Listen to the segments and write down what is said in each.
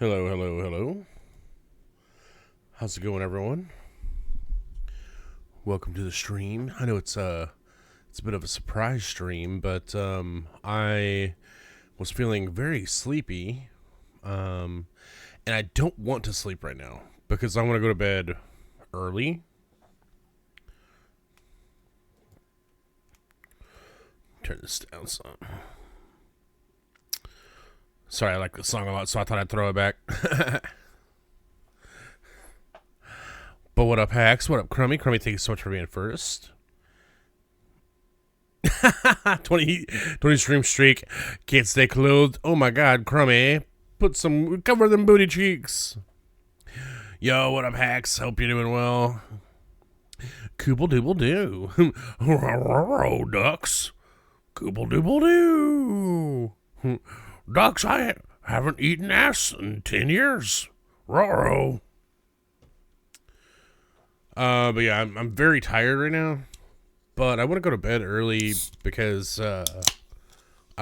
Hello, hello, hello. How's it going, everyone? Welcome to the stream. I know it's a bit of a surprise stream, but I was feeling very sleepy, and I don't want to sleep right now because I want to go to bed early. Turn this down some. Sorry, I like this song a lot, so I thought I'd throw it back. But what up, Hacks? What up, Crummy? Crummy, thank you so much for being first. 20 stream streak. Can't stay clothed. Oh my god, Crummy. Cover them booty cheeks. Yo, what up, Hacks? Hope you're doing well. Kooble dooble doo. Ducks. Kooble dooble doo. Ducks, I haven't eaten ass in 10 years. Roro. But yeah, I'm very tired right now. But I want to go to bed early because I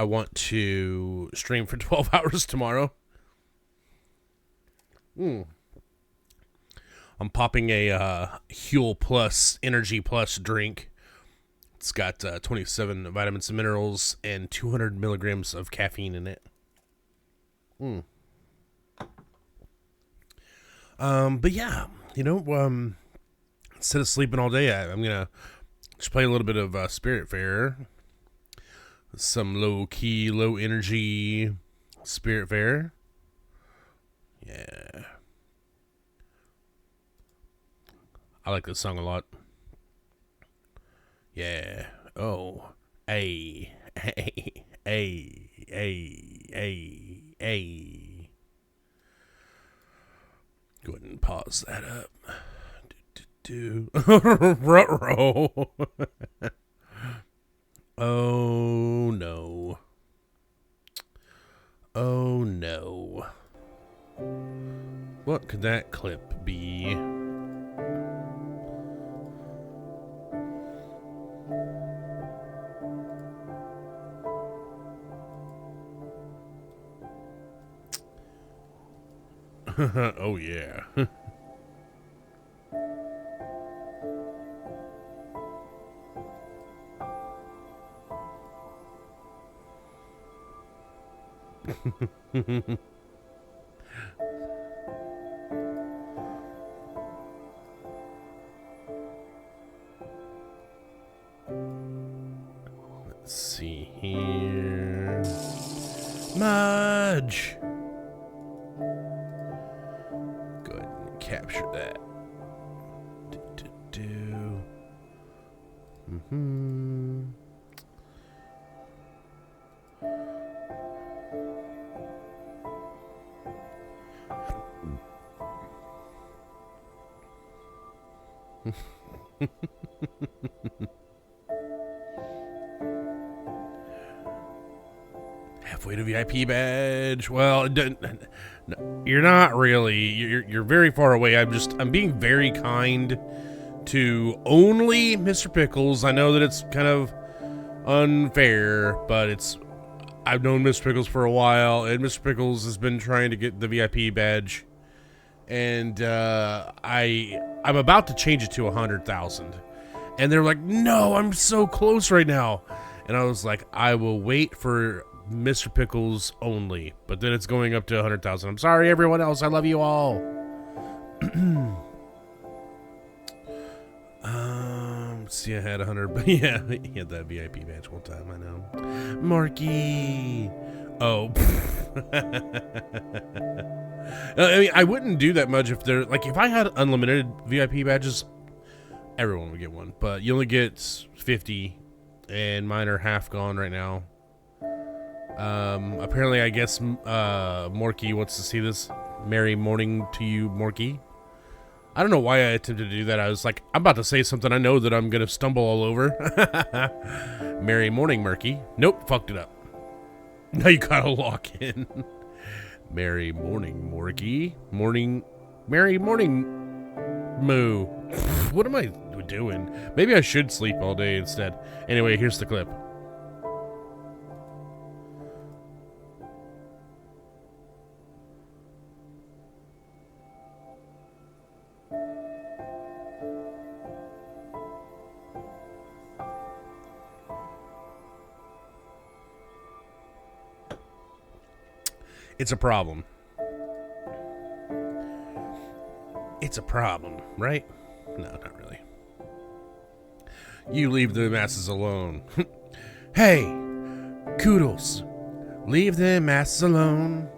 want to stream for 12 hours tomorrow. I'm popping a Huel Plus Energy Plus drink. It's got 27 vitamins and minerals and 200 milligrams of caffeine in it. But yeah, instead of sleeping all day, I'm gonna just play a little bit of Spiritfarer. Some low-key, low-energy Spiritfarer. Yeah. I like this song a lot. Yeah. Oh. Ay. Ay. Ay. Ay. Ay. Ay. Go ahead and pause that up. Ruh-roh. Oh no. Oh no. What could that clip be? Oh yeah. Let's see here. Mudge! Go ahead and capture that. Halfway to VIP badge. Well, no, you're not really. You're very far away. I'm being very kind to only Mr. Pickles. I know that it's kind of unfair, but I've known Mr. Pickles for a while, and Mr. Pickles has been trying to get the VIP badge, and I'm about to change it to 100,000, and they're like, "No, I'm so close right now," and I was like, "I will wait for Mr. Pickles only," but then it's going up to 100,000. I'm sorry, everyone else. I love you all. See, I had 100, but yeah, he had that VIP badge one time. I know. Marky. Oh. I mean, I wouldn't do that much if if I had unlimited VIP badges, everyone would get one, but you only get 50, and mine are half gone right now. Apparently, I guess, Morky wants to see this. Merry morning to you, Morky. I don't know why I attempted to do that. I was like, I'm about to say something I know that I'm gonna stumble all over. Merry morning, Murky. Nope, fucked it up. Now you gotta lock in. Merry morning, Morky. Merry morning, Moo. What am I doing? Maybe I should sleep all day instead. Anyway, here's the clip. It's a problem. It's a problem, right? No, not really. You leave the masses alone. Hey, Koodles, leave the masses alone.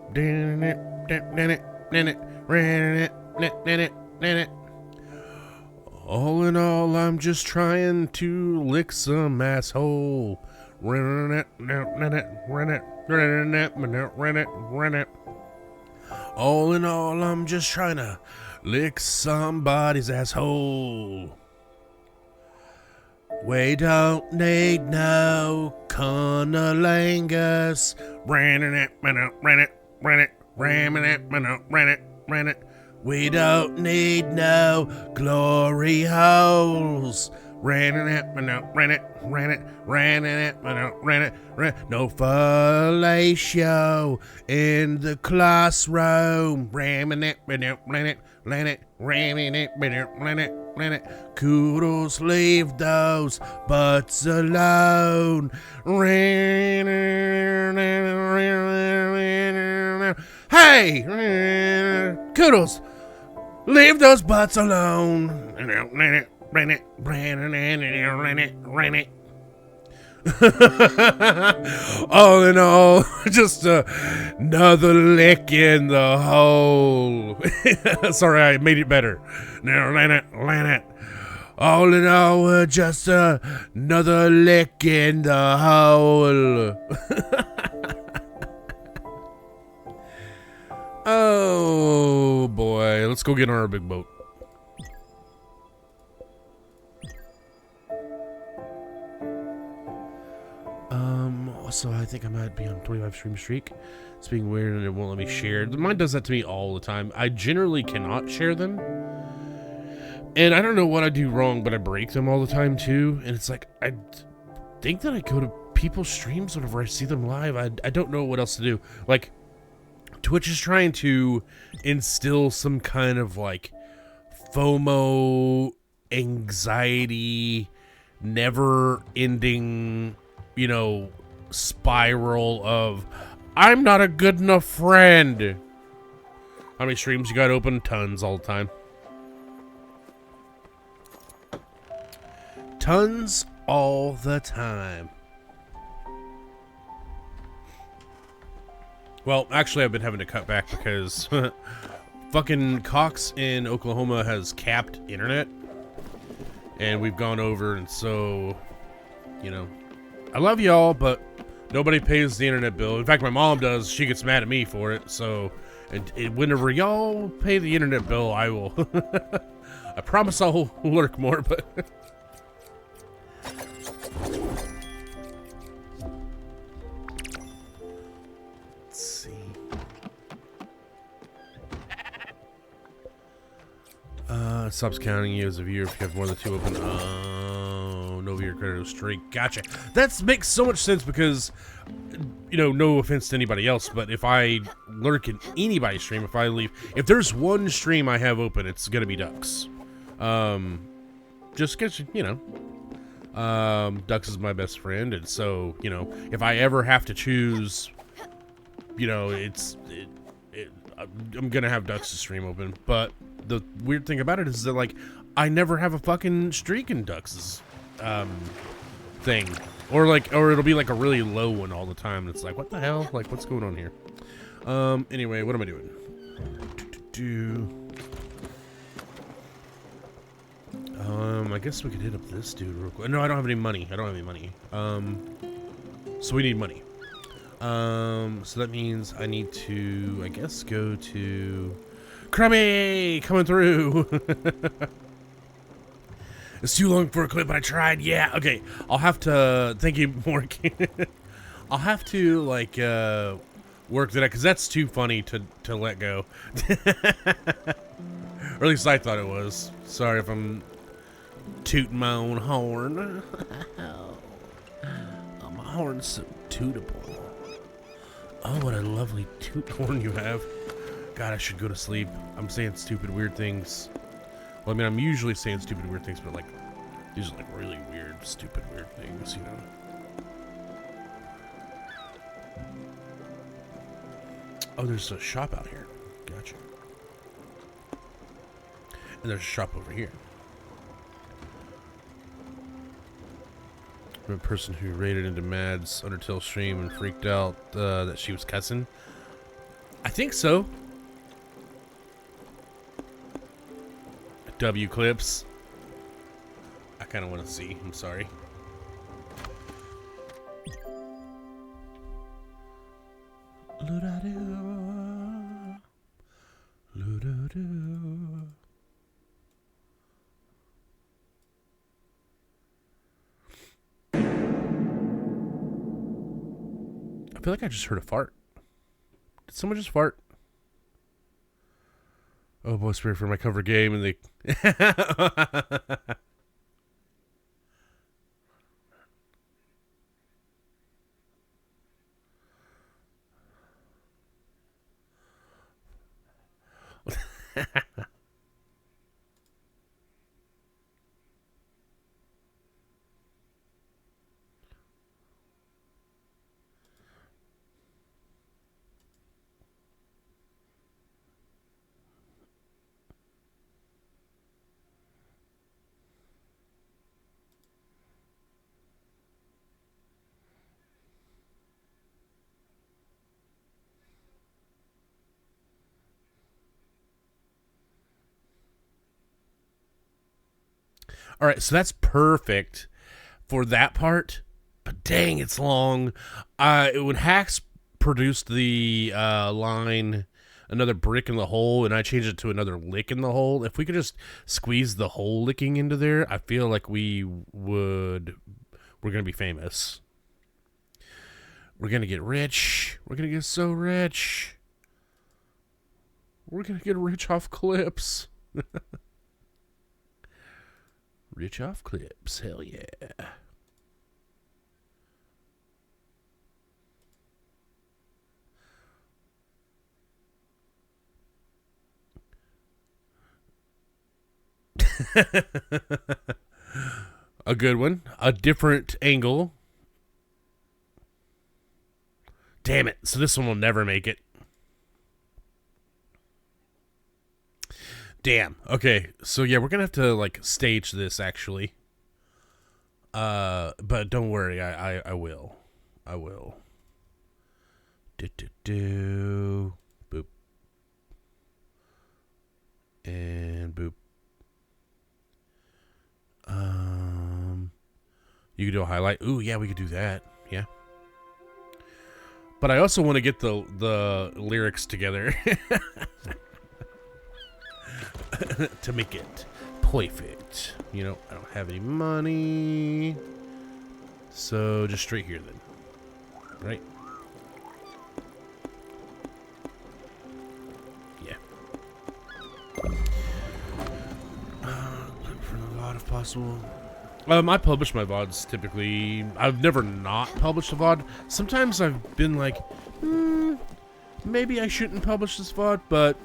All in all, I'm just trying to lick some asshole. All in all, I'm just trying to lick somebody's asshole. We don't need no cunnilingus. We don't need no glory holes. No fellatio in the classroom. Koodles, leave those butts alone. Hey, Koodles, leave those butts alone. All in all, just another lick in the hole. Sorry, I made it better. All in all, just another lick in the hole. Oh boy, let's go get on our big boat. So I think I might be on 25 stream streak. It's being weird and it won't let me share. Mine does that to me all the time. I generally cannot share them. And I don't know what I do wrong, but I break them all the time too. And it's like, I think that I go to people's streams whenever I see them live. I don't know what else to do. Like, Twitch is trying to instill some kind of like FOMO, anxiety, never ending, you know, spiral of I'm not a good enough friend. How many streams you got open? Tons all the time. Tons all the time. Well, actually, I've been having to cut back because fucking Cox in Oklahoma has capped internet. And we've gone over, and so, you know, I love y'all, but nobody pays the internet bill. In fact, my mom does. She gets mad at me for it. So, and whenever y'all pay the internet bill, I will. I promise I'll lurk more, but. Let's see. It stops counting you as a viewer if you have more than 2 open. No viewer credit streak. Gotcha. That makes so much sense because, you know, no offense to anybody else, but if I lurk in anybody's stream, if I leave, if there's one stream I have open, it's gonna be Ducks. Just because, you know, Ducks is my best friend, and so, you know, if I ever have to choose, you know, I'm gonna have Ducks' stream open. But the weird thing about it is that, like, I never have a fucking streak in Ducks' thing, or it'll be like a really low one all the time. It's like, what the hell? Like, what's going on here? Anyway, what am I doing? I guess we could hit up this dude real quick. No, I don't have any money. So we need money. So that means I need to, I guess, go to Crummy coming through. It's too long for a clip, but I tried. Yeah, okay. I'll have to, thank you, Morgan. I'll have to, like, work that out, because that's too funny to let go. Or at least I thought it was. Sorry if I'm tooting my own horn. Oh, my horn's so tootable. Oh, what a lovely toot horn you have. God, I should go to sleep. I'm saying stupid, weird things. Well, I mean, I'm usually saying stupid, weird things, but, like, these are, like, really weird, stupid, weird things, you know? Oh, there's a shop out here. Gotcha. And there's a shop over here. I'm a person who raided into Mad's Undertale stream and freaked out that she was cussing. I think so. W clips. I kind of want to see. I'm sorry. I feel like I just heard a fart. Did someone just fart? Oh boy, Spirit for my cover game and they All right, so that's perfect for that part. But dang, it's long. When Hacks produced the line, another brick in the hole, and I changed it to another lick in the hole, if we could just squeeze the hole licking into there, I feel like we're going to be famous. We're going to get rich. We're going to get so rich. We're going to get rich off clips. Rich off clips. Hell yeah. A good one. A different angle. Damn it. So this one will never make it. Damn. Okay. So yeah, we're gonna have to like stage this actually. But don't worry, I will. I will. Do. Boop. And boop. You could do a highlight. Ooh, yeah, we could do that. Yeah. But I also want to get the lyrics together. To make it perfect. You know, I don't have any money. So just straight here then. Right? Yeah. Look for the VOD if possible. I publish my VODs typically. I've never not published a VOD. Sometimes I've been like, maybe I shouldn't publish this VOD, but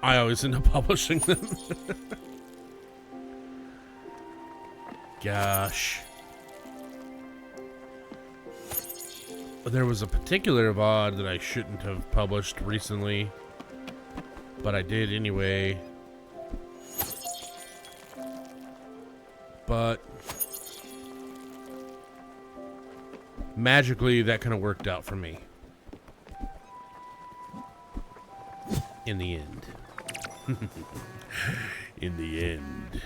I always end up publishing them. Gosh. There was a particular VOD that I shouldn't have published recently, but I did anyway. But magically, that kind of worked out for me. In the end. In the end.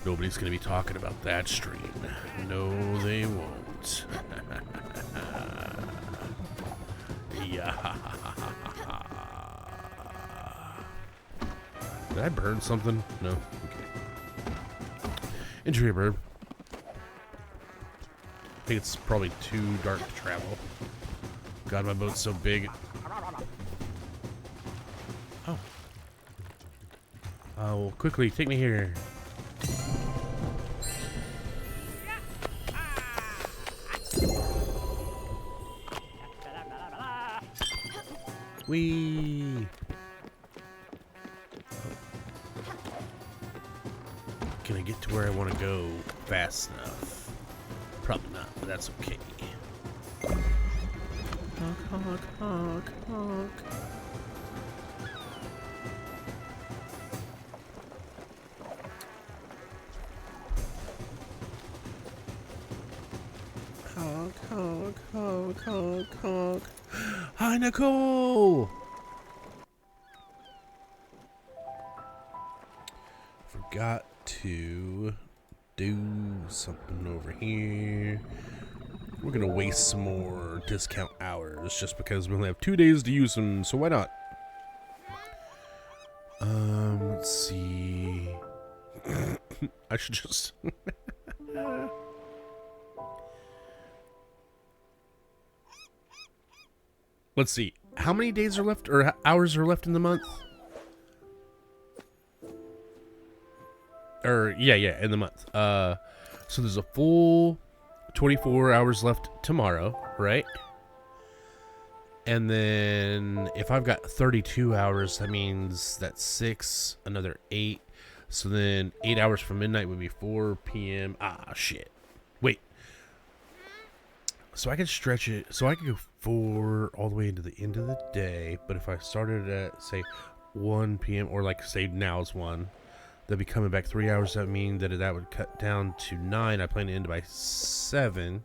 Nobody's going to be talking about that stream. No, they won't. Yeah. Did I burn something? No? Okay. Injury bird. I think it's probably too dark to travel. God, my boat's so big. Oh. Well, quickly, take me here. Whee! Can I get to where I want to go fast enough? Probably not, but that's okay. Honk, honk, honk, honk. Honk, honk, honk, honk, honk. Hi, Nicole! Forgot to do something over here. We're gonna waste some more discount hours just because we only have 2 days to use them, so why not? Let's see. I should just... Let's see. How many days are left, or hours are left in the month? Or, yeah, in the month. So there's a full 24 hours left tomorrow, right? And then if I've got 32 hours, that means that's 6, another 8. So then 8 hours from midnight would be 4 p.m. Ah, shit. Wait. So I could stretch it. So I could go 4 all the way into the end of the day. But if I started at, say, 1 p.m. or like, say, now is 1. That'd be coming back 3 hours. That would mean that would cut down to 9. I plan to end by 7.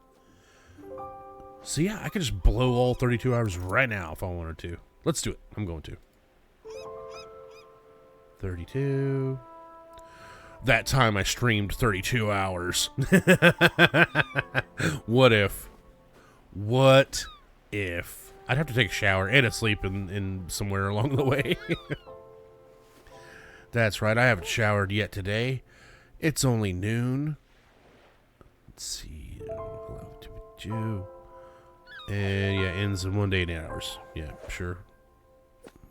So yeah, I could just blow all 32 hours right now if I wanted to. Let's do it. I'm going to. 32. That time I streamed 32 hours. What if? What if? I'd have to take a shower and a sleep in somewhere along the way. That's right, I haven't showered yet today. It's only noon. Let's see. And yeah, ends in 1 day and 8 hours. Yeah, sure.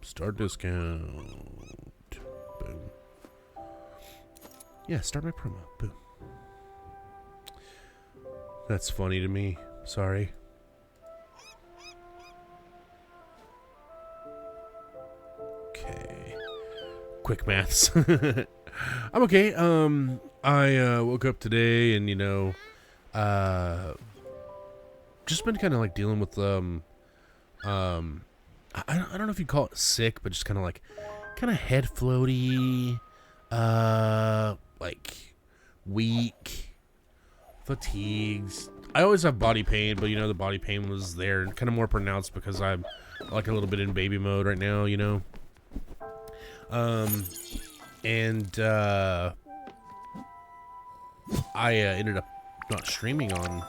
Start discount. Boom. Yeah, start my promo. Boom. That's funny to me. Sorry. Okay. Quick maths. I'm okay. I woke up today and, just been kind of like dealing with I don't know if you call it sick, but just kind of head floaty, like weak, fatigues. I always have body pain, but the body pain was there and kind of more pronounced because I'm like a little bit in baby mode right now, and I ended up not streaming on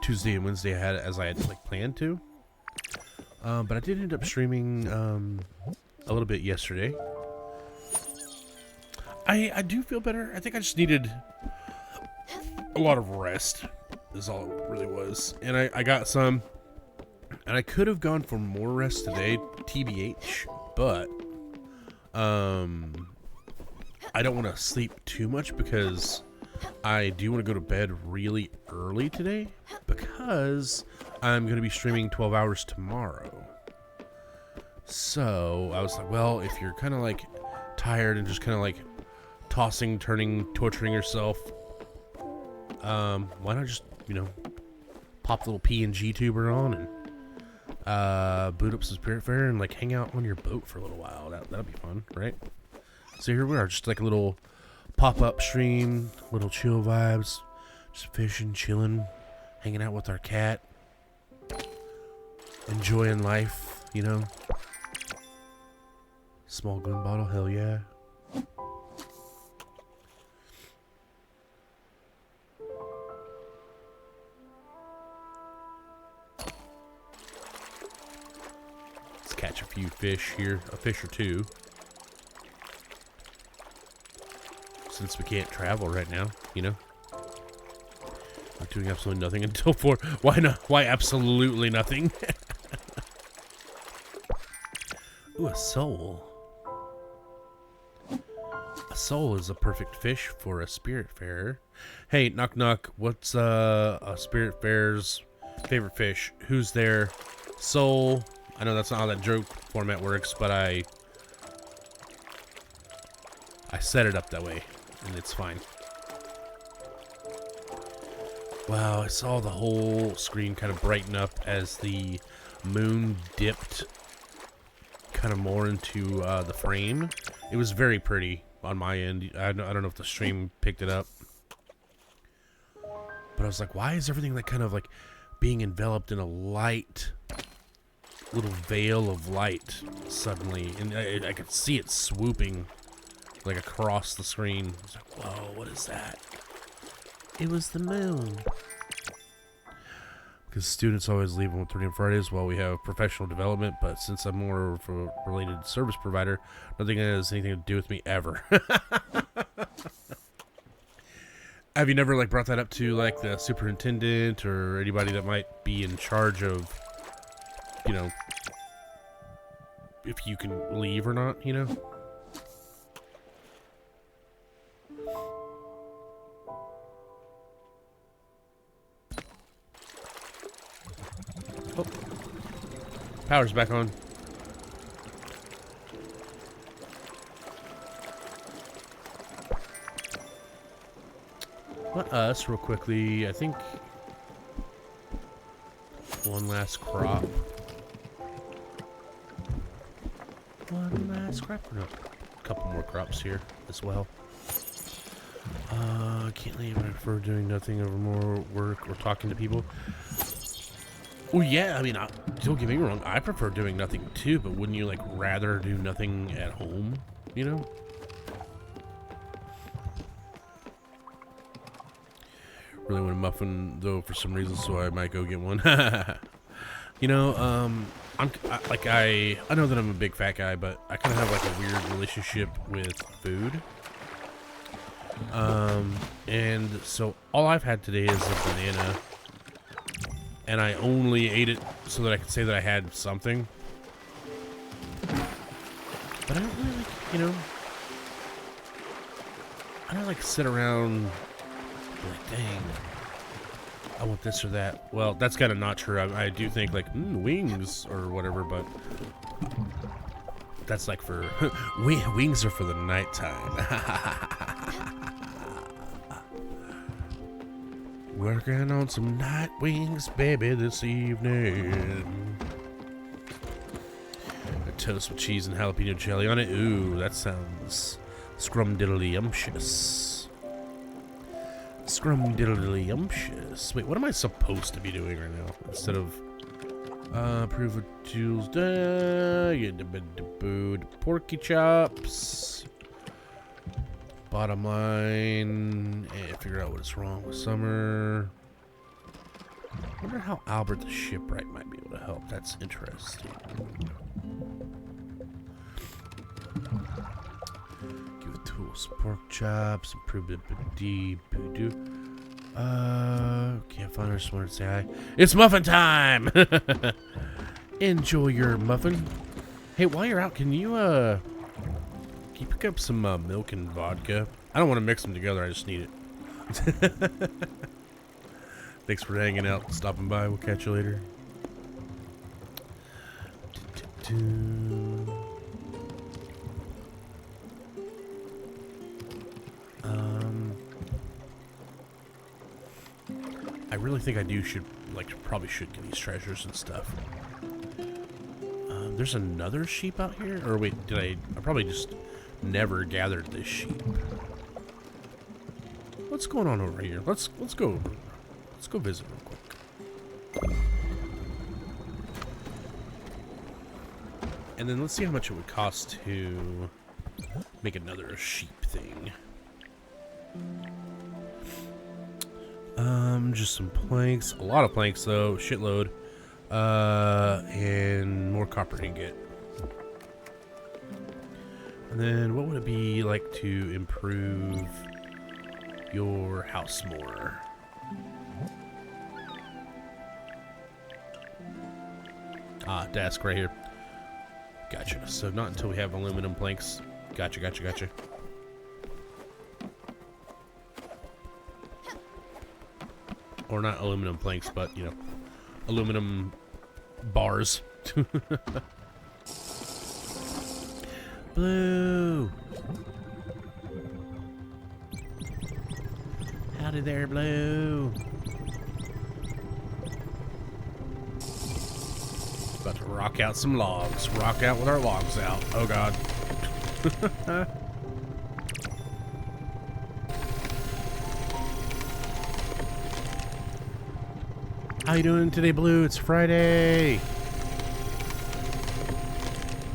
Tuesday and Wednesday as I had like planned to. But I did end up streaming a little bit yesterday. I do feel better. I think I just needed a lot of rest is all it really was. And I got some. And I could have gone for more rest today, TBH, but I don't want to sleep too much because I do want to go to bed really early today because I'm going to be streaming 12 hours tomorrow. So I was like, well, if you're kind of like tired and just kind of like tossing, turning, torturing yourself, why not just, pop the little PNG tuber on and boot up some Spiritfarer and like hang out on your boat for a little while. That'll be fun, right? So here we are, just like a little pop-up stream, little chill vibes, just fishing, chilling, hanging out with our cat, enjoying life, Small gun bottle, hell yeah. Let's catch a few fish here, a fish or two. Since we can't travel right now, We're doing absolutely nothing until 4. Why not? Why absolutely nothing? Ooh, a soul. A soul is a perfect fish for a Spiritfarer. Hey, knock knock. What's a Spiritfarer's favorite fish? Who's there? Soul. I know that's not how that joke format works, but I set it up that way. And it's fine. Wow, I saw the whole screen kind of brighten up as the moon dipped kind of more into the frame. It was very pretty on my end. I don't know if the stream picked it up. But I was like, why is everything like kind of like being enveloped in a light little veil of light suddenly? And I could see it swooping like across the screen. I was like, whoa, what is that? It was the moon. Because students always leave on 30 and Fridays while we have professional development, but since I'm more of a related service provider, nothing has anything to do with me ever. Have you never like brought that up to like the superintendent or anybody that might be in charge of, you know, if you can leave or not, you know? Oh. Power's back on. Let us, real quickly, I think one last crop. One last crop. No, a couple more crops here as well. Can't leave. I prefer doing nothing over more work or talking to people. Well, yeah, I mean, don't get me wrong. I prefer doing nothing too, but wouldn't you like rather do nothing at home? You know? Really want a muffin though for some reason, so I might go get one. You know, I know that I'm a big fat guy, but I kind of have like a weird relationship with food. And so all I've had today is a banana, and I only ate it so that I could say that I had something. But I don't really like, you know, I don't like sit around like, dang, I want this or that. Well, that's kind of not true. I do think like wings or whatever, but that's like for wings are for the nighttime. Working on some night wings, baby, this evening. A toast with cheese and jalapeno jelly on it. Ooh, that sounds scrum-diddly-umptious. Scrum-diddly-umptious. Wait, what am I supposed to be doing right now? Instead of approve of Tuesday, porky chops. Bottom line, and figure out what is wrong with Summer. I wonder how Albert the shipwright might be able to help. That's interesting. Give it tools, pork chops, improve it, can't find her. Just wanted to say hi. It's muffin time. Enjoy your muffin. Hey, while you're out, can you pick up some milk and vodka? I don't want to mix them together. I just need it. Thanks for hanging out, stopping by. We'll catch you later. I really think I probably should get these treasures and stuff. There's another sheep out here? Or wait, I probably just never gathered this sheep. What's going on over here? Let's go visit real quick. And then let's see how much it would cost to make another sheep thing. Just some planks. A lot of planks though, shitload. And more copper ingot. And then what would it be like to improve your house more? Ah, desk right here. Gotcha. So not until we have aluminum planks. Gotcha. Or not aluminum planks, but, you know, aluminum bars. Blue! Howdy there, Blue. About to rock out some logs. Rock out with our logs out. Oh god. How you doing today, Blue? It's Friday.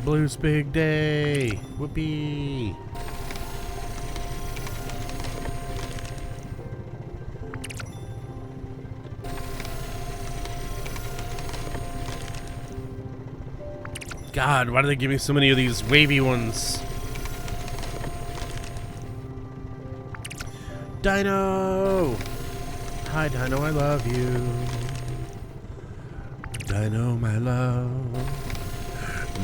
Blue's big day. Whoopee. God, why do they give me so many of these wavy ones? Dino! Hi, Dino, I love you. Dino, my love.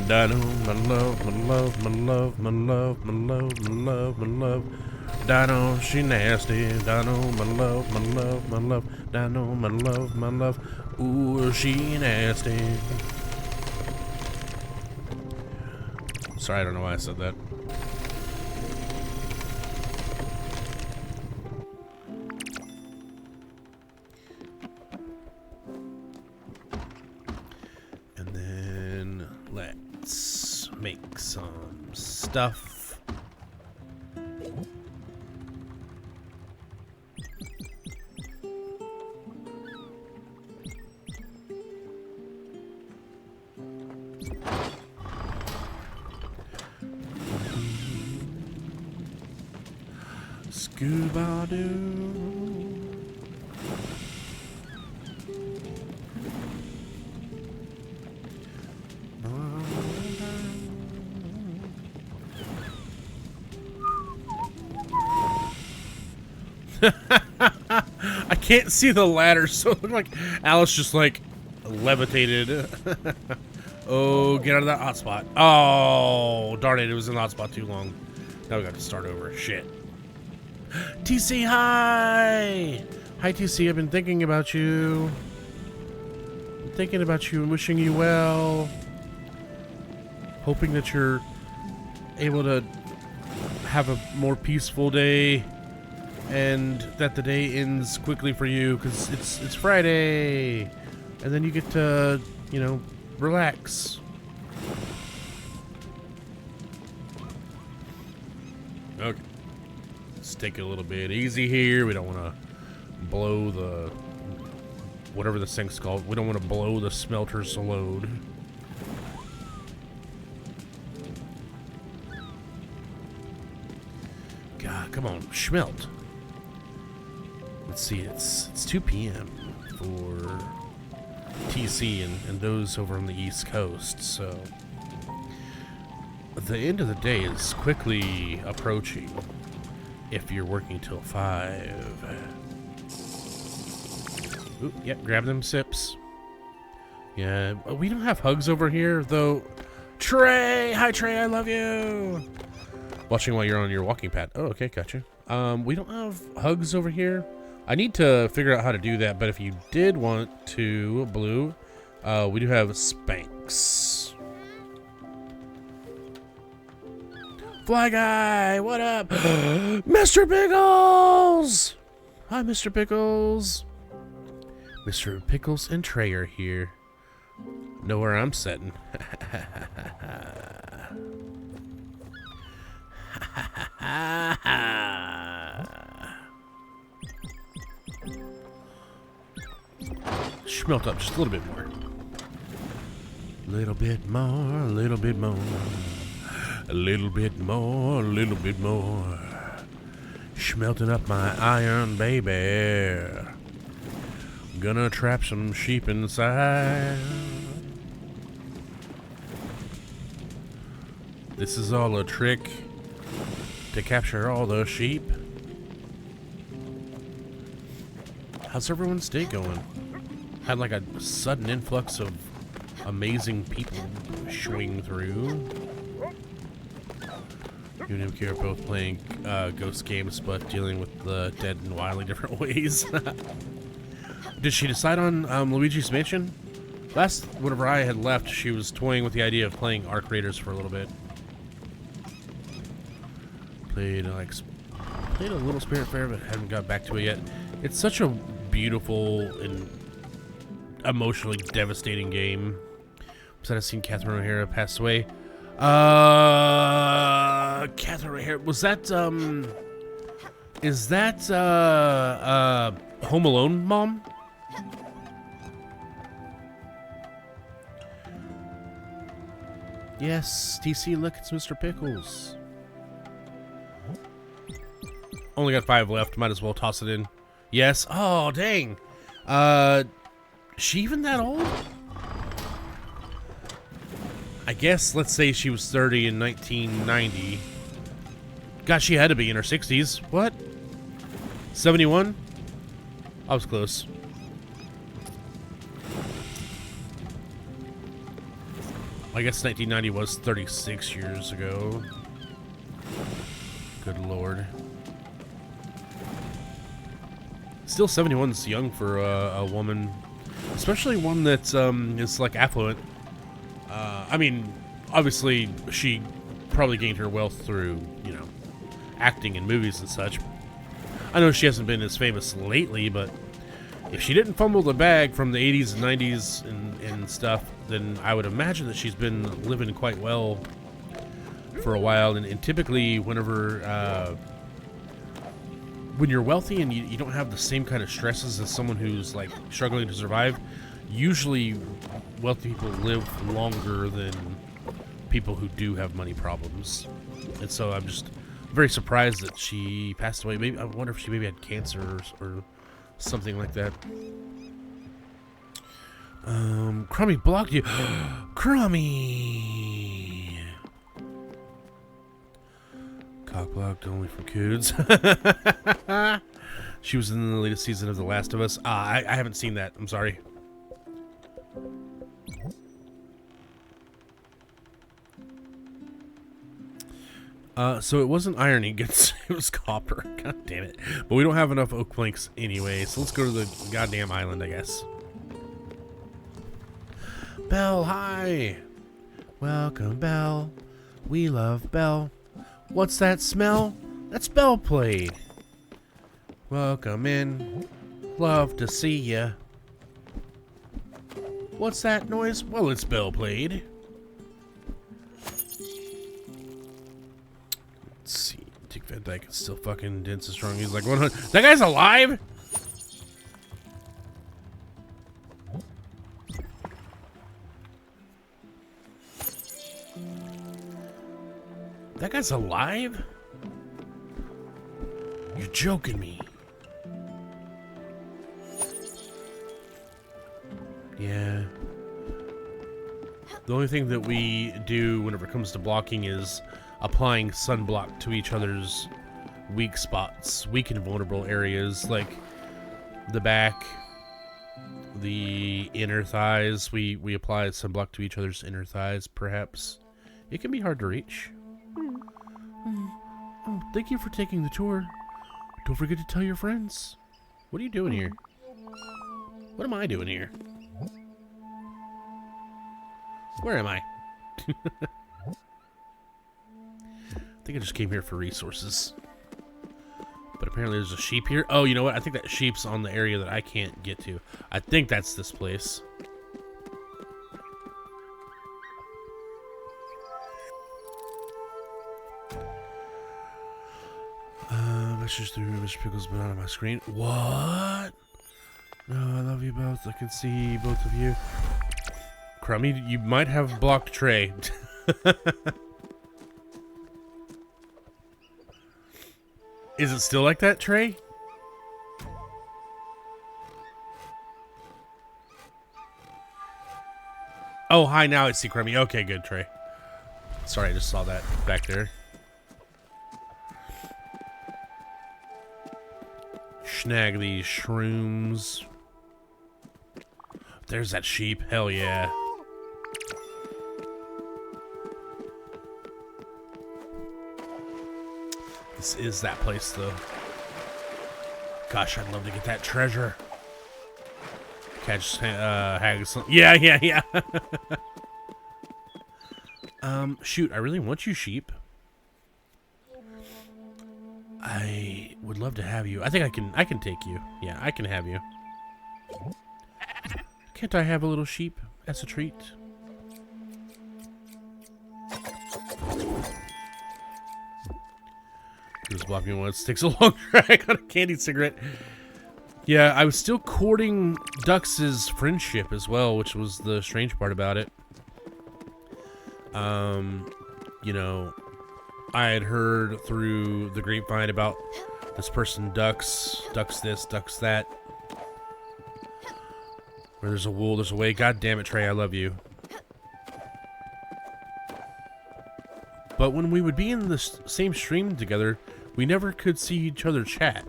Dino, my love, my love, my love, my love, my love, my love, my love. Dino, she nasty. Dino, my love, my love, my love. Dino, my love, my love. Ooh, she nasty. Sorry, I don't know why I said that. And then let's make some stuff. Scooby-Doo. I can't see the ladder, so it looked like Alice just like levitated. Oh, get out of that hotspot. Oh, darn it, it was in the hotspot too long. Now we got to start over. Shit. TC, hi! Hi, TC, I've been thinking about you. I'm thinking about you and wishing you well. Hoping that you're able to have a more peaceful day and that the day ends quickly for you because it's Friday. And then you get to, you know, relax. Okay. Let's take it a little bit easy here. We don't want to blow the... whatever this thing's called. We don't want to blow the smelter's load. God, come on. Schmelt. Let's see. It's 2 p.m. for TC and those over on the East Coast, so... the end of the day is quickly approaching if you're working till 5. Ooh, yep, grab them sips. Yeah, we don't have hugs over here, though. Trey! Hi, Trey, I love you! Watching while you're on your walking pad. Oh, okay, gotcha. We don't have hugs over here. I need to figure out how to do that, but if you did want to, Blue, we do have Spanx. Fly Guy, what up? Mr. Pickles! Hi, Mr. Pickles. Mr. Pickles and Trey are here. Know where I'm sitting. Smelt up just a little bit more. Little bit more, a little bit more. A little bit more, a little bit more. Smelting up my iron, baby. Gonna trap some sheep inside. This is all a trick to capture all the sheep. How's everyone's day going? Had like a sudden influx of amazing people swing through. You and MK are both playing ghost games, but dealing with the dead in wildly different ways. Did she decide on Luigi's Mansion? Last, whenever I had left, she was toying with the idea of playing Arc Raiders for a little bit. Played a little Spiritfarer, but haven't got back to it yet. It's such a beautiful and emotionally devastating game. Said I've seen Catherine O'Hara pass away. Catherine O'Hara, was that, is that, Home Alone mom? Yes, TC, look, it's Mr. Pickles. Only got 5 left, might as well toss it in. Yes, oh, dang. She even that old? I guess, let's say she was 30 in 1990. Gosh, she had to be in her 60s. What? 71? I was close. I guess 1990 was 36 years ago. Good lord. Still 71's young for a woman. Especially one that's is like affluent. I mean, obviously she probably gained her wealth through, you know, acting in movies and such. I know she hasn't been as famous lately, but if she didn't fumble the bag from the 80s and 90s and stuff, then I would imagine that she's been living quite well for a while. And typically whenever, when you're wealthy and you don't have the same kind of stresses as someone who's like struggling to survive, usually wealthy people live longer than people who do have money problems. And so I'm just very surprised that she passed away. Maybe I wonder if she maybe had cancer or something like that. Crummy blocked you. Crummy. Cock blocked only for Coods. She was in the latest season of The Last of Us. I haven't seen that. I'm sorry. So it wasn't iron ingots, it was copper. God damn it. But we don't have enough oak planks anyway, so let's go to the goddamn island, I guess. Belle, hi! Welcome, Belle. We love Belle. What's that smell? That's Belle Plate. Welcome in. Love to see ya. What's that noise? Well, it's Belle Plate. Let's see. Dick Van Dyke is still fucking dense and strong. He's like 100. That guy's alive? That guy's alive? You're joking me. Yeah. The only thing that we do whenever it comes to blocking is applying sunblock to each other's weak spots, weak and vulnerable areas, like the back, the inner thighs. We apply sunblock to each other's inner thighs, perhaps. It can be hard to reach. Oh, thank you for taking the tour. Don't forget to tell your friends. What are you doing here? What am I doing here? Where am I? I think I just came here for resources. But apparently there's a sheep here. Oh, you know what? I think that sheep's on the area that I can't get to. I think that's this place. Message through Mr. Pickles, but not on my screen. What? No, I love you both. I can see both of you. Crummy, you might have blocked Trey. Is it still like that, Trey? Oh, hi, now I see Crummy. Okay, good, Trey. Sorry, I just saw that back there. Snag these shrooms. There's that sheep. Hell yeah. This is that place, though. Gosh, I'd love to get that treasure. Catch hags. Yeah. Shoot, I really want you, sheep. I would love to have you. I think I can take you. Yeah, I can have you. Can't I have a little sheep as a treat? block me once. Takes a long drag on a candy cigarette. Yeah, I was still courting Dux's friendship as well, which was the strange part about it. You know, I had heard through the grapevine about this person, Dux this, Dux that. Where there's a will, there's a way. God damn it, Trey, I love you. But when we would be in the same stream together, we never could see each other chat.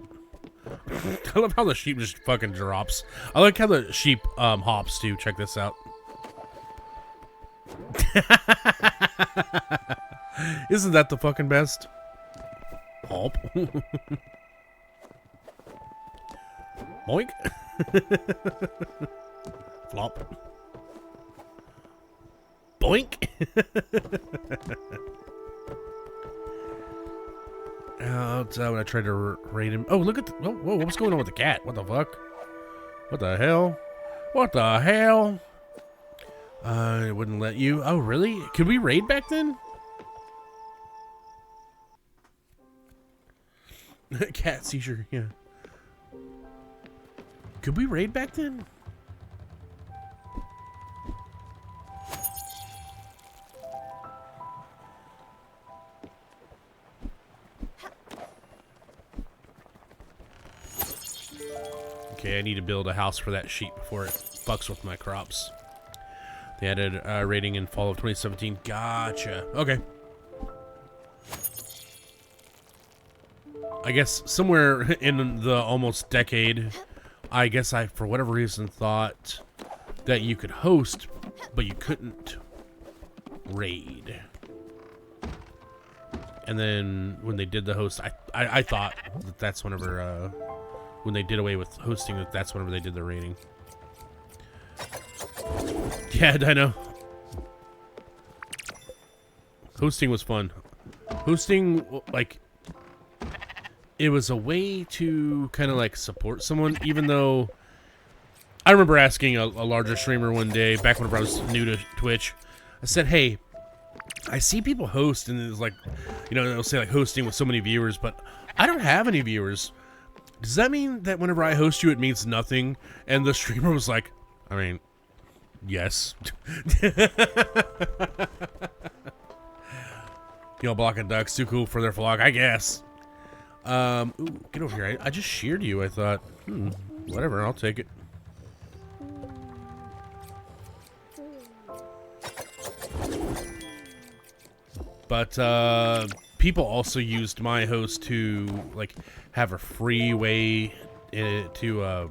I love how the sheep just fucking drops. I like how the sheep hops too. Check this out. Isn't that the fucking best? Hop. Boink. Flop. Boink. When I tried to raid him. Oh, look at the, whoa, what's going on with the cat? What the fuck? What the hell? What the hell? It wouldn't let you. Oh, really? Could we raid back then? Cat seizure, yeah. Could we raid back then? Okay, I need to build a house for that sheep before it fucks with my crops. They added raiding in fall of 2017. Gotcha. Okay. I guess somewhere in the almost decade, I guess I, for whatever reason, thought that you could host, but you couldn't raid. And then when they did the host, I thought that that's whenever, when they did away with hosting, that's whenever they did the rating. Yeah, I know. Hosting was fun. Hosting, like, it was a way to kind of like support someone, even though I remember asking a larger streamer one day, back whenever I was new to Twitch, I said, hey, I see people host, and it's like, you know, they'll say like hosting with so many viewers, but I don't have any viewers. Does that mean that whenever I host you, it means nothing? And the streamer was like, I mean, yes. You know, blocking ducks, too cool for their vlog, I guess. Ooh, get over here. I just sheared you, I thought. Whatever, I'll take it. But, people also used my host to, like, have a free way to,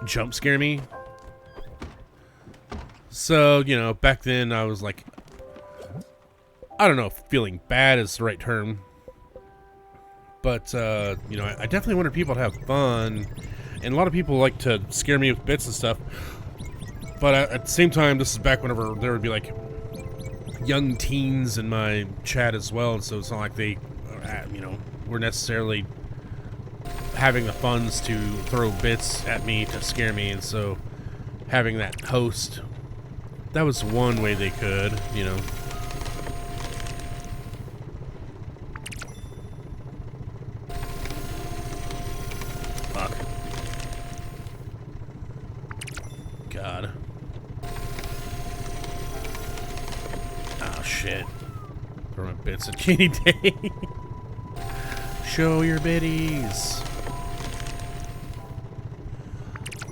jump scare me. So, you know, back then I was like, I don't know if feeling bad is the right term. But, you know, I definitely wanted people to have fun. And a lot of people like to scare me with bits and stuff. But at the same time, this is back whenever there would be, like, young teens in my chat as well. And so it's not like they, you know, were necessarily having the funds to throw bits at me to scare me. And so having that host, that was one way they could, you know. God. Oh, shit. Throw my bits at Kenny Day. Show your biddies.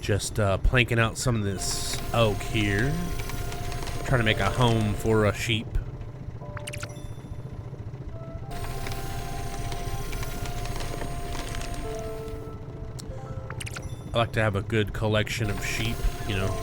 Just planking out some of this oak here. Trying to make a home for a sheep. I like to have a good collection of sheep, you know.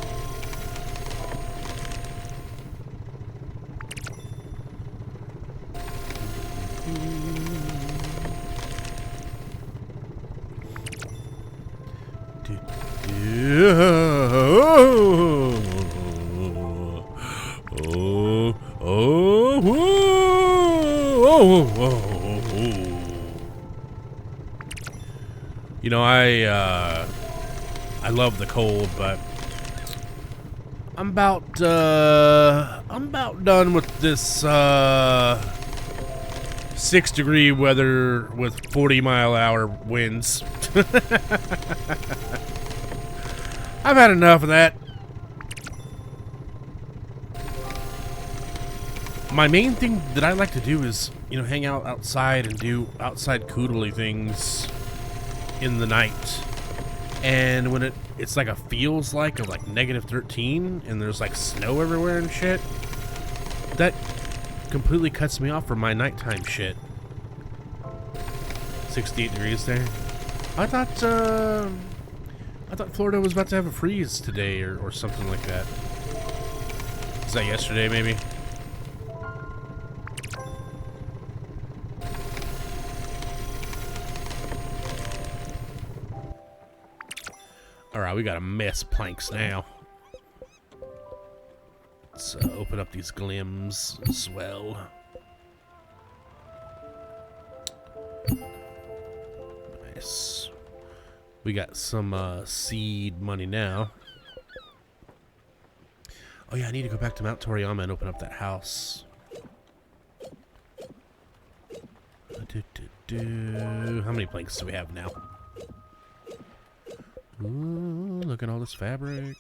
You know, I love the cold, but I'm about done with this 6-degree weather with 40-mile-an-hour winds. I've had enough of that. My main thing that I like to do is, you know, hang out outside and do outside coodly things in the night. And when it's like feels like of like -13 and there's like snow everywhere and shit, that completely cuts me off from my nighttime shit. 68 degrees there. I thought Florida was about to have a freeze today or something like that. Is that yesterday maybe? Alright, we got a mess planks now. Let's open up these glims as well. Nice. We got some seed money now. Oh yeah, I need to go back to Mount Toriyama and open up that house. How many planks do we have now? Ooh, look at all this fabric.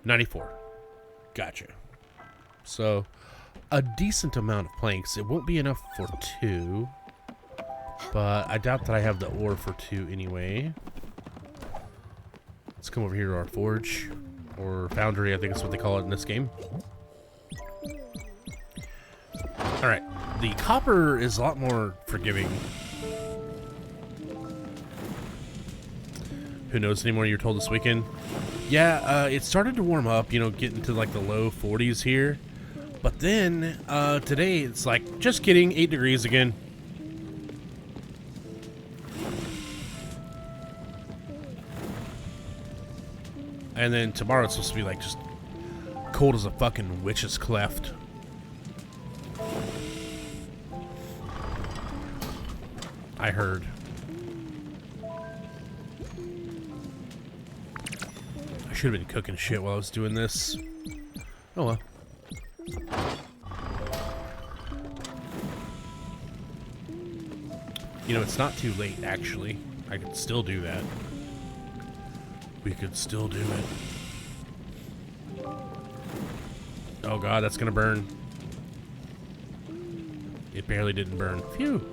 $94. Gotcha. So, a decent amount of planks. It won't be enough for 2, but I doubt that I have the ore for 2 anyway. Let's come over here to our forge, or foundry, I think that's what they call it in this game. Alright, the copper is a lot more forgiving. Who knows anymore? You're told this weekend. Yeah, it started to warm up, you know, getting to like the low 40s here. But then, today it's like, just kidding, 8 degrees again. And then tomorrow it's supposed to be like just cold as a fucking witch's cleft. I heard. I should have been cooking shit while I was doing this. Oh well. You know, it's not too late, actually. I could still do that. We could still do it. Oh god, that's gonna burn. It barely didn't burn. Phew.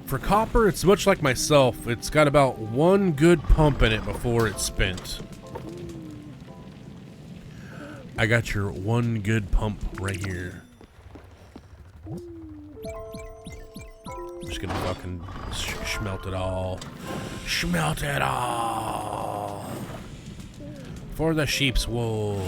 For copper, it's much like myself. It's got about 1 good pump in it before it's spent. I got your 1 good pump right here. I'm just gonna fucking smelt it all. Smelt it all! For the sheep's wool.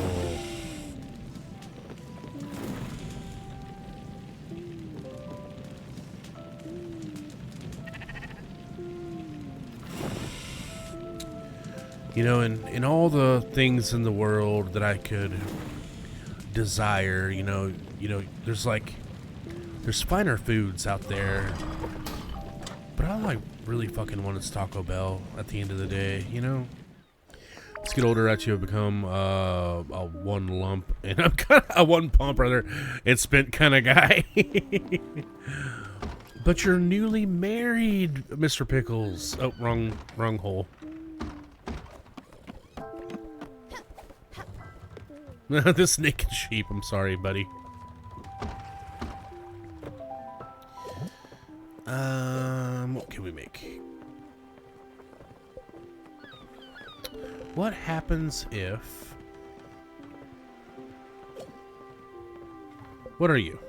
You know, in all the things in the world that I could desire, you know, there's finer foods out there. But all I really fucking want is Taco Bell at the end of the day, you know? As you get older, I have become a 1 lump, and I'm kind of a 1 pump, rather, and spent kind of guy. But you're newly married, Mr. Pickles. Oh, wrong hole. This naked sheep, I'm sorry, buddy. What can we make? What happens if... What are you?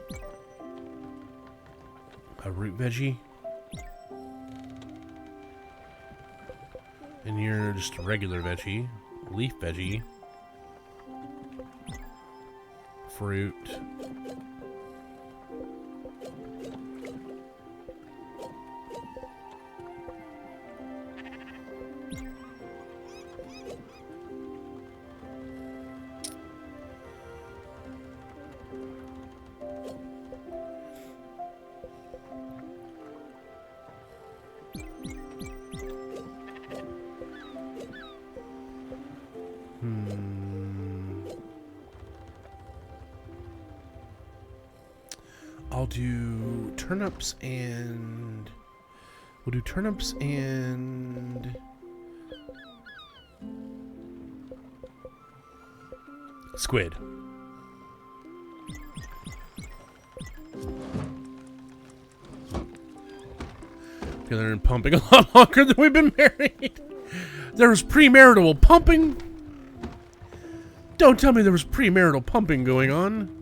A root veggie? And you're just a regular veggie. Leaf veggie. Fruit. I'll do turnips and... We'll do turnips and... squid. Together and pumping a lot longer than we've been married. There was premarital pumping. Don't tell me there was premarital pumping going on.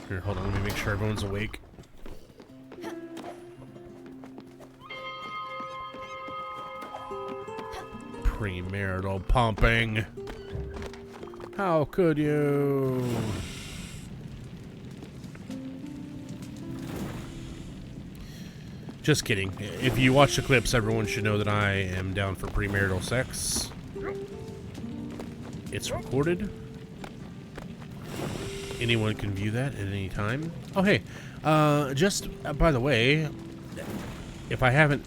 Here, hold on. Let me make sure everyone's awake. Premarital pumping. How could you? Just kidding. If you watch the clips, everyone should know that I am down for premarital sex. It's recorded. Anyone can view that at any time. Oh, hey. Just, by the way, if I haven't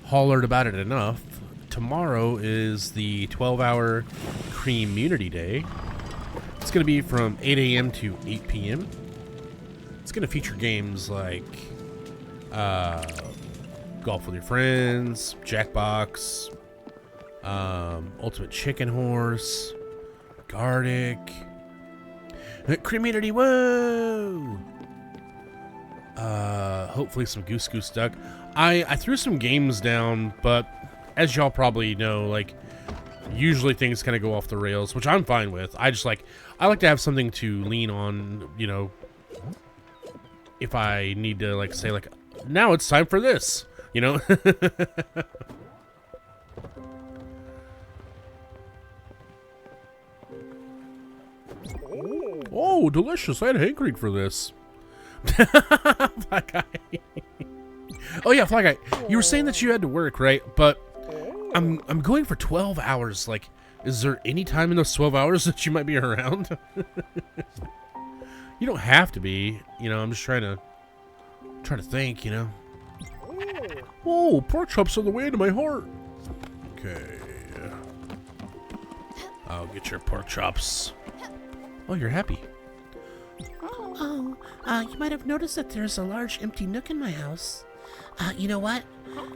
hollered about it enough, tomorrow is the 12-hour Community Day. It's going to be from 8 a.m. to 8 p.m. It's going to feature games like Golf with Your Friends, Jackbox, Ultimate Chicken Horse, Gartic, Community, whoa! Hopefully some Goose Goose Duck. I threw some games down, but as y'all probably know, like, usually things kind of go off the rails, which I'm fine with. I like to have something to lean on, you know, if I need to, like, say, like, now it's time for this, you know? Oh, delicious. I had hankering for this. Fly Guy. Oh, yeah, Fly Guy. You were saying that you had to work, right? But I'm going for 12 hours. Like, is there any time in those 12 hours that you might be around? You don't have to be. You know, I'm just trying to think, you know. Whoa, pork chops on the way to my heart. Okay. I'll get your pork chops. Oh, you're happy. Oh, you might have noticed that there's a large empty nook in my house. You know what?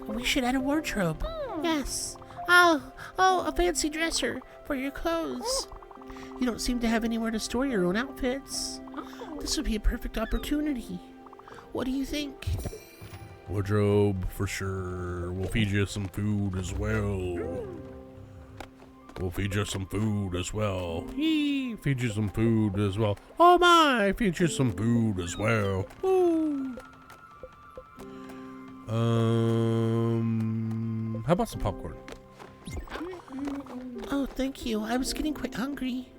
We should add a wardrobe. Yes. Oh, a fancy dresser for your clothes. You don't seem to have anywhere to store your own outfits. This would be a perfect opportunity. What do you think? Wardrobe, for sure. We'll feed you some food as well. Feed you some food as well. Feed you some food as well. Oh my, feed you some food as well. Ooh. How about some popcorn? Oh, thank you. I was getting quite hungry.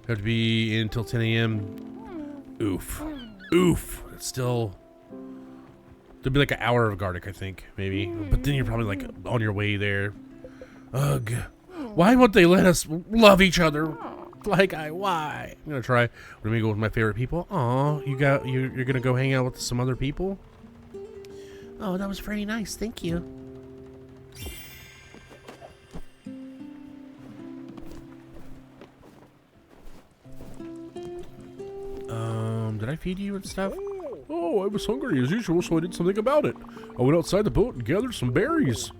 Have to be until 10 a.m. Oof. It's still... There'll be like an hour of Gartic, I think, maybe. But then you're probably like on your way there. Ugh. Why won't they let us love each other? Fly Guy, why? I'm gonna try. We're gonna go with my favorite people. Aw, you're gonna go hang out with some other people? Oh, that was very nice. Thank you. Did I feed you and stuff? Oh, I was hungry as usual, so I did something about it. I went outside the boat and gathered some berries.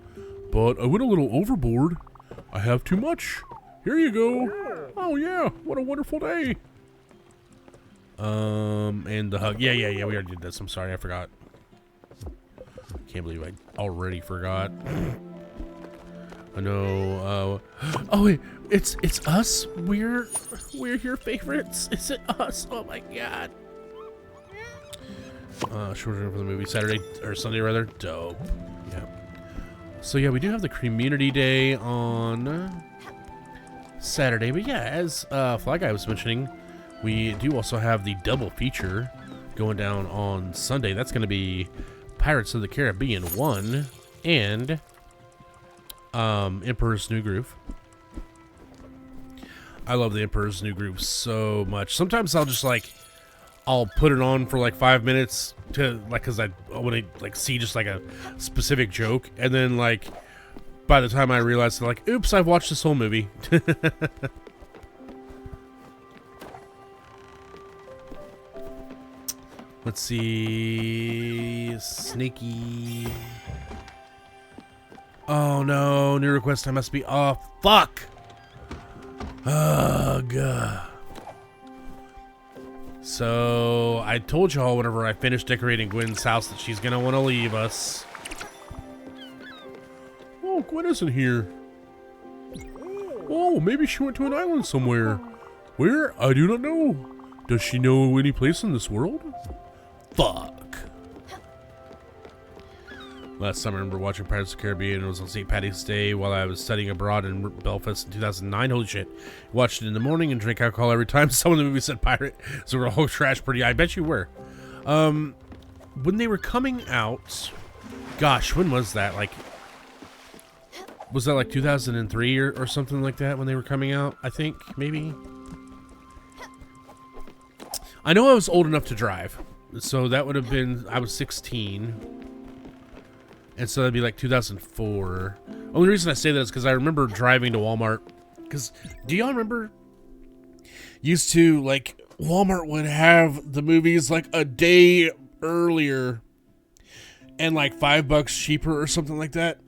But I went a little overboard. I have too much. Here you go. Oh, yeah. What a wonderful day. And the hug. Yeah, we already did this. I'm sorry, I forgot. Can't believe I already forgot. I know, oh, wait. It's us? We're your favorites? Is it us? Oh, my God. Shorter for the movie Saturday, or Sunday, rather. Dope. Yeah. So, yeah, we do have the Community Day on Saturday. But, yeah, as Fly Guy was mentioning, we do also have the double feature going down on Sunday. That's going to be Pirates of the Caribbean 1 and Emperor's New Groove. I love the Emperor's New Groove so much. Sometimes I'll put it on for like 5 minutes to because I want to like see just like a specific joke, and then like by the time I realize, like, oops, I've watched this whole movie. Let's see. Sneaky. Oh no, new request. I must be. Oh fuck. Ugh. So I told y'all whenever I finish decorating Gwen's house that she's gonna want to leave us. Oh, Gwen isn't here. Oh, maybe she went to an island somewhere. Where? I do not know. Does she know any place in this world? Fuck. Last summer I remember watching Pirates of the Caribbean. It was on St. Patty's Day while I was studying abroad in Belfast in 2009. Holy shit. Watched it in the morning and drank alcohol every time someone in the movie said pirate. So we're all trash pretty. I bet you were. When they were coming out, gosh, when was that? Like, was that like 2003 or something like that when they were coming out? I think, maybe. I know I was old enough to drive. So that would have been, I was 16. And so that'd be like 2004. Only reason I say that is because I remember driving to Walmart. Because, do y'all remember? Used to, like, Walmart would have the movies like a day earlier. And like $5 cheaper or something like that.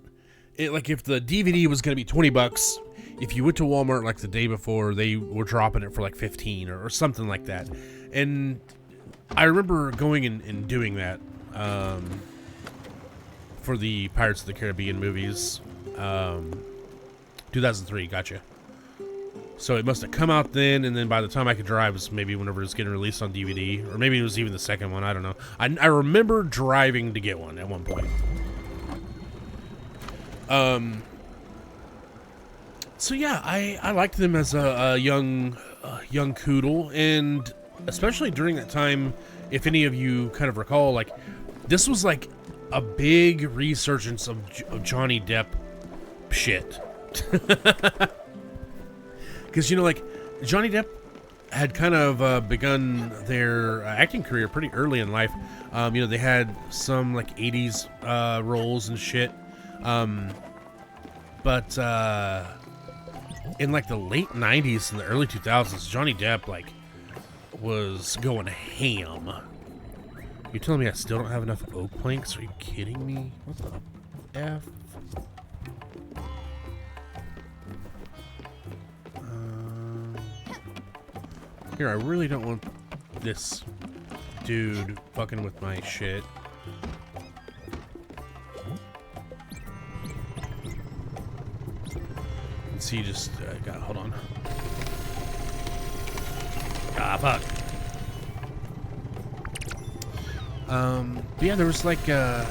It, like, if the DVD was going to be $20, if you went to Walmart like the day before, they were dropping it for like 15 or something like that. And I remember going and doing that for the Pirates of the Caribbean movies. 2003, gotcha. So it must have come out then, and then by the time I could drive was maybe whenever it was getting released on DVD, or maybe it was even the second one, I don't know. I remember driving to get one at one point. So yeah, I liked them as a young Koodle, and especially during that time, if any of you kind of recall, like, this was like a big resurgence of Johnny Depp shit. Because, you know, like, Johnny Depp had kind of begun their acting career pretty early in life. You know, they had some like 80s roles and shit. But in like the late 90s and the early 2000s, Johnny Depp like was going ham. You telling me I still don't have enough oak planks? Are you kidding me? What the F? Here, I really don't want this dude fucking with my shit. Let's see, just hold on. Ah, fuck. But yeah, there was like, fuck.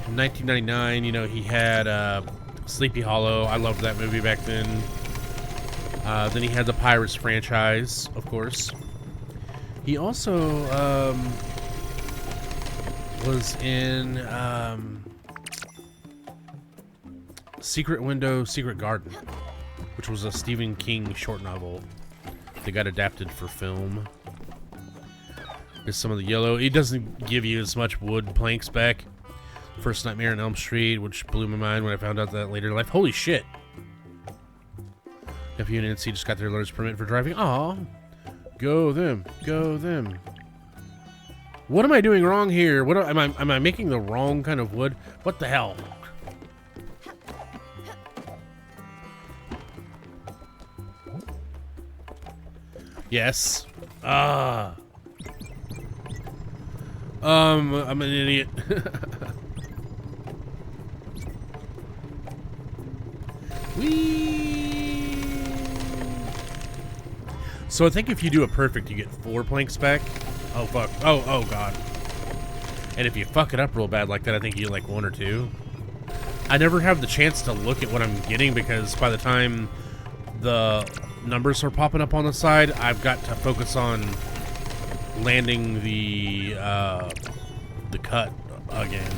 In 1999, you know, he had, Sleepy Hollow. I loved that movie back then. Then he had the Pirates franchise, of course. He also, was in, Secret Window, Secret Garden, which was a Stephen King short novel that got adapted for film. There's some of the yellow. It doesn't give you as much wood planks back. First Nightmare on Elm Street, which blew my mind when I found out that later in life. Holy shit. Nephew and Nancy just got their learner's permit for driving. Aw. Go them. Go them. What am I doing wrong here? What am I making the wrong kind of wood? What the hell? Yes. I'm an idiot. Whee! So I think if you do it perfect, you get 4 planks back. Oh, fuck. Oh, God. And if you fuck it up real bad like that, I think you get like 1 or 2. I never have the chance to look at what I'm getting because by the time the numbers are popping up on the side, I've got to focus on landing the cut again.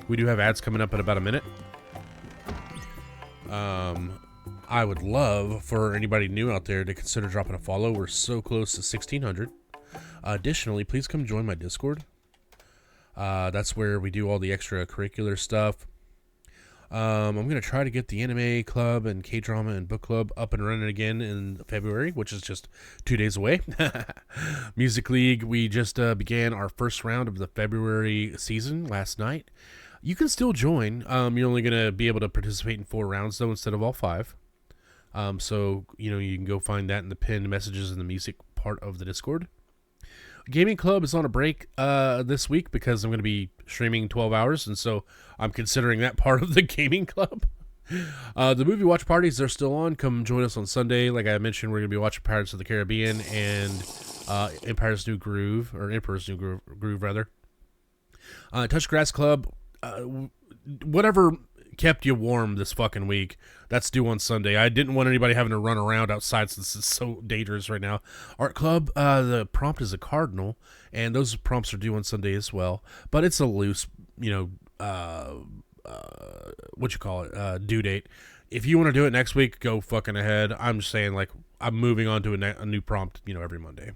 We do have ads coming up in about a minute. I would love for anybody new out there to consider dropping a follow. We're so close to 1,600. Additionally, please come join my Discord. That's where we do all the extracurricular stuff. I'm going to try to get the anime club and K-drama and book club up and running again in February, which is just 2 days away. Music League, we just began our first round of the February season last night. You can still join. You're only going to be able to participate in 4 rounds, though, instead of all 5. So, you can go find that in the pinned messages in the music part of the Discord. Gaming Club is on a break this week because I'm going to be streaming 12 hours, and so I'm considering that part of the Gaming Club. The movie watch parties are still on. Come join us on Sunday. Like I mentioned, we're going to be watching Pirates of the Caribbean and Emperor's New Groove, rather. Touch Grass Club, whatever kept you warm this fucking week, that's due on Sunday. I didn't want anybody having to run around outside since it's so dangerous right now. Art Club, the prompt is a cardinal, and those prompts are due on Sunday as well, but it's a loose, due date. If you want to do it next week, go fucking ahead. I'm just saying, like, I'm moving on to a new prompt, every Monday.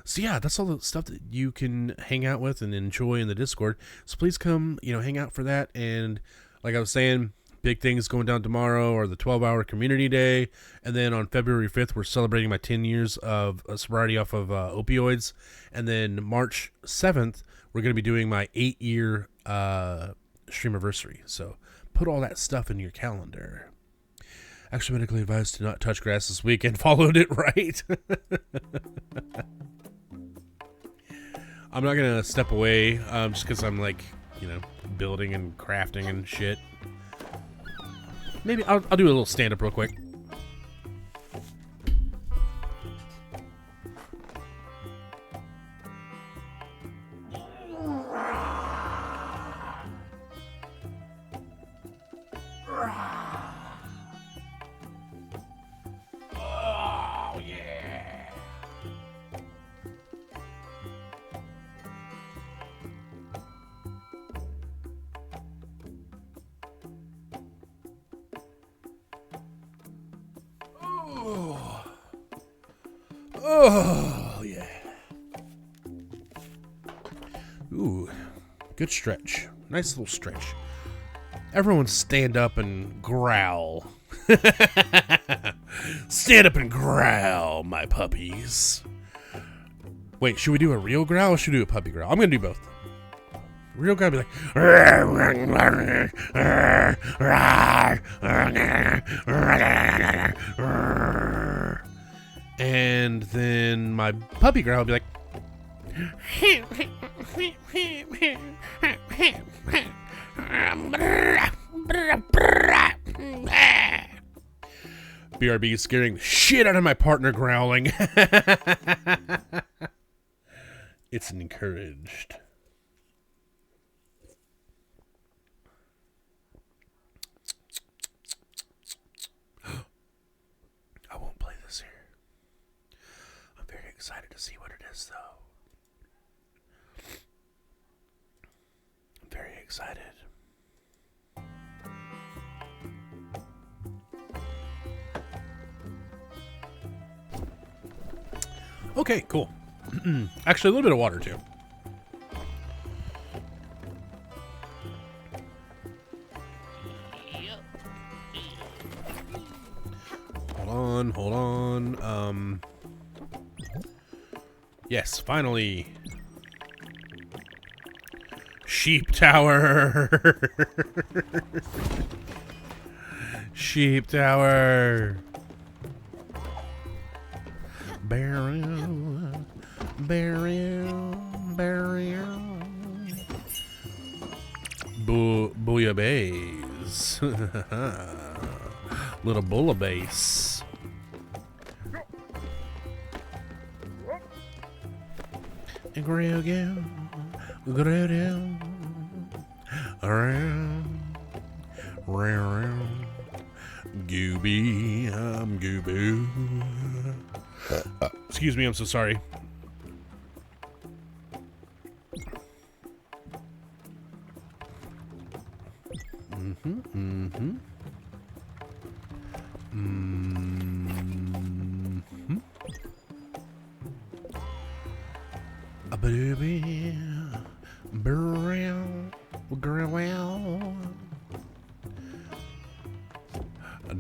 So yeah, that's all the stuff that you can hang out with and enjoy in the Discord. So please come, hang out for that. And like I was saying, big things going down tomorrow are the 12-hour community day. And then on February 5th, we're celebrating my 10 years of sobriety off of opioids. And then March 7th, we're going to be doing my 8-year streamiversary. So put all that stuff in your calendar. Actually, medically advised to not touch grass this weekend. Followed it right. I'm not going to step away just because I'm like, building and crafting and shit. Maybe I'll do a little stand-up real quick. Oh, yeah. Oh, yeah. Ooh, good stretch. Nice little stretch. Everyone stand up and growl. Stand up and growl, my puppies. Wait, should we do a real growl or should we do a puppy growl? I'm going to do both. Real growl be like... And then my puppy growl will be like... BRB is scaring the shit out of my partner growling. It's encouraged. I won't play this here. I'm very excited to see what it is, though. I'm very excited. Okay, cool. Actually, a little bit of water, too. Hold on. Yes, finally. Sheep tower. Sheep tower. Barrel. Bouillabaisse. Little bouillabaisse. Grill down, around, gooby, I'm gooboo. Excuse me, I'm so sorry.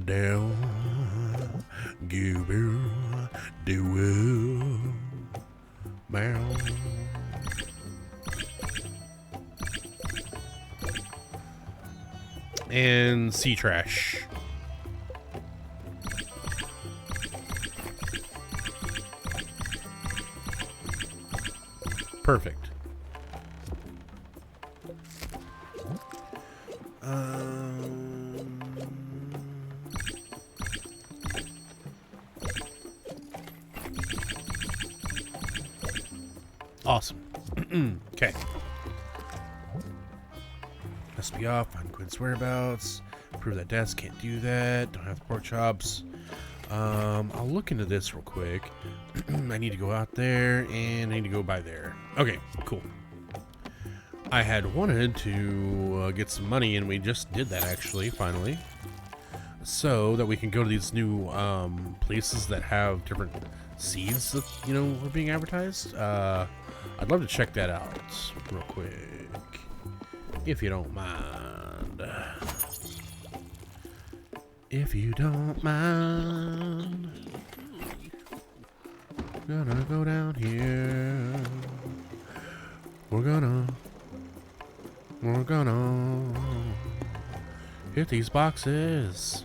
down, goober, do bow. And sea trash. Perfect. Awesome. Okay. Must be off. Find Quinn's whereabouts. Prove that desk. Can't do that. Don't have the pork chops. I'll look into this real quick. I need to go out there and I need to go by there. Okay, cool. I had wanted to get some money, and we just did that actually, finally. So that we can go to these new places that have different seeds that, you know, were being advertised. I'd love to check that out real quick, if you don't mind. If you don't mind, gonna go down here. We're gonna hit these boxes.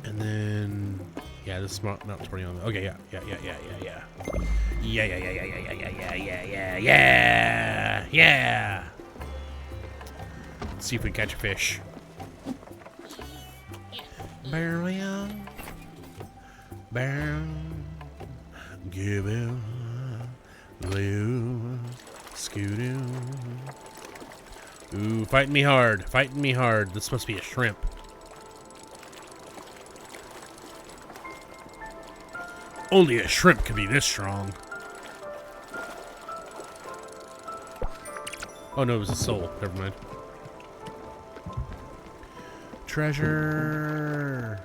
And then, yeah, this is not 20 on the, okay, yeah. Yeah. Let's see if we can catch a fish. Barrel, give him blue, scootin'. Ooh, fighting me hard. This must be a shrimp. Only a shrimp could be this strong. Oh no, it was a soul. Never mind. Treasure.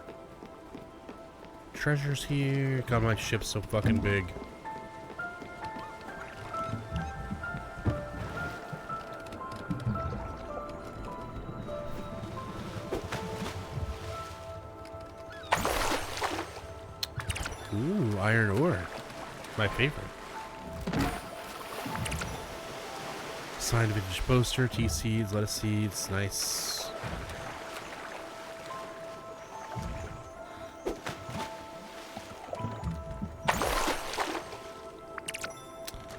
Treasure's here. God, my ship's so fucking big. Ooh, iron ore. My favorite. Sign vintage poster, tea seeds, lettuce seeds, nice.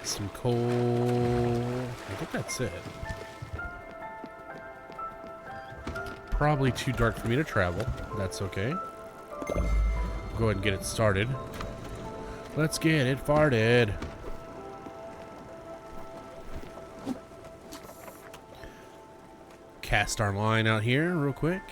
Some coal. I think that's it. Probably too dark for me to travel. That's okay. Go ahead and get it started. Let's get it farted. Cast our line out here real quick.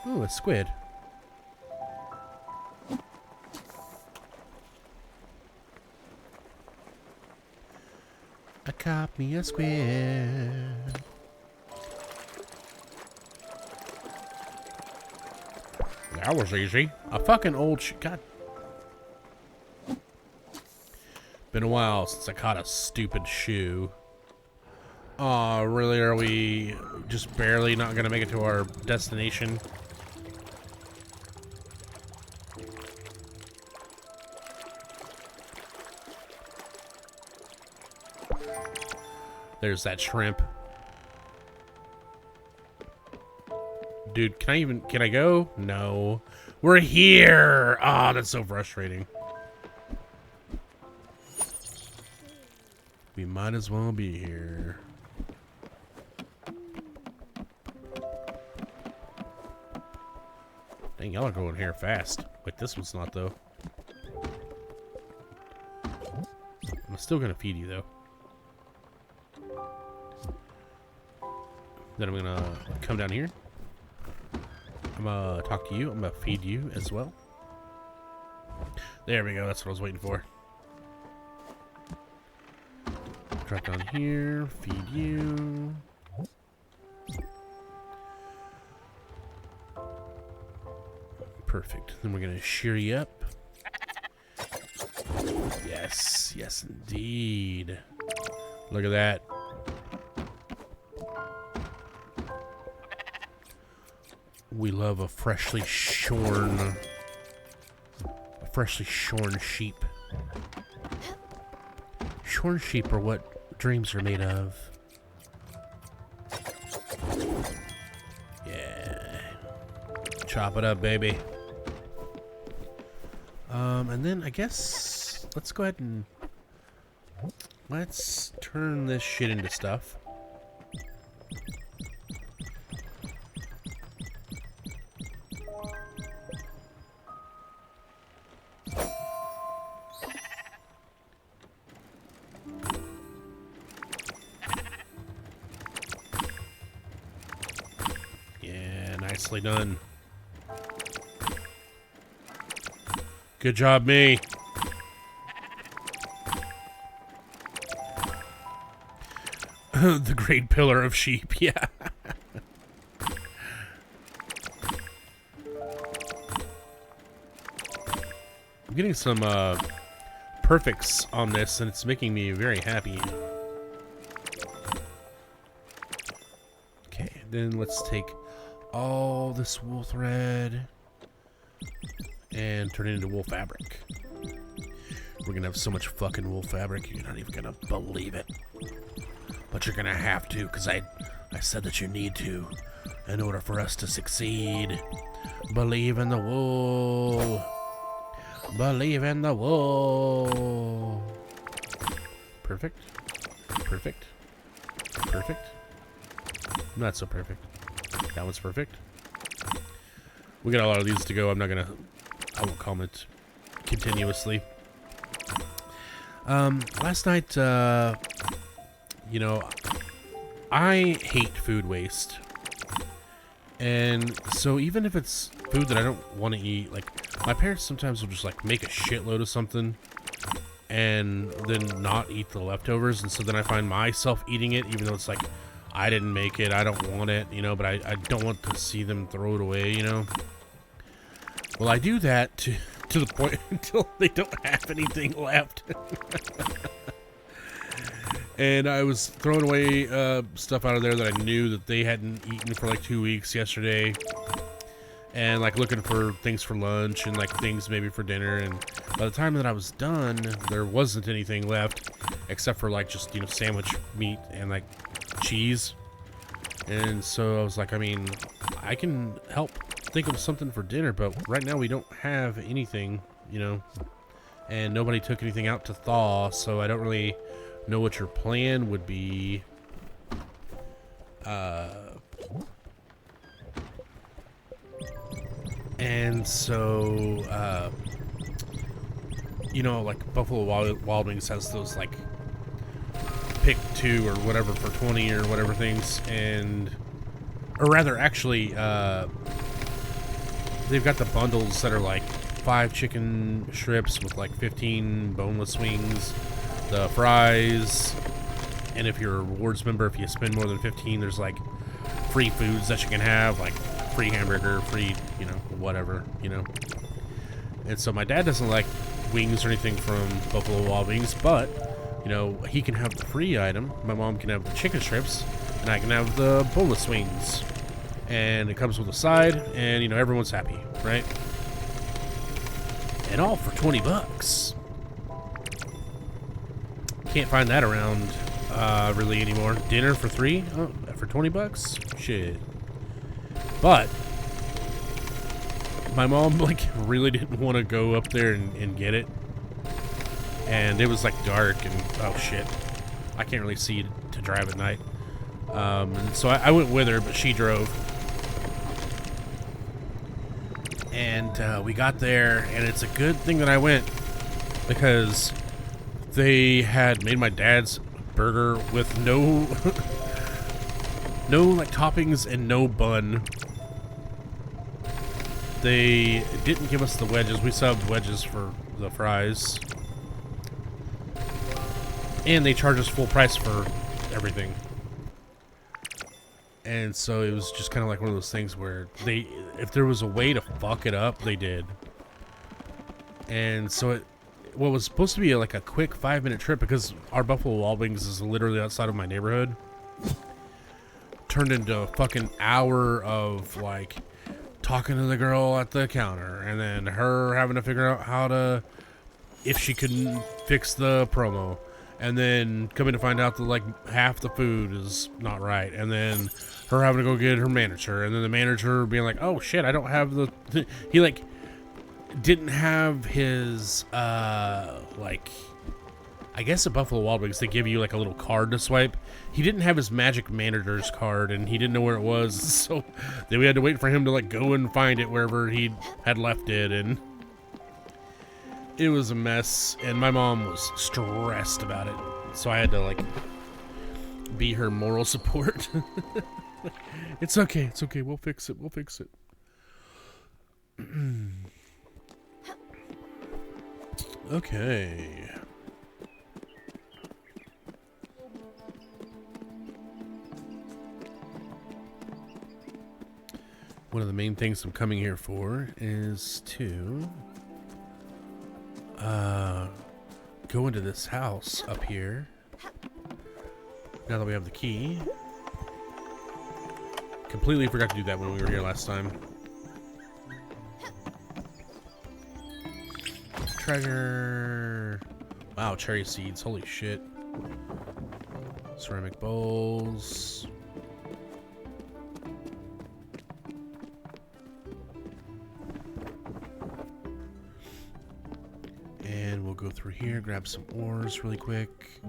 Ooh, a squid. I caught me a squid. That was easy. A fucking old God. Been a while since I caught a stupid shoe. Aw, really? Are we just barely not gonna make it to our destination? There's that shrimp. Dude, can I go? No. We're here! Ah, that's so frustrating. We might as well be here. Dang, y'all are going here fast. Wait, this one's not, though. I'm still gonna feed you, though. Then I'm gonna come down here. I'm gonna talk to you. I'm gonna feed you as well. There we go. That's what I was waiting for. Drop down here. Feed you. Perfect. Then we're gonna shear you up. Yes, yes indeed. Look at that. We love a freshly shorn sheep. Shorn sheep are what dreams are made of. Yeah. Chop it up, baby. And then I guess let's go ahead and let's turn this shit into stuff. Yeah, nicely done. Good job, me. The great pillar of sheep, yeah. I'm getting some perfects on this, and it's making me very happy. Okay, then let's take all this wool thread and turn it into wool fabric. We're gonna have so much fucking wool fabric, you're not even gonna believe it. But you're gonna have to, because I said that you need to in order for us to succeed. Believe in the wool. Believe in the wool. Perfect. Perfect. Perfect. Not so perfect. That one's perfect. We got a lot of these to go. I won't comment continuously. Last night, you know, I hate food waste. And so even if it's food that I don't want to eat, like, my parents sometimes will just, like, make a shitload of something and then not eat the leftovers. And so then I find myself eating it, even though it's like, I didn't make it, I don't want it, you know, but I don't want to see them throw it away, you know. Well, I do that to the point until they don't have anything left. And I was throwing away stuff out of there that I knew that they hadn't eaten for like 2 weeks yesterday. And like looking for things for lunch and like things maybe for dinner. And by the time that I was done, there wasn't anything left except for like just, you know, sandwich meat and like cheese. And so I was like, I mean, I can help think of something for dinner, but right now we don't have anything, you know, and nobody took anything out to thaw, so I don't really know what your plan would be. And so, you know, like Buffalo Wild Wings has those like pick 2 or whatever for 20 or whatever things, and or rather actually they've got the bundles that are like 5 chicken strips with like 15 boneless wings, the fries, and if you're a rewards member, if you spend more than 15, there's like free foods that you can have, like free hamburger, free, you know, whatever, you know. And so my dad doesn't like wings or anything from Buffalo Wild Wings, but you know, he can have the free item. My mom can have the chicken strips, and I can have the boneless wings. And it comes with a side, and you know, everyone's happy, right? And all for 20 bucks. Can't find that around really anymore. Dinner for 3? Oh, for 20 bucks? Shit. But my mom like really didn't want to go up there and get it. And it was like dark and oh shit. I can't really see to drive at night. And so I went with her, but she drove. And we got there, and it's a good thing that I went because they had made my dad's burger with no no like toppings and no bun. They didn't give us the wedges. We subbed wedges for the fries. And they charge us full price for everything. And so it was just kind of like one of those things where if there was a way to fuck it up, they did. And so what was supposed to be like a quick 5-minute trip, because our Buffalo Wild Wings is literally outside of my neighborhood, turned into a fucking hour of like talking to the girl at the counter, and then her having to figure out if she couldn't fix the promo, and then coming to find out that like half the food is not right, and then her having to go get her manager, and then the manager being like, oh shit, I don't have he like didn't have his like, I guess at Buffalo Wild Wings they give you like a little card to swipe. He didn't have his magic manager's card, and he didn't know where it was, so then we had to wait for him to like go and find it wherever he had left it, and it was a mess, and my mom was stressed about it, so I had to like be her moral support. It's okay, we'll fix it. Okay. One of the main things I'm coming here for is to go into this house up here. Now that we have the key. Completely forgot to do that when we were here last time. Treasure. Wow, cherry seeds. Holy shit. Ceramic bowls. And we'll go through here, grab some ores really quick.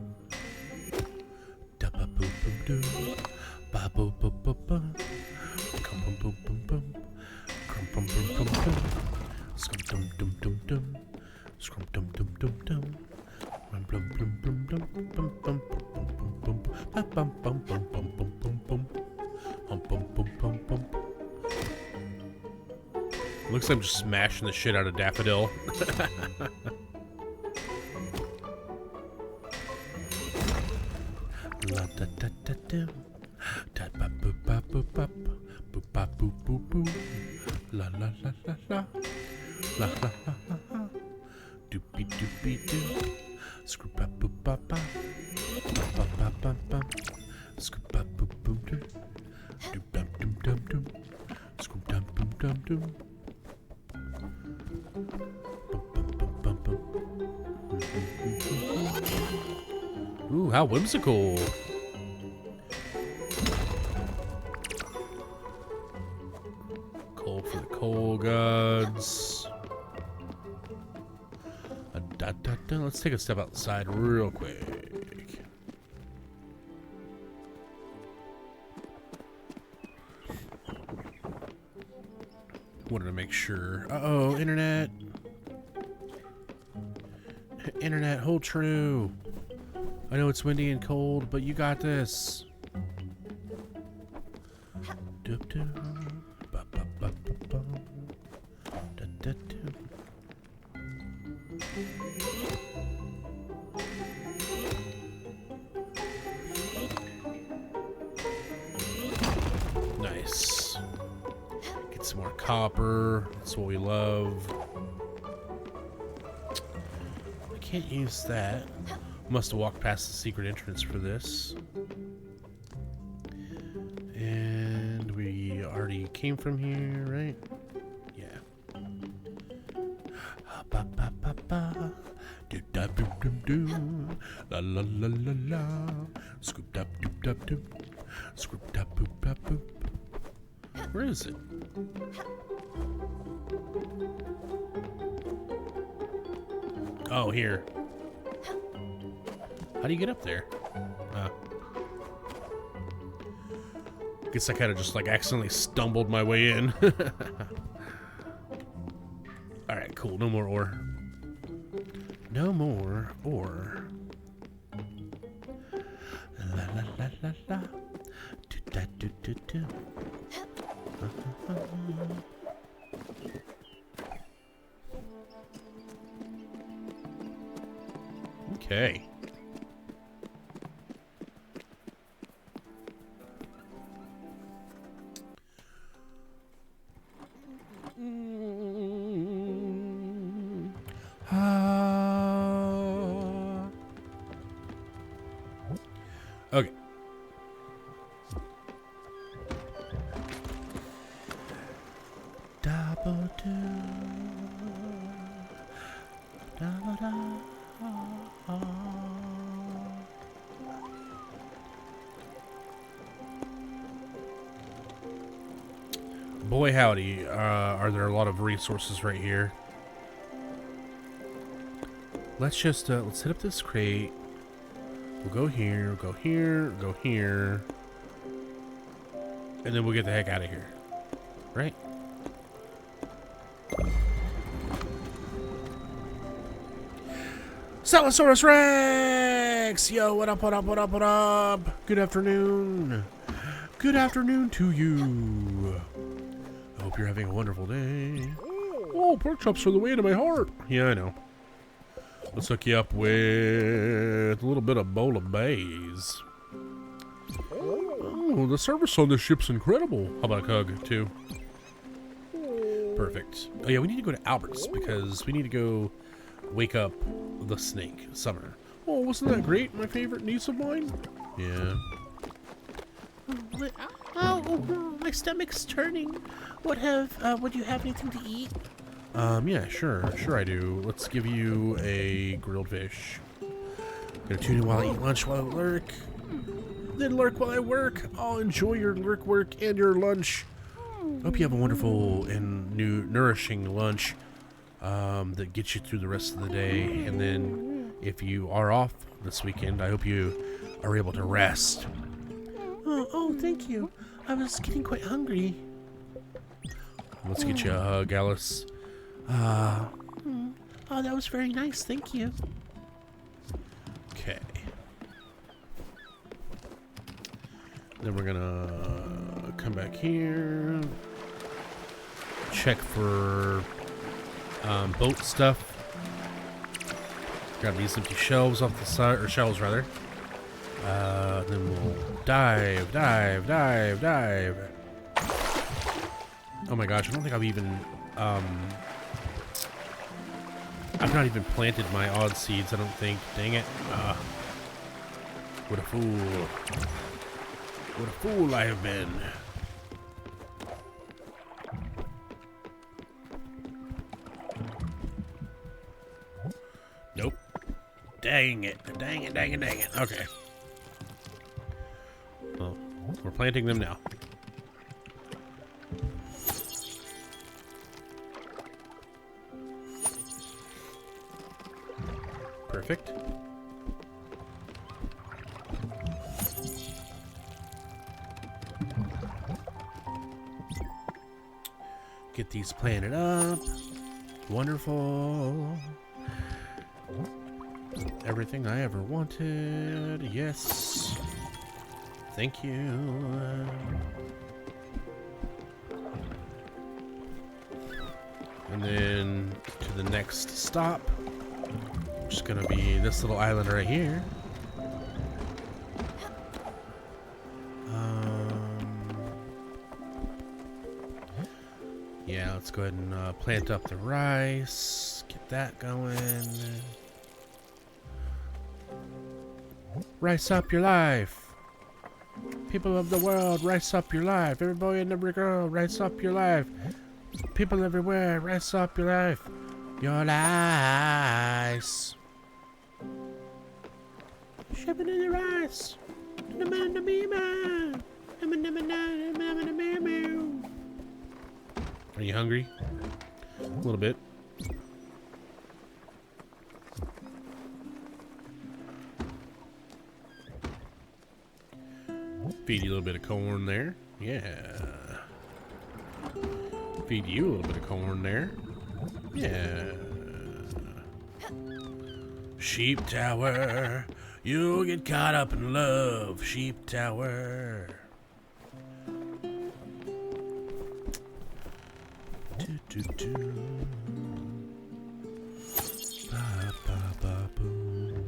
Looks like I'm just smashing the shit out of Daffodil. La da da da da, da ba boop ba boop bop, boop ba boop boop boop, la la la la la, la la la la la, doopy doopy doo, screw ba boop ba ba, ba ba ba ba, screw ba boop boop doo, doo dum dum dum dum, screw dum dum dum dum. Ooh, how whimsical. Coal for the coal gods. Let's take a step outside real quick. Wanted to make sure. Uh-oh, internet. Internet, hold true. I know it's windy and cold, but you got this. Nice. Get some more copper. That's what we love. I can't use that. Must have walked past the secret entrance for this. And we already came from here, right? Yeah. Ba ba ba ba. Do da do do do. La la la la la. Scoop da doop da doop. Scoop da boop da boop. Where is it? Oh, here. How do you get up there? Guess I kind of just like accidentally stumbled my way in. Alright, cool. No more ore. No more ore. La la la la la. Do da do do do. Okay. Okay. Double do. Double da. Boy howdy, are there a lot of resources right here. Let's just, let's hit up this crate. We'll go here, go here, go here. And then we'll get the heck out of here. Right? Celosaurus Rex! Yo, what up, what up, what up, what up? Good afternoon. Good afternoon to you. I hope you're having a wonderful day. Oh, pork chops are the way to my heart. Yeah, I know. Let's hook you up with a little bit of bowl of bays. Oh, the service on this ship's incredible. How about a hug, too? Perfect. Oh, yeah, we need to go to Albert's because we need to go wake up the snake, Summer. Oh, wasn't that great? My favorite niece of mine? Yeah. Oh, my stomach's turning. Would you have anything to eat? Yeah, sure I do. Let's give you a grilled fish. Gonna tune in while I eat lunch while I lurk. Then lurk while I work. I'll enjoy your lurk work and your lunch. Hope you have a wonderful and nourishing lunch that gets you through the rest of the day. And then if you are off this weekend, I hope you are able to rest. Oh, thank you. I was getting quite hungry. Let's get you a hug, Alice. Oh, that was very nice. Thank you. Okay. Then we're gonna come back here. Check for boat stuff. Grab these empty shelves off the side, or shelves rather. Then we'll dive. Oh my gosh, I don't think I've even, I've not even planted my odd seeds, I don't think. Dang it. What a fool. What a fool I have been. Nope. Dang it. Dang it. Okay. Well, we're planting them now. Perfect. Get these planted up. Wonderful. Everything I ever wanted. Yes. Thank you. And then to the next stop. Which is gonna be this little island right here. Yeah, let's go ahead and plant up the rice. Get that going. Rice up your life. People of the world, rice up your life. Every boy and every girl, rice up your life. People everywhere, rice up your life. Your lives. Shipping in the rice. Are you hungry? A little bit. Feed you a little bit of corn there. Yeah. Feed you a little bit of corn there. Yeah. Sheep tower. You'll get caught up in love. Sheep tower. Do, do, do. Ba, ba, ba, boom.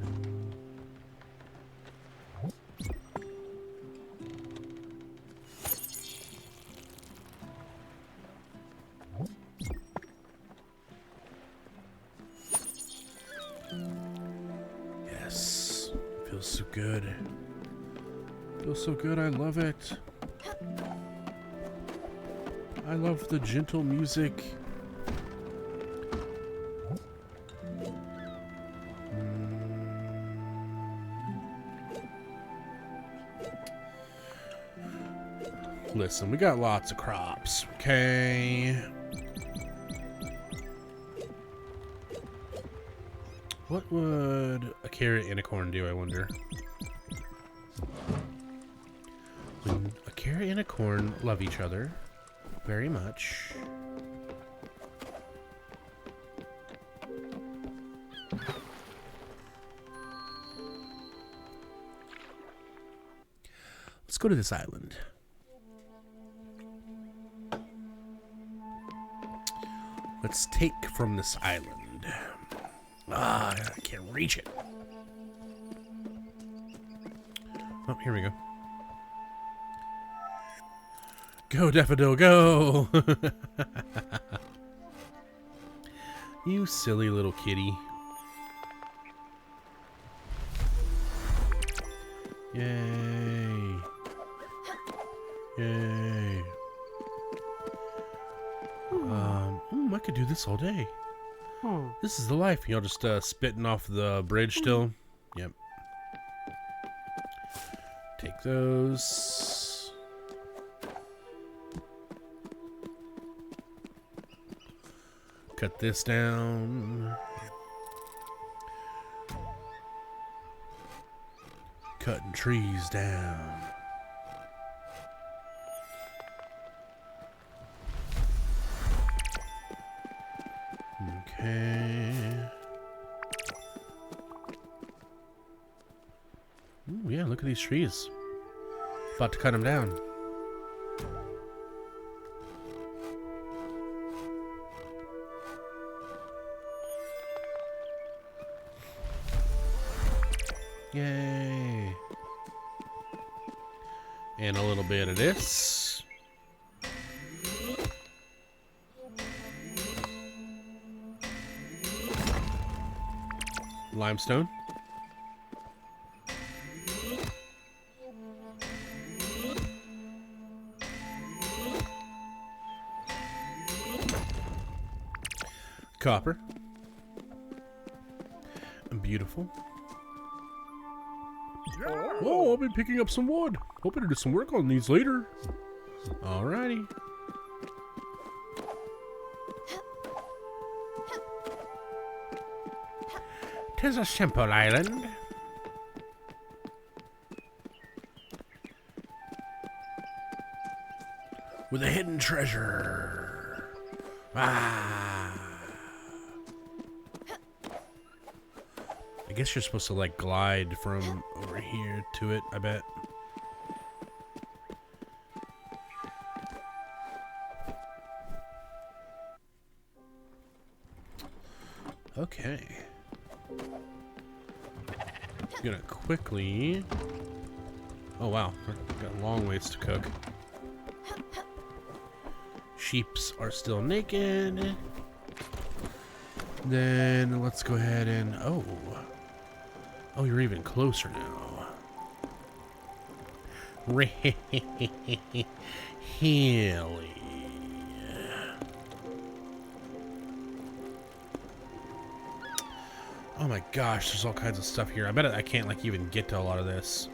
Yes, feels so good. Feels so good. I love it. I love the gentle music. Listen, we got lots of crops, okay? What would a carrot and a corn do, I wonder? When a carrot and a corn love each other very much. Let's go to this island. Let's take from this island. Ah, I can't reach it. Oh, here we go. Go, Daffodil, go! You silly little kitty. Yay. Yay. I could do this all day. This is the life. Y'all just spitting off the bridge still? Yep. Take those. Cut this down. Cutting trees down. Okay. Ooh, yeah, look at these trees. About to cut them down. Yay. And a little bit of this. Limestone. Copper. Beautiful. Oh, I'll be picking up some wood. Hoping to do some work on these later. Alrighty. Tis a simple island. With a hidden treasure. Ah. I guess you're supposed to like glide from over here to it, I bet. Okay. I'm gonna quickly... Oh wow, we've got a long ways to cook. Sheeps are still naked. Then let's go ahead and... Oh, you're even closer now. Really? Oh my gosh, there's all kinds of stuff here. I bet I can't like even get to a lot of this.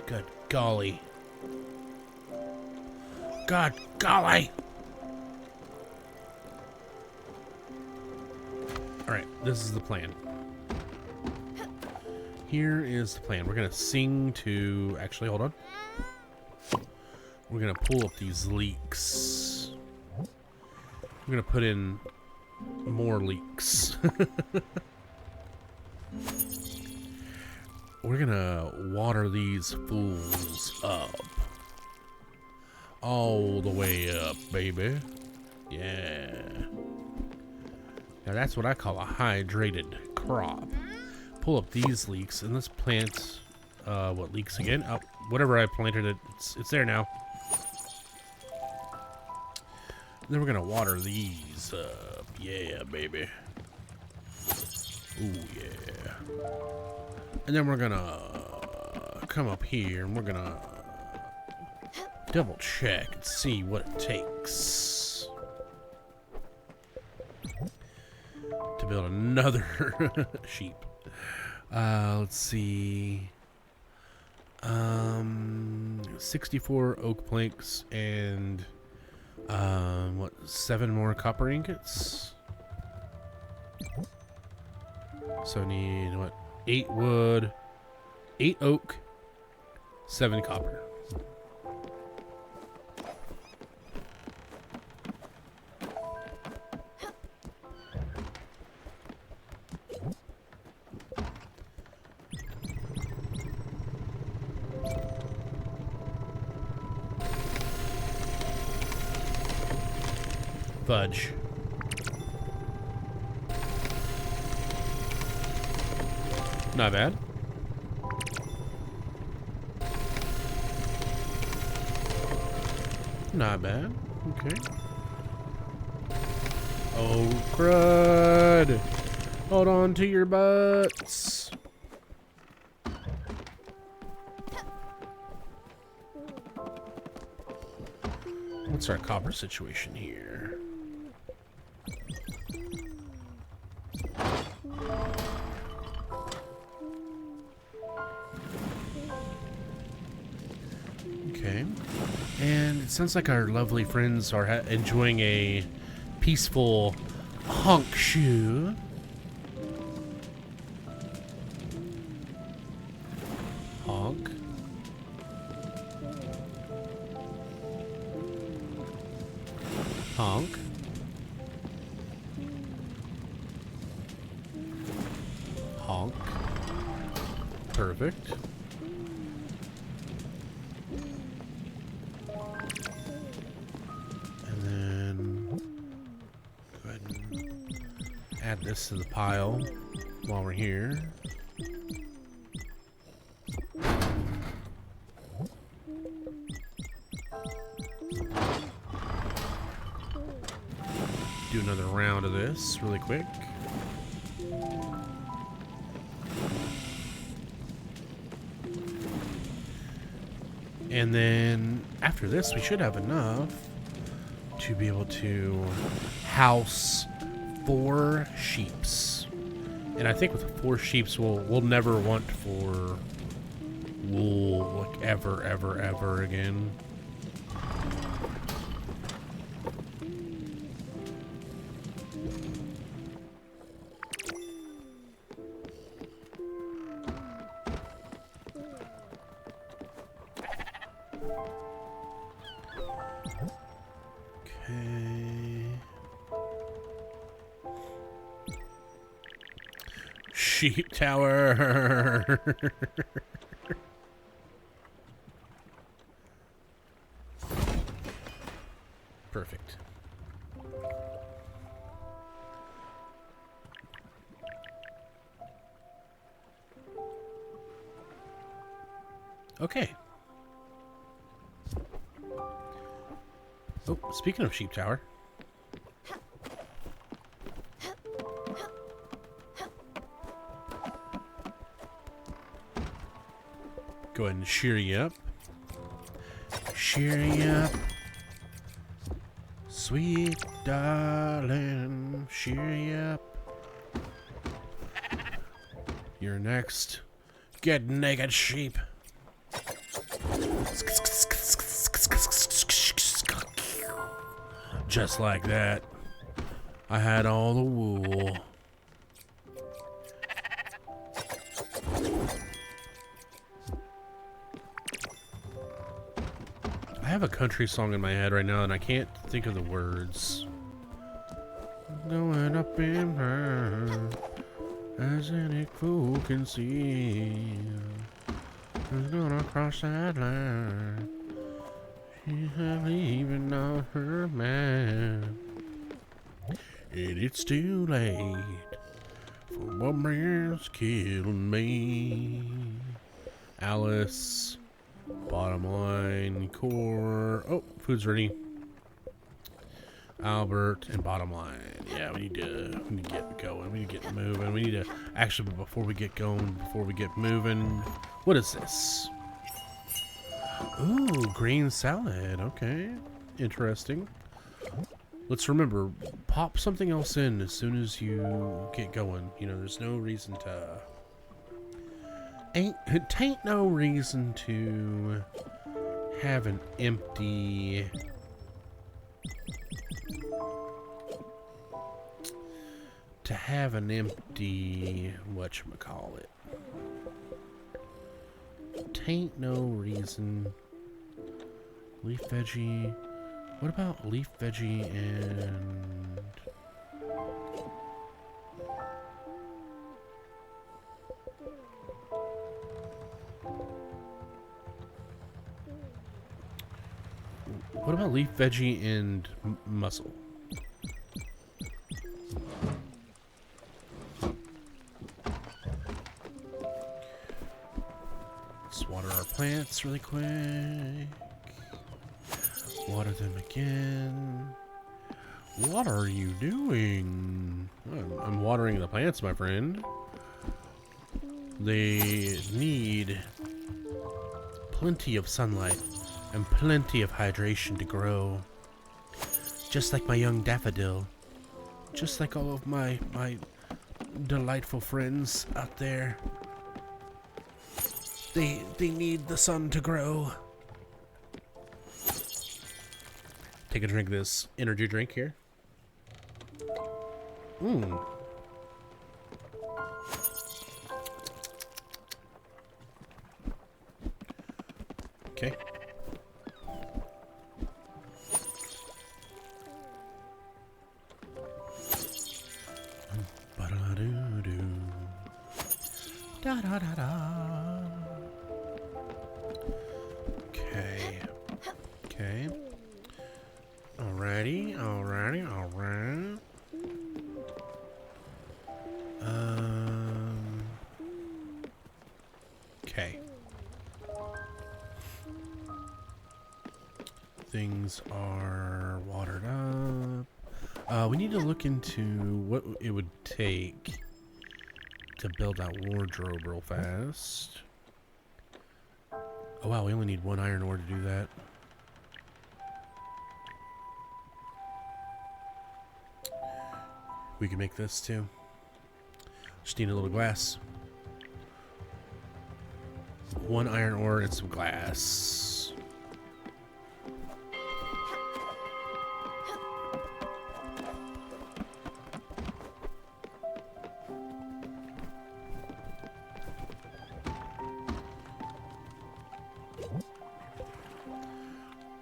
Good golly. God golly. Alright, this is the plan. Here is the plan. We're gonna sing to... Actually, hold on. We're gonna pull up these leeks. We're gonna put in more leeks. We're gonna water these fools up. All the way up, baby. Yeah. Now that's what I call a hydrated crop. Pull up these leeks and let's plant what leeks again? Oh, whatever I planted it's there now. Then we're gonna water these up. Yeah, baby. Ooh, yeah. And then we're gonna come up here and we're gonna double check and see what it takes to build another sheep. Let's see. 64 oak planks and 7 more copper ingots. So I need 8 wood, 8 oak, 7 copper. Fudge. Not bad. Not bad. Okay. Oh, crud. Hold on to your butts. What's our copper situation here? Okay. And it sounds like our lovely friends are enjoying a peaceful honk shoe. Honk. Honk. Honk. Perfect. And then go ahead and add this to the pile while we're here. Do another round of this really quick. And then after this, we should have enough to be able to house 4 sheeps. And I think with 4 sheeps, we'll never want for wool like ever again. Sheep tower. Perfect. Okay. Oh, speaking of sheep tower. Go ahead and shear you up. Shear you up. Sweet darling, shear you up. You're next. Get naked, sheep. Just like that. I had all the wool. I have a country song in my head right now and I can't think of the words. Going up in her, as any fool can see. Who's gonna cross that line? She have even on her man. And it's too late for what man's killing me. Alice. Bottom line, core. Oh, food's ready. Albert, and bottom line. Yeah, we need to get going. We need to get moving. We need to actually, before we get going, before we get moving. What is this? Ooh, green salad. Okay, interesting. Let's remember, pop something else in as soon as you get going. You know, there's no reason to. Ain't no reason to have an empty. To have an empty, whatchamacallit. Tain't no reason. Leaf veggie. What about leaf veggie and... What about leaf veggie and mussel? Let's water our plants really quick. Water them again. What are you doing? I'm watering the plants, my friend. They need plenty of sunlight and plenty of hydration to grow. Just like my young daffodil. Just like all of my delightful friends out there. They need the sun to grow. Take a drink of this energy drink here. Mmm. Okay. Ba-da-doo-doo. Da-da-da-da. Okay. Okay. Alrighty. Okay. Things are watered up. We need to look into what it would take to build that wardrobe real fast. Oh wow, we only need 1 iron ore to do that. We can make this too. Just need a little glass. 1 iron ore and some glass.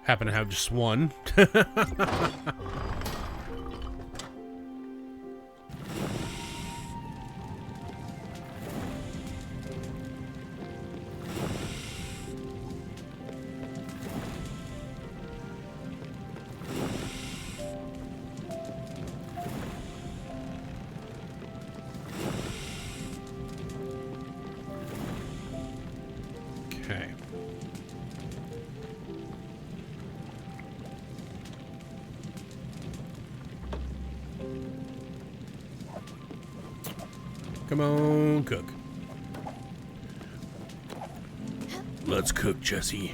Happen to have just 1. Okay. Come on, cook. Let's cook, Jesse.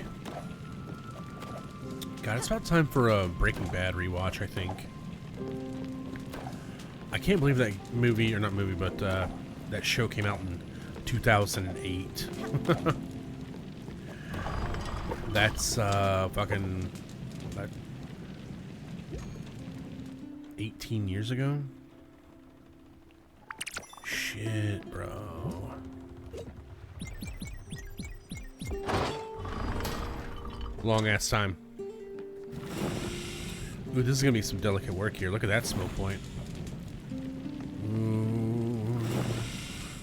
God, it's about time for a Breaking Bad rewatch, I think. I can't believe that movie, or not movie, but that show came out in 2008. That's fucking 18 years ago? Shit, bro. Long ass time. Ooh, this is gonna be some delicate work here. Look at that smoke point. Ooh.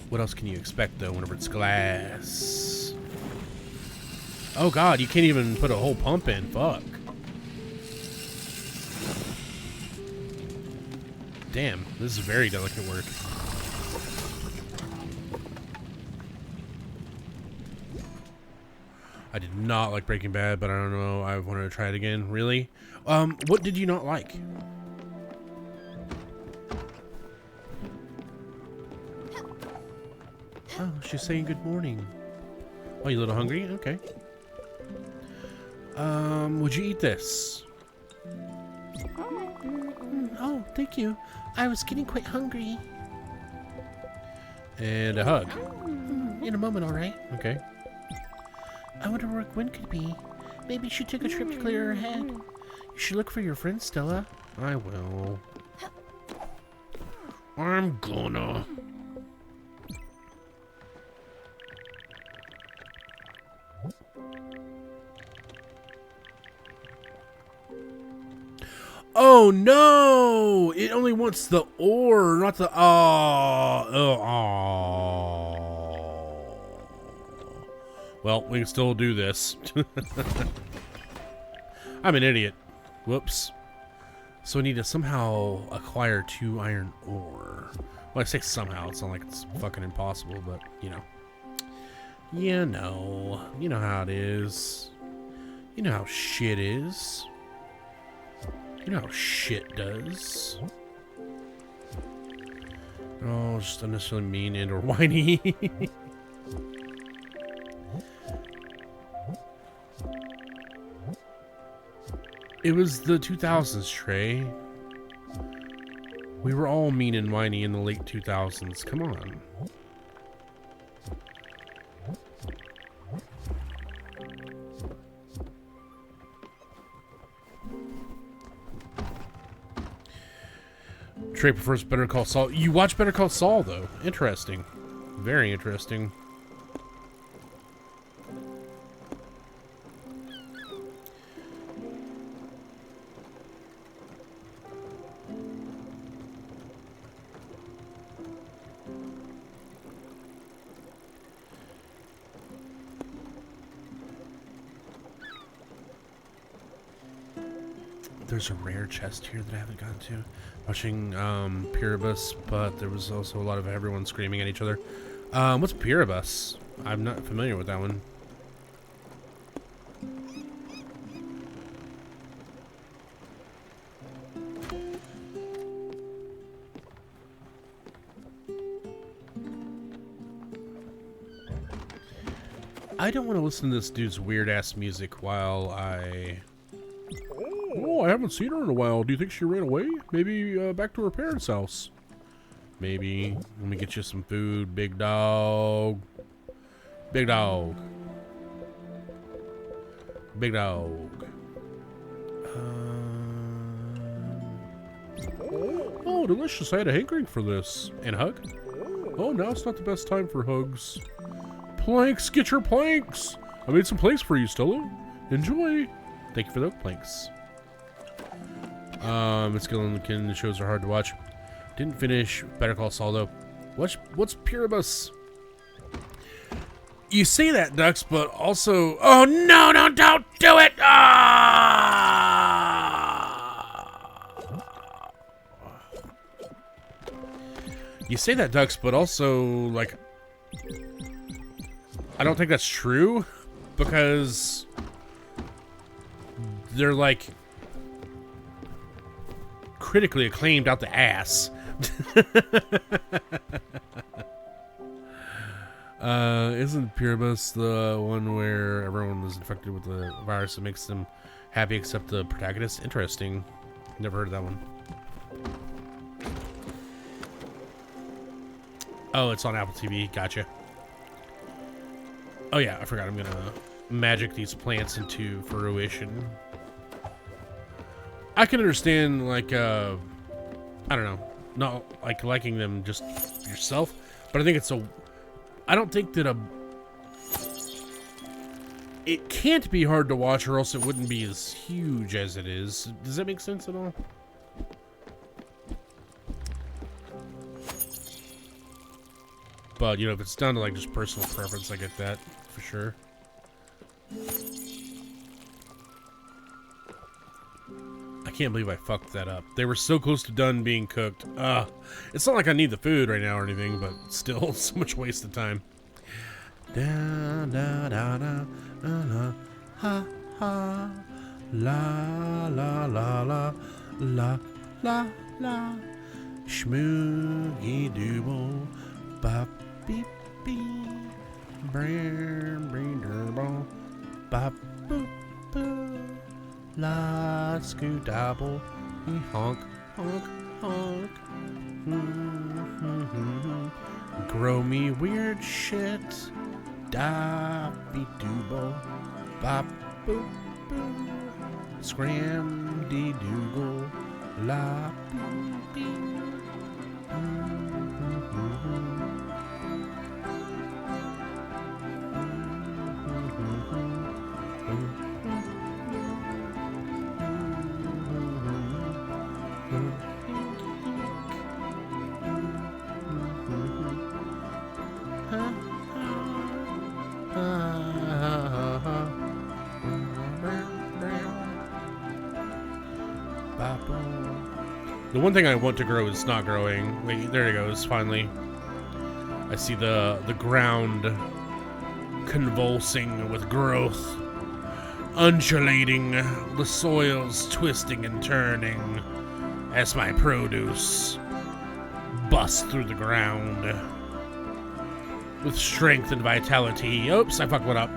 What else can you expect though whenever it's glass? Oh god, you can't even put a whole pump in. Fuck. Damn, this is very delicate work. I did not like Breaking Bad, but I don't know. I wanted to try it again. Really? What did you not like? Oh, she's saying good morning. Oh, you a little hungry? Okay. Would you eat this? Oh, thank you. I was getting quite hungry. And a hug. In a moment, all right. Okay. I wonder where Gwen could be. Maybe she took a trip to clear her head. You should look for your friend, Stella. I will. I'm gonna. Oh no! It only wants the ore, not the Well, we can still do this. I'm an idiot. Whoops. So we need to somehow acquire 2 iron ore. Well, I say somehow. It's not like it's fucking impossible, but you know. You know how it is. You know how shit is. You know how shit does. Oh, just unnecessarily mean and or whiny. It was the 2000s, Trey. We were all mean and whiny in the late 2000s. Come on. Trey prefers Better Call Saul. You watch Better Call Saul, though. Interesting. Very interesting. There's a rare chest here that I haven't gotten to. Watching Pyrrhus, but there was also a lot of everyone screaming at each other. What's Pyrrhus? I'm not familiar with that one. I don't want to listen to this dude's weird-ass music while I... Oh, I haven't seen her in a while. Do you think she ran away? Maybe back to her parents' house. Maybe. Let me get you some food, big dog. Big dog. Big dog. Oh, delicious. I had a hankering for this. And a hug? Oh, now it's not the best time for hugs. Planks, get your planks. I made some planks for you, Stella. Enjoy. Thank you for those planks. It's Gilligan. The shows are hard to watch. Didn't finish Better Call Saul though. What's Pyrrhus? You say that, Dux, but also... Oh, no, don't do it! Ah! You say that, Dux, but also, like... I don't think that's true, because... They're, like... critically acclaimed out the ass. Isn't Pyrrhus the one where everyone was infected with the virus that makes them happy except the protagonist? Interesting. Never heard of that one. Oh, it's on Apple TV. Gotcha. Oh yeah, I forgot. I'm gonna magic these plants into fruition. I can understand, like, I don't know, not like liking them just yourself, but I think it's I don't think that it can't be hard to watch, or else it wouldn't be as huge as it is. Does that make sense at all? But, you know, if it's down to, like, just personal preference, I get that, for sure. I can't believe I fucked that up. They were so close to done being cooked. It's not like I need the food right now or anything, but still, so much waste of time. Da da da da la ha ha la la la la la la la shmoogie dooble bop beep Bop, boop, boo. La scootable. Honk, honk, honk. Grow me weird shit. Dappy dooble. Bop, boop, boo. Scram-dee doogle. La boo, bee. The one thing I want to grow is not growing. Wait, there it goes, finally. I see the ground convulsing with growth, undulating, the soils twisting and turning as my produce busts through the ground with strength and vitality. Oops, I fucked one up.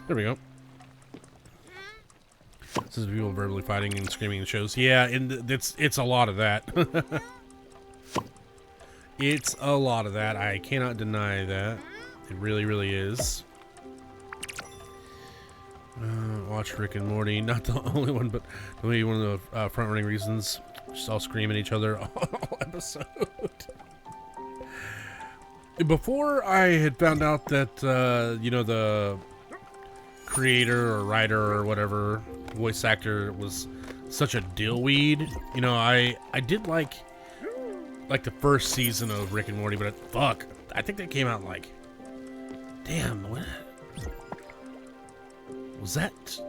There we go. This is people verbally fighting and screaming in shows. Yeah, and it's a lot of that. It's a lot of that. I cannot deny that. It really, really is. Watch Rick and Morty. Not the only one, but maybe one of the front-running reasons. Just all screaming at each other all episode. Before I had found out that, you know, the creator or writer or whatever voice actor was such a dillweed, you know, I did like the first season of Rick and Morty, but fuck, I think that came out like, damn, what was that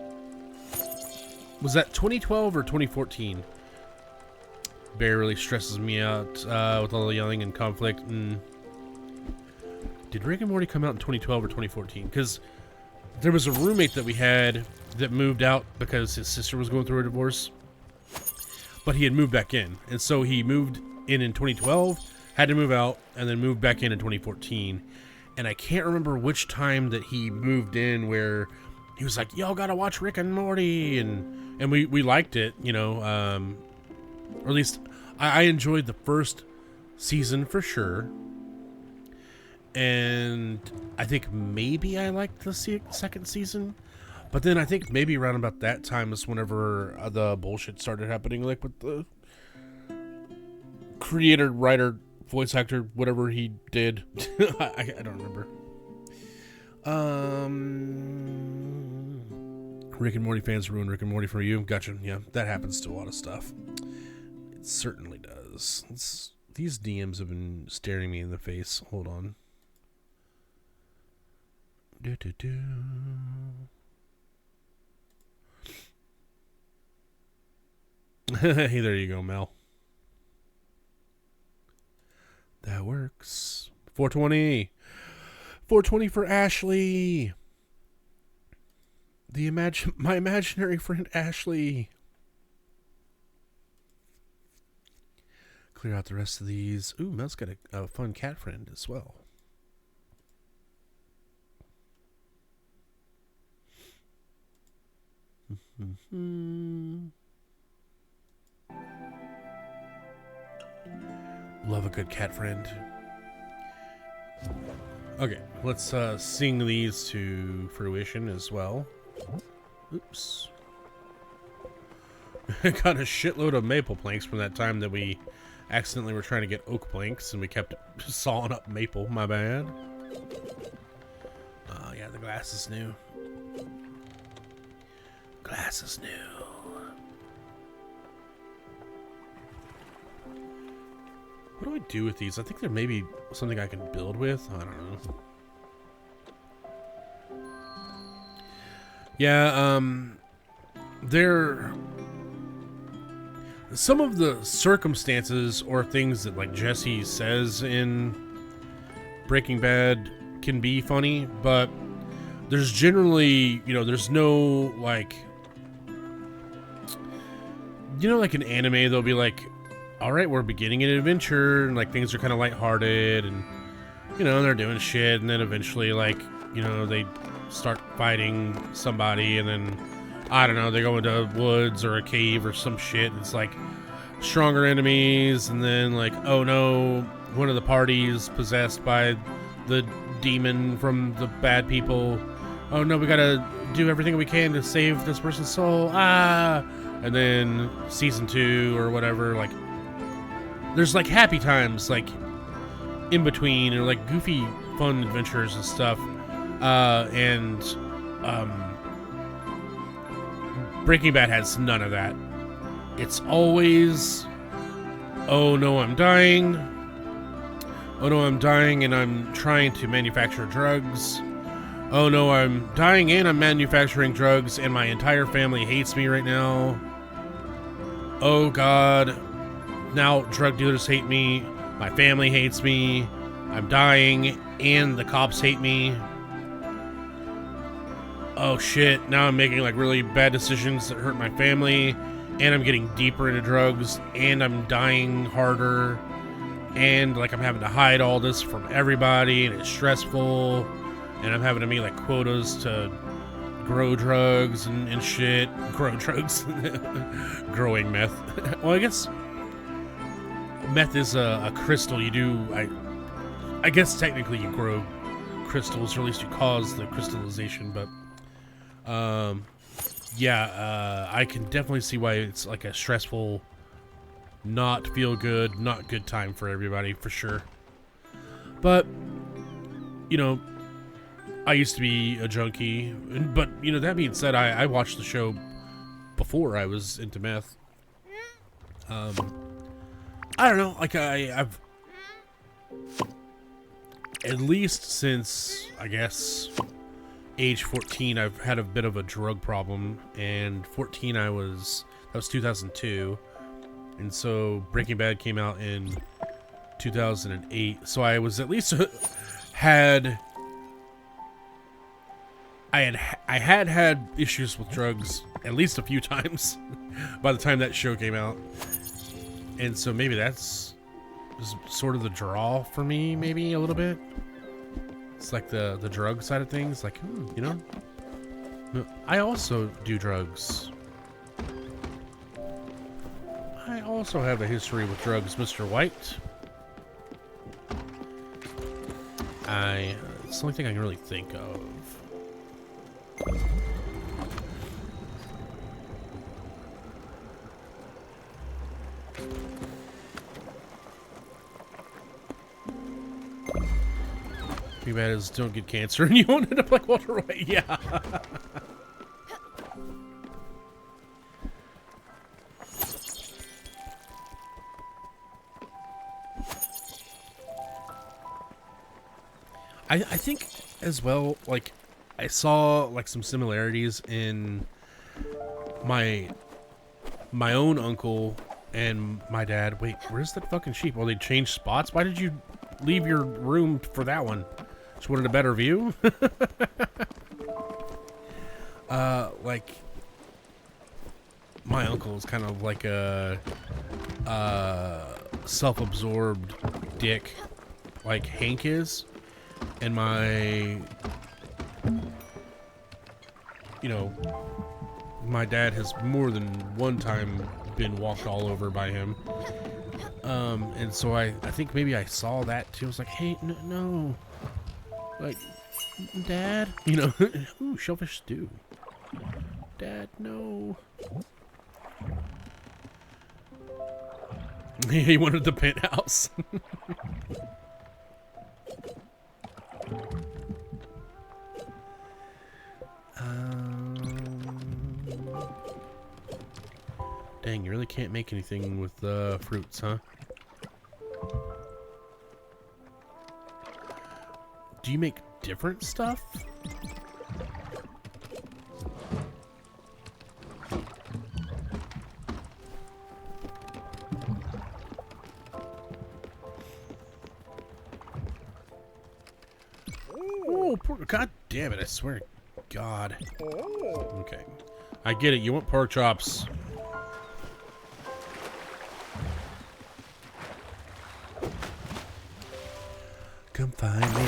2012 or 2014? Bear really stresses me out with all the yelling and conflict. And did Rick and Morty come out in 2012 or 2014? Because there was a roommate that we had that moved out because his sister was going through a divorce, but he had moved back in, and so he moved in 2012, had to move out, and then moved back in 2014. And I can't remember which time that he moved in where he was like, "Y'all gotta watch Rick and Morty," and we liked it, you know, or at least I enjoyed the first season for sure. And I think maybe I liked the second season, but then I think maybe around about that time is whenever the bullshit started happening, like with the creator, writer, voice actor, whatever he did. I don't remember. Rick and Morty fans ruin Rick and Morty for you. Gotcha. Yeah, that happens to a lot of stuff. It certainly does. These DMs have been staring me in the face. Hold on. Hey, there you go, Mel. That works. 420. 420 for Ashley. My imaginary friend Ashley. Clear out the rest of these. Ooh, Mel's got a fun cat friend as well. Love a good cat friend. Okay, let's sing these to fruition as well. Oops. Got a shitload of maple planks from that time that we accidentally were trying to get oak planks and we kept sawing up maple. My bad. Oh yeah, the glass is new. Glass is new. What do I do with these? I think there may be something I can build with. I don't know. Yeah, some of the circumstances or things that like Jesse says in Breaking Bad can be funny, but there's generally, you know, there's no, like, you know, like an anime, they'll be like, all right, we're beginning an adventure, and like things are kind of lighthearted, and you know, they're doing shit, and then eventually, like, you know, they start fighting somebody, and then I don't know, they go into woods or a cave or some shit, and it's like stronger enemies, and then like, oh no, one of the parties possessed by the demon from the bad people. Oh no, we gotta do everything we can to save this person's soul. And then season 2 or whatever, like, there's like happy times, like in between, or like goofy, fun adventures and stuff. Breaking Bad has none of that. It's always, oh no, I'm dying. Oh no, I'm dying and I'm trying to manufacture drugs. Oh no, I'm dying and I'm manufacturing drugs and my entire family hates me right now. Oh god, now drug dealers hate me. My family hates me. I'm dying and the cops hate me. Oh shit, now I'm making like really bad decisions that hurt my family, and I'm getting deeper into drugs, and I'm dying harder, and like I'm having to hide all this from everybody, and it's stressful, and I'm having to meet like quotas to grow drugs and shit. Grow drugs. Growing meth. Well, I guess meth is a crystal. You do, I guess technically you grow crystals, or at least you cause the crystallization, but yeah, I can definitely see why it's like a stressful, not feel good, not good time for everybody, for sure. But, you know, I used to be a junkie, but, you know, that being said, I watched the show before I was into meth. I don't know, like, I've, at least since, I guess, age 14, I've had a bit of a drug problem, and 14 that was 2002, and so Breaking Bad came out in 2008, so I was at least I had issues with drugs at least a few times by the time that show came out, and so maybe that's sort of the draw for me, maybe a little bit. It's like the drug side of things, like, you know, I also do drugs. I also have a history with drugs, Mr. White. It's the only thing I can really think of. Too bad is don't get cancer and you won't end up like Walter White. Yeah. I think as well, like, I saw like some similarities in my own uncle and my dad. Wait, where's that fucking sheep? Oh, they changed spots? Why did you leave your room for that one? Just wanted a better view? Like, my uncle is kind of like a self-absorbed dick, like Hank is. And my, you know, my dad has more than one time been walked all over by him. And so I think maybe I saw that too. I was like, hey, no. Like, Dad, you know, ooh, shellfish stew. Dad, no. He wanted the penthouse. Dang, you really can't make anything with fruits, huh? Do you make different stuff? pork? God damn it! I swear to God. Okay, I get it. You want pork chops? Come find me.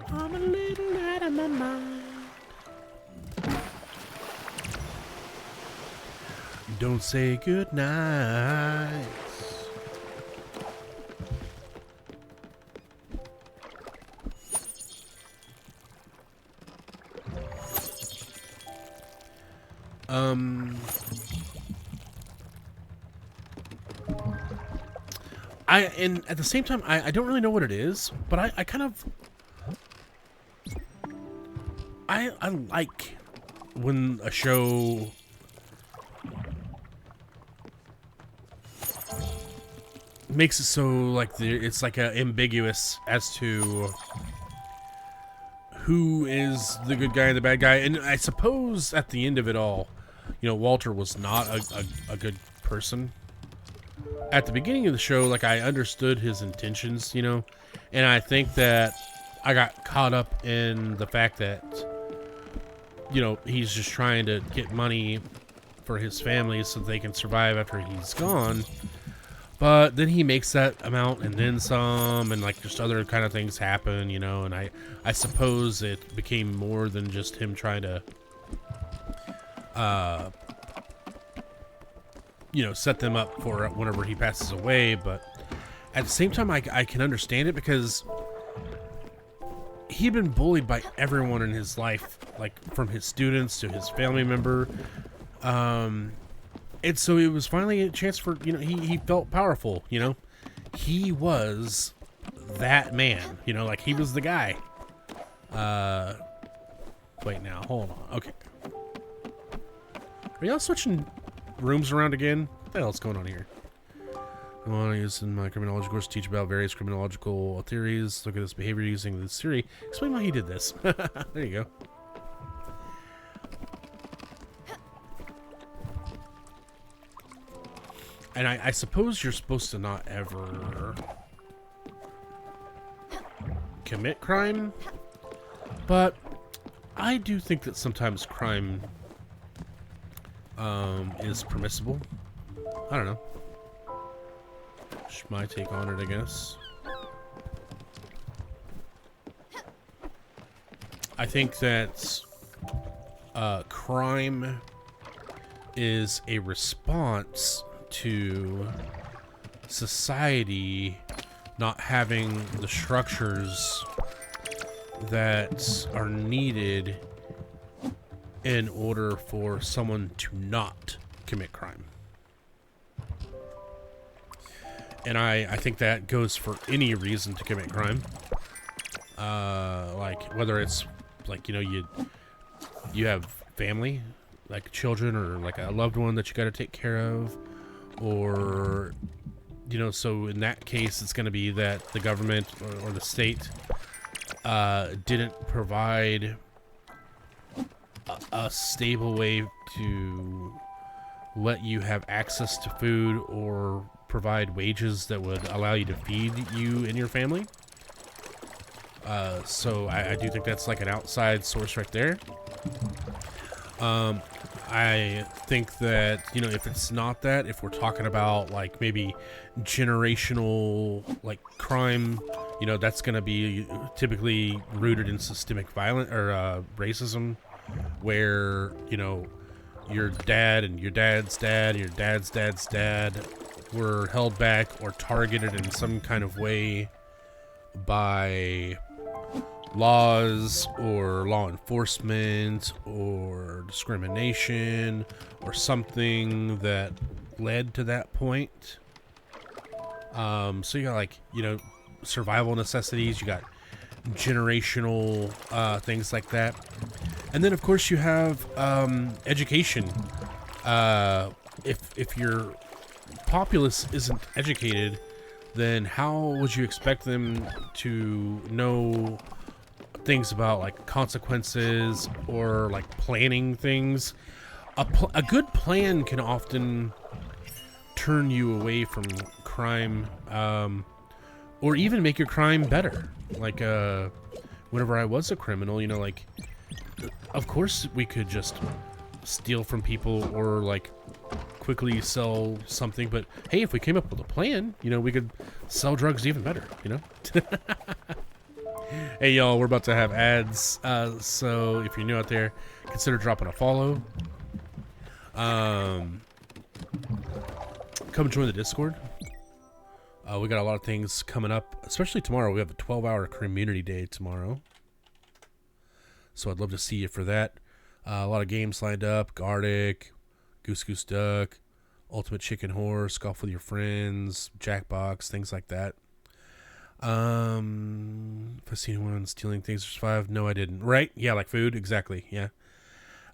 I'm a little out of my mind. Don't say good night. And at the same time, I don't really know what it is, but I kind of I like when a show makes it so like it's like ambiguous as to who is the good guy and the bad guy. And I suppose at the end of it all, you know, Walter was not a good person. At the beginning of the show, like, I understood his intentions, you know, and I think that I got caught up in the fact that, you know, he's just trying to get money for his family so they can survive after he's gone. But then he makes that amount and then some, and like just other kind of things happen, you know, and I suppose it became more than just him trying to you know, set them up for whenever he passes away. But at the same time, I can understand it, because he'd been bullied by everyone in his life, like from his students to his family member. And so it was finally a chance for, you know, he felt powerful, you know. He was that man, you know, like he was the guy. Wait, now, hold on. Okay. Are y'all switching rooms around again? What the hell's going on here? I want to use in my criminology course, teach about various criminological theories, look at this behavior using this theory, explain why he did this. There you go. And I suppose you're supposed to not ever commit crime, but I do think that sometimes crime is permissible. I don't know. Just my take on it, I guess. I think that crime is a response to society not having the structures that are needed in order for someone to not commit crime. And I think that goes for any reason to commit crime. Like whether it's like, you know, you have family, like children or like a loved one that you got to take care of, or, you know, so in that case it's going to be that the government or the state didn't provide a stable way to let you have access to food or provide wages that would allow you to feed you and your family. So I do think that's like an outside source right there. I think that, you know, if it's not that, if we're talking about like maybe generational like crime, you know, that's going to be typically rooted in systemic violence or racism, where, you know, your dad and your dad's dad and your dad's dad's dad were held back or targeted in some kind of way by laws or law enforcement or discrimination or something that led to that point. So you got, like, you know, survival necessities, you got generational things like that. And then of course you have education. If your populace isn't educated, then how would you expect them to know things about like consequences or like planning things? A good plan can often turn you away from crime or even make your crime better. Like, whenever I was a criminal, you know, like, of course we could just steal from people or, like, quickly sell something, but hey, if we came up with a plan, you know, we could sell drugs even better, you know? Hey, y'all, we're about to have ads, so if you're new out there, consider dropping a follow. Come join the Discord. We got a lot of things coming up, especially tomorrow. We have a 12-hour community day tomorrow. So I'd love to see you for that. A lot of games lined up. Gartic, Goose Goose Duck, Ultimate Chicken Horse, Golf with Your Friends, Jackbox, things like that. If I see anyone stealing things, there's 5. No, I didn't. Right? Yeah, like food. Exactly. Yeah.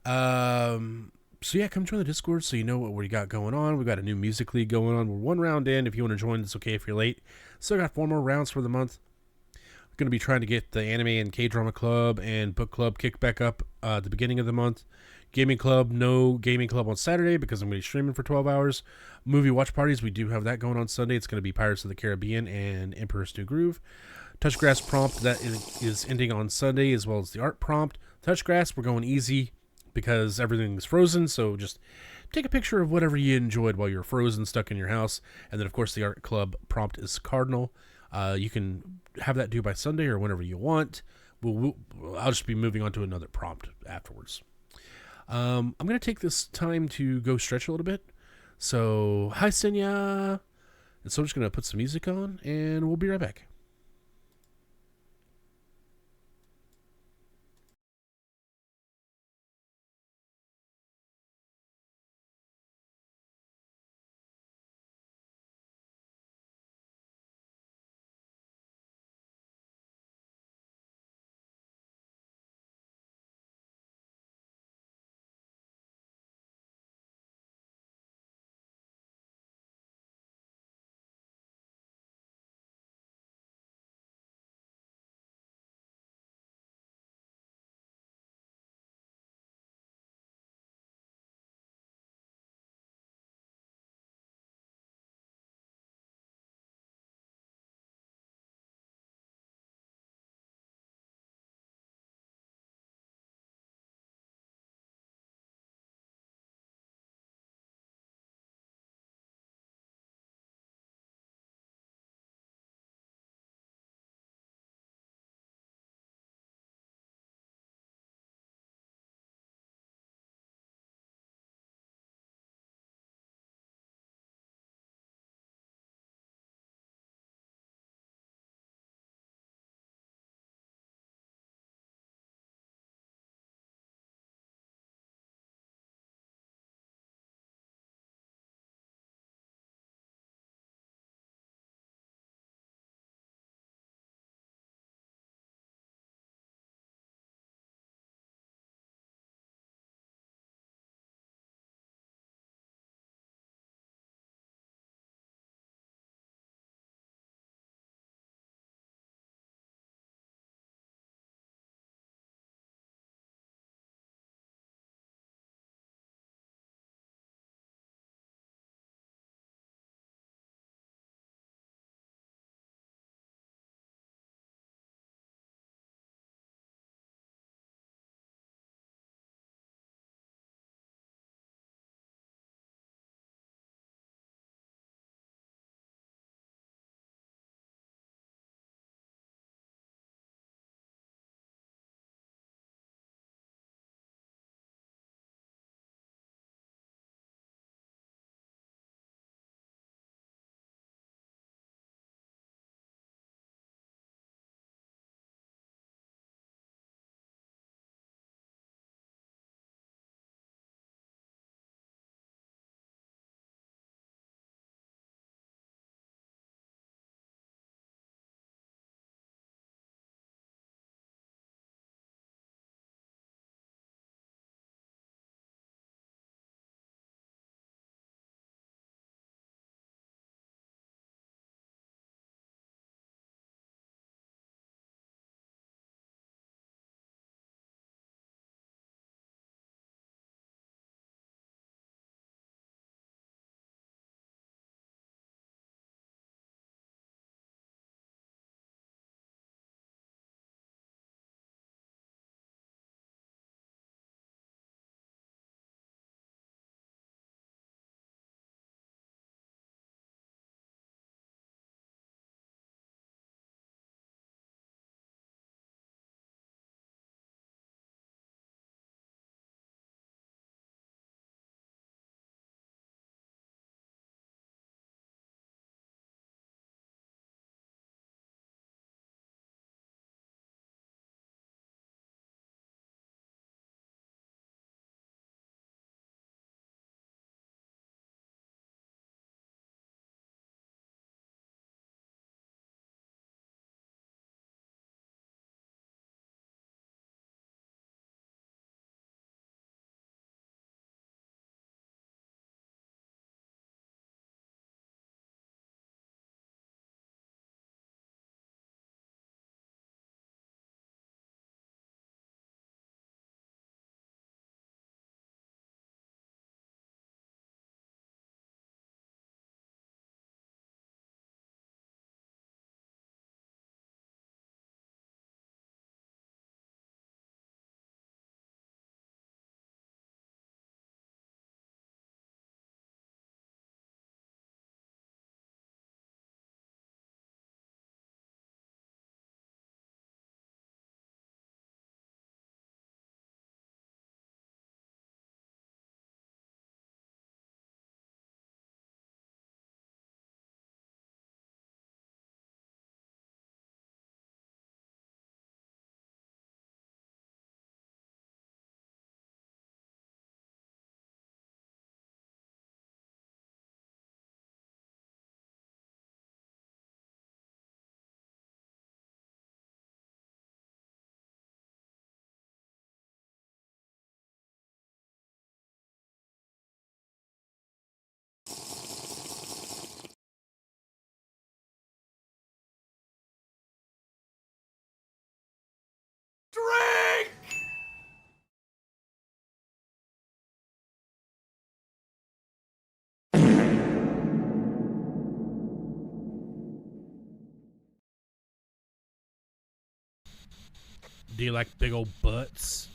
So yeah, come join the Discord so you know what we got going on. We've got a new music league going on. We're 1 round in. If you want to join, it's okay if you're late. Still got 4 more rounds for the month. We're going to be trying to get the Anime and K-Drama Club and Book Club kicked back up at the beginning of the month. Gaming Club, no Gaming Club on Saturday because I'm going to be streaming for 12 hours. Movie watch parties, we do have that going on Sunday. It's going to be Pirates of the Caribbean and Emperor's New Groove. Touchgrass prompt, that is ending on Sunday, as well as the art prompt. Touchgrass, we're going easy because everything's frozen, so just take a picture of whatever you enjoyed while you're frozen, stuck in your house. And then, of course, the art club prompt is Cardinal. You can have that due by Sunday or whenever you want. I'll just be moving on to another prompt afterwards. I'm going to take this time to go stretch a little bit. So, hi, Senya. And so I'm just going to put some music on, and we'll be right back. Do you like big old butts?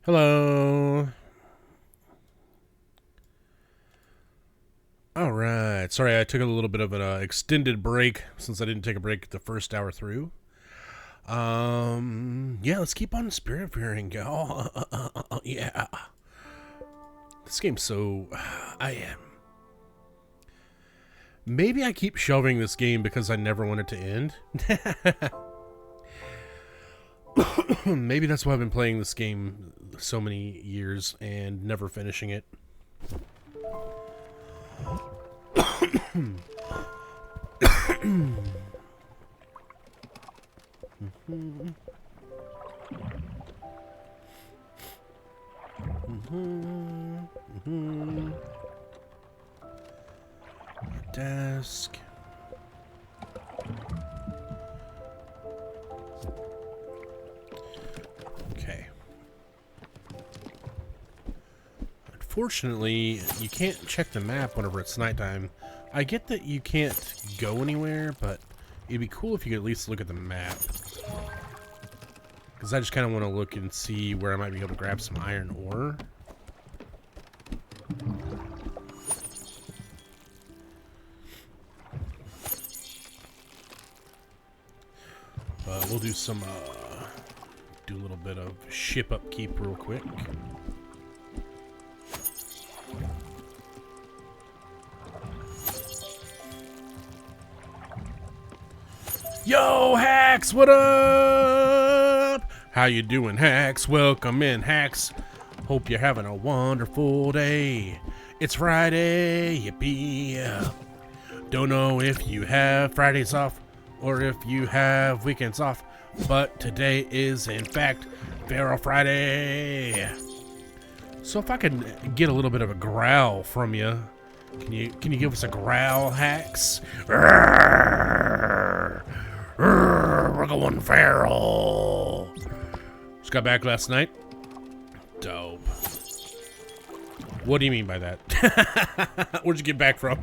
Hello. All right. Sorry, I took a little bit of an extended break since I didn't take a break the first hour through. Yeah, let's keep on Spiritfaring, y'all. Yeah. This game's so... I am... Maybe I keep shelving this game because I never want it to end. Maybe that's why I've been playing this game so many years and never finishing it. Desk. Okay. Unfortunately, you can't check the map whenever it's nighttime. I get that you can't go anywhere, but it'd be cool if you could at least look at the map. Because I just kind of want to look and see where I might be able to grab some iron ore. We'll do some, do a little bit of ship upkeep real quick. Yo, Hacks, what up? How you doing, Hacks? Welcome in, Hacks. Hope you're having a wonderful day. It's Friday, yippee. Don't know if you have Fridays off or if you have weekends off, but today is in fact Pharaoh Friday. So if I can get a little bit of a growl from you, can you give us a growl, Hacks? We're going feral. Just got back last night. Dope. What do you mean by that? Where'd you get back from?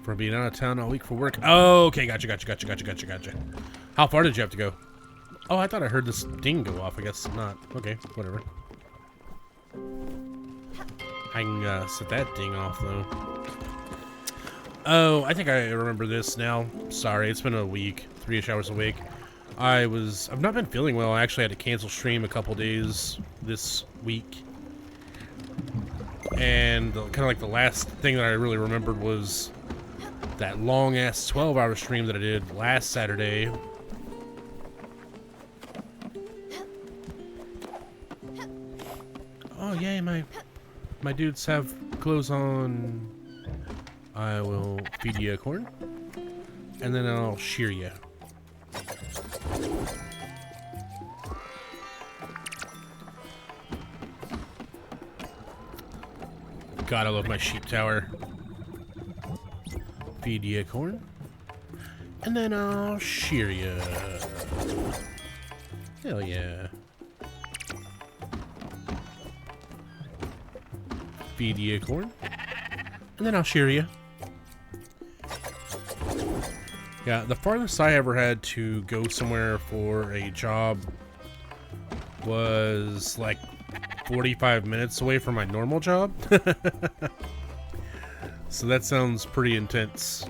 For being out of town all week for work. Oh, okay, gotcha. How far did you have to go? Oh, I thought I heard this ding go off. I guess not. Okay, whatever. I can set that ding off, though. Oh, I think I remember this now. Sorry, it's been a week. 3-ish hours a week. I've not been feeling well. I actually had to cancel stream a couple days this week. And kind of like the last thing that I really remembered was that long-ass 12-hour stream that I did last Saturday. Oh, yay, my dudes have clothes on. I will feed you a corn. And then I'll shear you. God, I love my sheep tower. Feed you a corn. And then I'll shear you. Hell yeah. Feed you a corn. And then I'll shear you. Yeah, the farthest I ever had to go somewhere for a job was like 45 minutes away from my normal job. So that sounds pretty intense.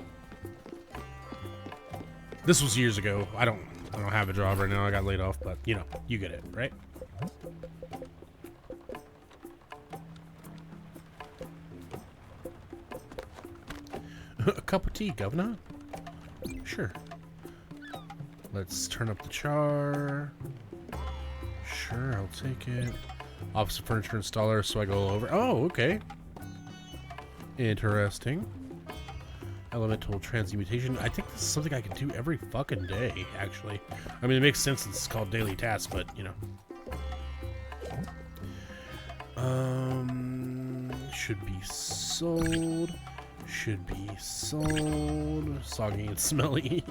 This was years ago. I don't have a job right now. I got laid off, but you know, you get it, right? A cup of tea, governor? Sure. Let's turn up the char. Sure, I'll take it. Office of Furniture Installer, so I go over. Oh, okay. Interesting. Elemental Transmutation. I think this is something I can do every fucking day, actually. I mean, it makes sense it's called daily tasks, but, you know. Should be sold. Should be sold. Soggy and smelly.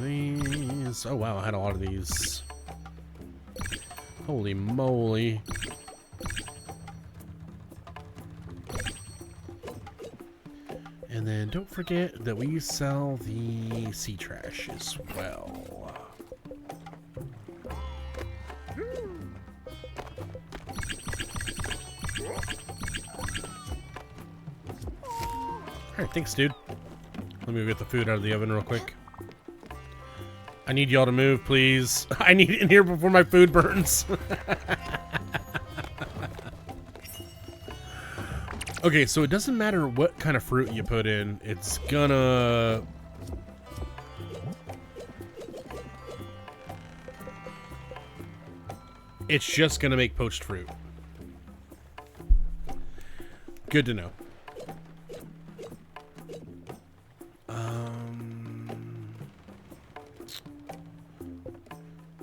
These. Oh wow, I had a lot of these. Holy moly. And then don't forget that we sell the sea trash as well. Alright, thanks, dude. Let me get the food out of the oven real quick. I need y'all to move, please. I need it in here before my food burns. Okay, so it doesn't matter what kind of fruit you put in. It's gonna... It's just gonna make poached fruit. Good to know.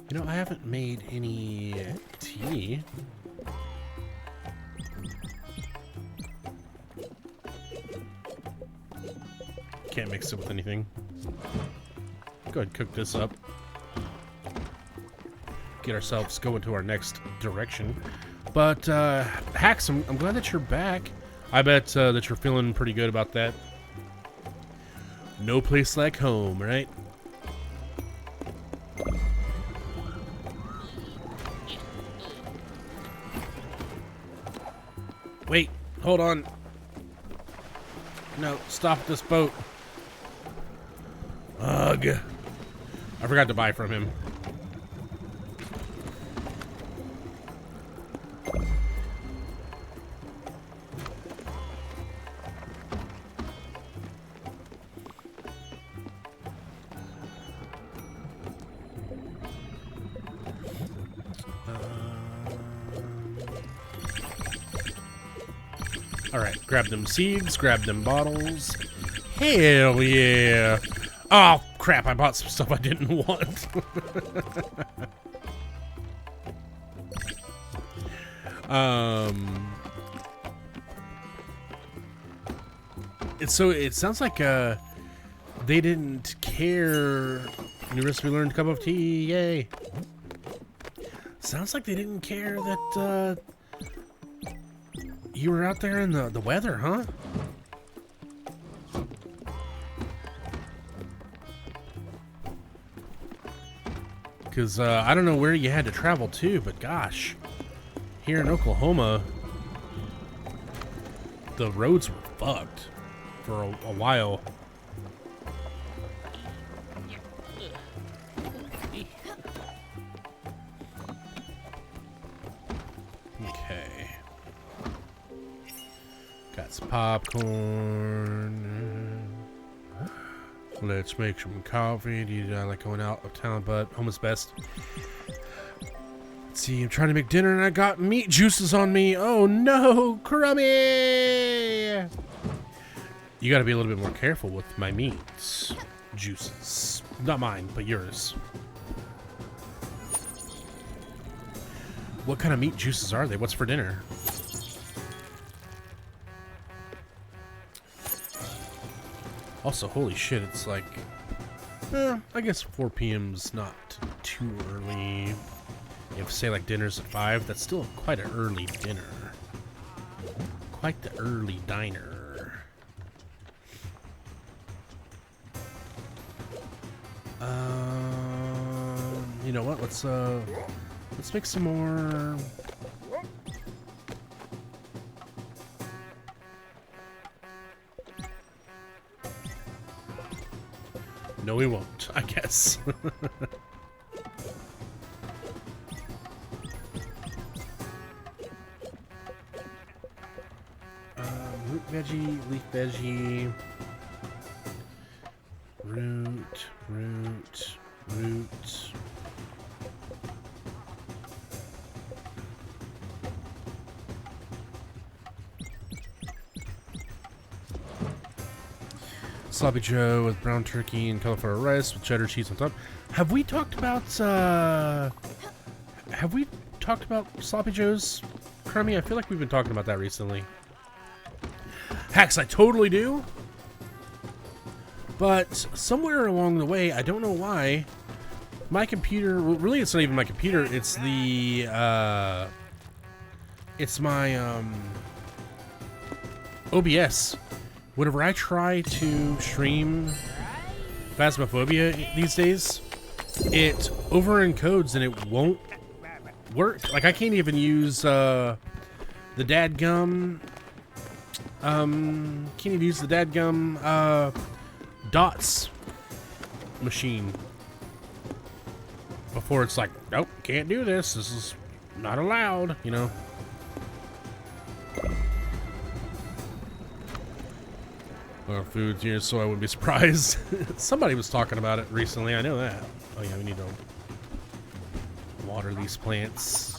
You know, I haven't made any tea. Can't mix it with anything. Go ahead and cook this up. Get ourselves going to our next direction. But, Hacks, I'm glad that you're back. I bet that you're feeling pretty good about that. No place like home, right? Wait, hold on. No, stop this boat. Ugh. I forgot to buy from him. Alright, grab them seeds, grab them bottles. Hell yeah! Oh, crap, I bought some stuff I didn't want. So it sounds like they didn't care. New recipe learned, cup of tea, yay. Sounds like they didn't care that You were out there in the weather, huh? Because I don't know where you had to travel to, but gosh, here in Oklahoma, the roads were fucked for a while. Okay. Got some popcorn. Let's make some coffee. Do you like going out of town, but home is best. Let's see, I'm trying to make dinner and I got meat juices on me. Oh no, crummy! You gotta be a little bit more careful with my meat juices. Not mine, but yours. What kind of meat juices are they? What's for dinner? Also, holy shit, it's like, I guess 4 p.m.'s not too early. If, say, like, dinner's at 5, that's still quite an early dinner. Quite the early diner. You know what, let's make some more... No, we won't, I guess. Root veggie, leaf veggie. Root. Sloppy Joe with brown turkey and cauliflower rice with cheddar cheese on top. Have we talked about Sloppy Joe's, Crummy? I feel like we've been talking about that recently. Hacks, I totally do. But somewhere along the way, I don't know why, my computer, well, really it's not even my computer, it's the it's my OBS. Whenever I try to stream Phasmophobia these days, it over-encodes and it won't work. Like, I can't even use the dadgum... can't even use the dadgum dots machine. Before it's like, nope, can't do this. This is not allowed, you know. Foods here, so I wouldn't be surprised. Somebody was talking about it recently. I know that. Oh yeah, we need to water these plants.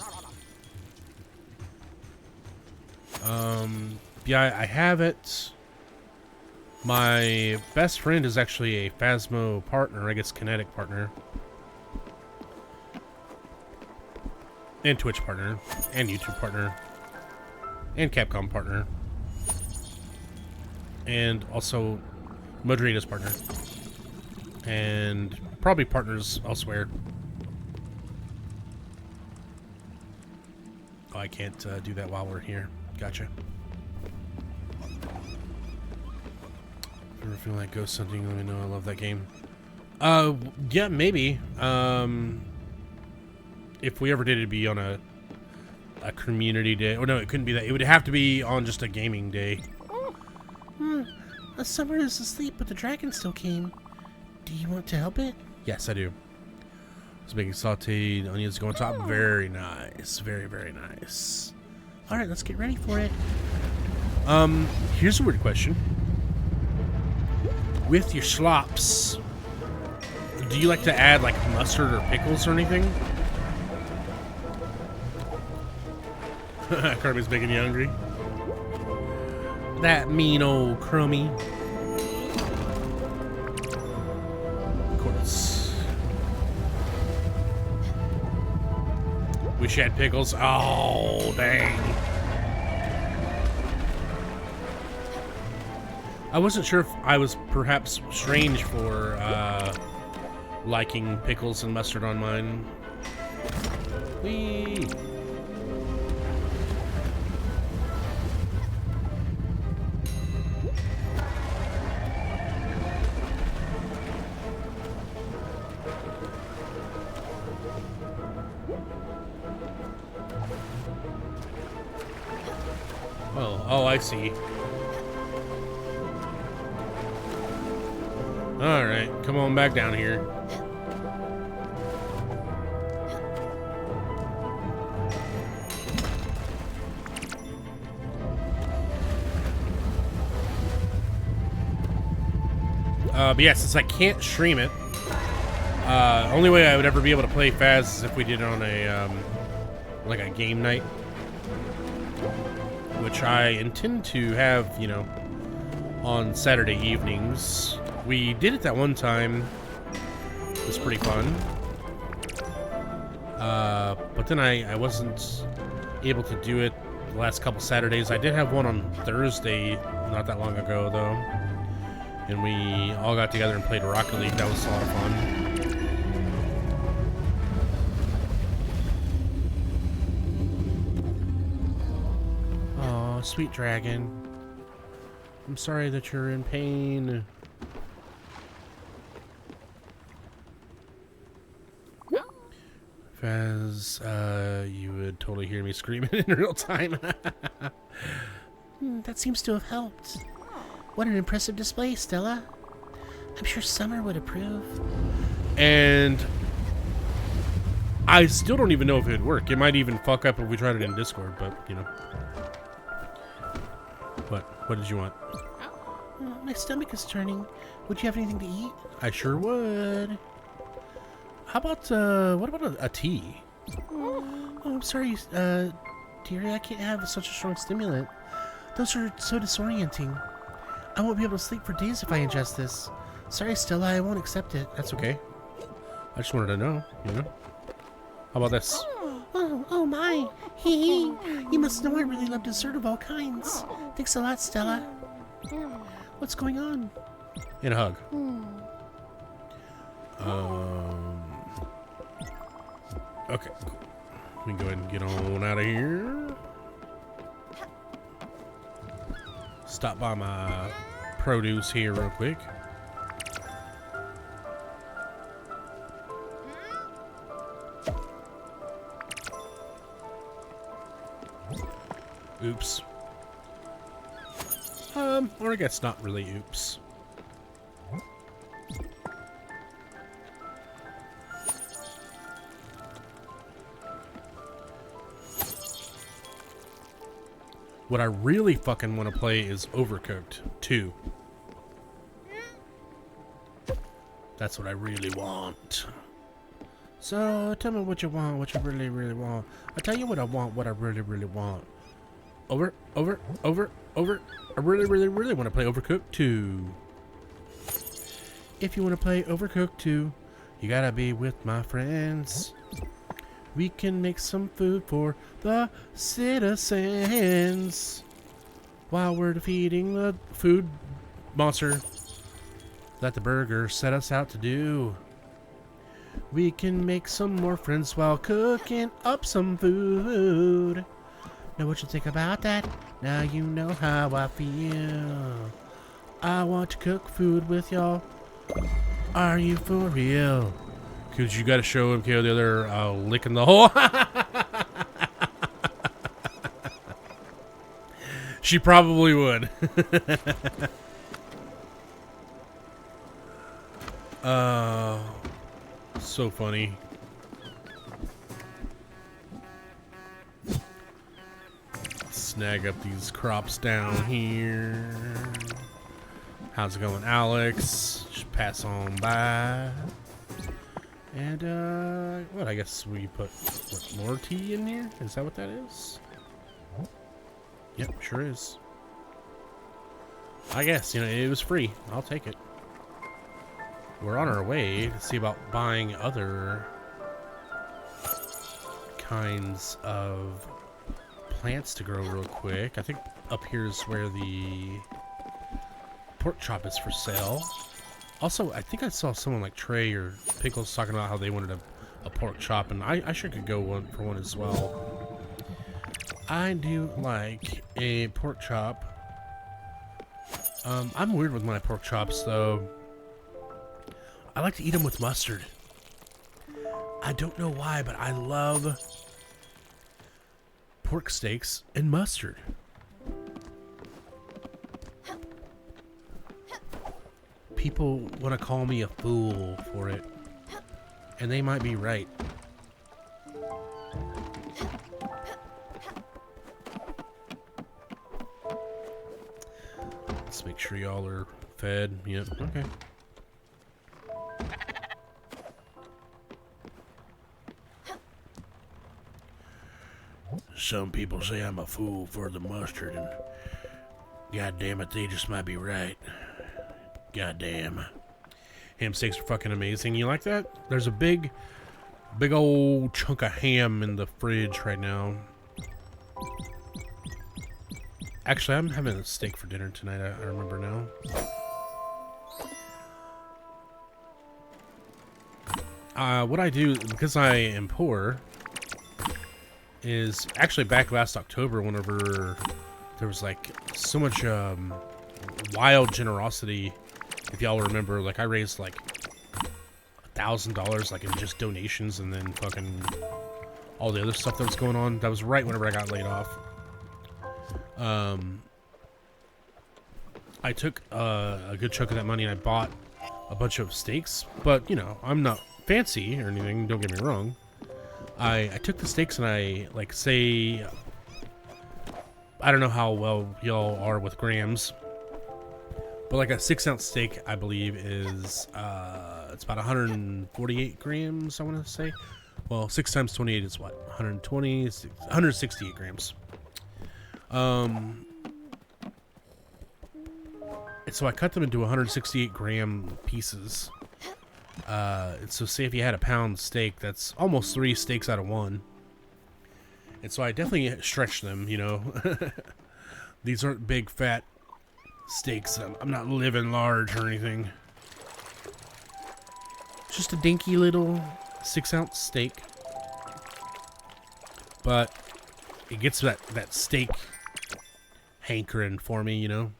Yeah, I have it. My best friend is actually a Phasmo partner, I guess Kinetic partner. And Twitch partner. And YouTube partner. And Capcom partner. And also Moderator's partner. And probably partners elsewhere. Oh, I can't do that while we're here. Gotcha. Ever feel like ghost hunting? Let me know. I love that game. Yeah, maybe. If we ever did, it'd be on a community day. Oh no, it couldn't be that. It would have to be on just a gaming day. The summer is asleep, but the dragon still came. Do you want to help it? Yes, I do. It's making sauteed onions go on top. Very nice. Very, very nice. Alright, let's get ready for it. Here's a weird question. With your slops, do you like to add like mustard or pickles or anything? Kirby's making you hungry. That mean old Crummy. Of course. Wish you had pickles. Oh, dang. I wasn't sure if I was perhaps strange for liking pickles and mustard on mine. Whee! Oh, I see. Alright, come on back down here. But yeah, since I can't stream it, only way I would ever be able to play Faz is if we did it on a, like a game night. Which I intend to have, you know, on Saturday evenings. We did it that one time. It was pretty fun. But then I wasn't able to do it the last couple Saturdays. I did have one on Thursday not that long ago, though. And we all got together and played Rocket League. That was a lot of fun. Oh, sweet dragon. I'm sorry that you're in pain. Faz, you would totally hear me screaming in real time. That seems to have helped. What an impressive display, Stella. I'm sure Summer would approve. And I still don't even know if it would work. It might even fuck up if we tried it in Discord, but, you know. What did you want? My stomach is turning. Would you have anything to eat? I sure would. How about, what about a tea? Oh, I'm sorry, dearie, I can't have such a strong stimulant. Those are so disorienting. I won't be able to sleep for days if I ingest this. Sorry, Stella, I won't accept it. That's okay. I just wanted to know, you know? How about this? Oh my. Hee hee. You must know I really love dessert of all kinds. Thanks a lot, Stella. What's going on? And a hug. Okay, cool. We can go ahead and get on out of here. Stop by my produce here real quick. Oops. Or I guess not really oops. What I really fucking want to play is Overcooked 2. That's what I really want. So, tell me what you want, what you really, really want. I'll tell you what I want, what I really, really want. Over. I really, really, really want to play Overcooked 2. If you want to play Overcooked 2, you gotta be with my friends. We can make some food for the citizens while we're defeating the food monster that the burger set us out to do. We can make some more friends while cooking up some food. Know what you think about that? Now you know how I feel. I want to cook food with y'all. Are you for real? Cause you gotta show him the other licking the hole. She probably would. So funny. Snag up these crops down here. How's it going, Alex? Just pass on by. And, what, I guess we put, what, more tea in here? Is that what that is? Yep, sure is. I guess, you know, it was free. I'll take it. We're on our way to see about buying other kinds of plants to grow real quick. I think up here is where the pork chop is for sale. Also, I think I saw someone like Trey or Pickles talking about how they wanted a pork chop, and I sure could go for one as well. I do like a pork chop. I'm weird with my pork chops, though. I like to eat them with mustard. I don't know why, but I love pork steaks and mustard. people want to call me a fool for it. And they might be right. Let's make sure y'all are fed. Yep, okay. Some people say I'm a fool for the mustard, and god damn it, they just might be right. God damn. Ham steaks are fucking amazing. You like that? There's a big old chunk of ham in the fridge right now. Actually, I'm having a steak for dinner tonight, I remember now. What I do, because I am poor, is actually back last October whenever there was like so much wild generosity. If y'all remember, like I raised like $1,000 like in just donations, and then fucking all the other stuff that was going on. That was right whenever I got laid off. I took a good chunk of that money and I bought a bunch of steaks. But you know, I'm not fancy or anything. Don't get me wrong. I took the steaks and I like say, I don't know how well y'all are with grams. But like a 6-ounce steak, I believe, is it's about 148 grams, I want to say. Well, 6 times 28 is what? 120, 168 grams. And so I cut them into 168 gram pieces. So say if you had a pound steak, that's almost 3 steaks out of 1. And so I definitely stretched them, you know. These aren't big, fat steaks. I'm not living large or anything. Just a dinky little 6-ounce steak. But it gets that steak hankering for me, you know.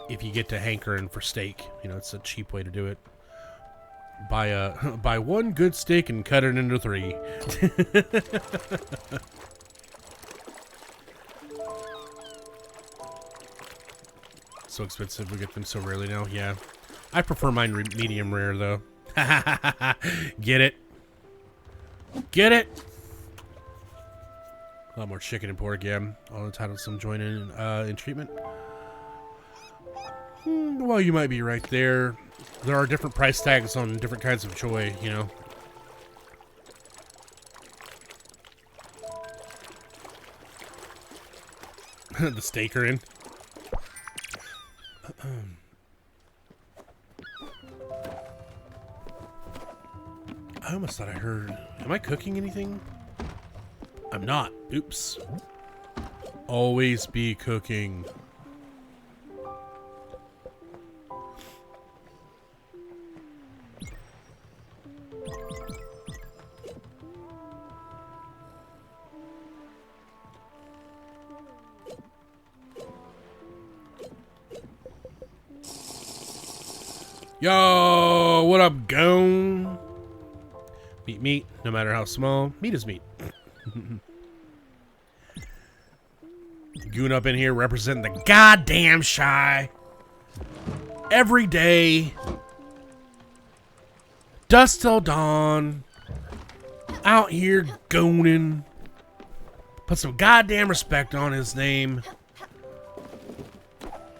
If you get to hankering for steak, you know, it's a cheap way to do it. Buy one good steak and cut it into 3. So expensive, we get them so rarely now. Yeah, I prefer mine medium rare though. Get it? Get it? A lot more chicken and pork. Yeah, all entitled some join in treatment. Well, you might be right there. There are different price tags on different kinds of joy, you know. The steak are in. I almost thought I heard... Am I cooking anything? I'm not. Oops. Always be cooking. Yo, what up, gone? Meat, no matter how small. Meat is meat. Goon up in here representing the goddamn shy. Every day. Dusk till dawn. Out here gooning. Put some goddamn respect on his name.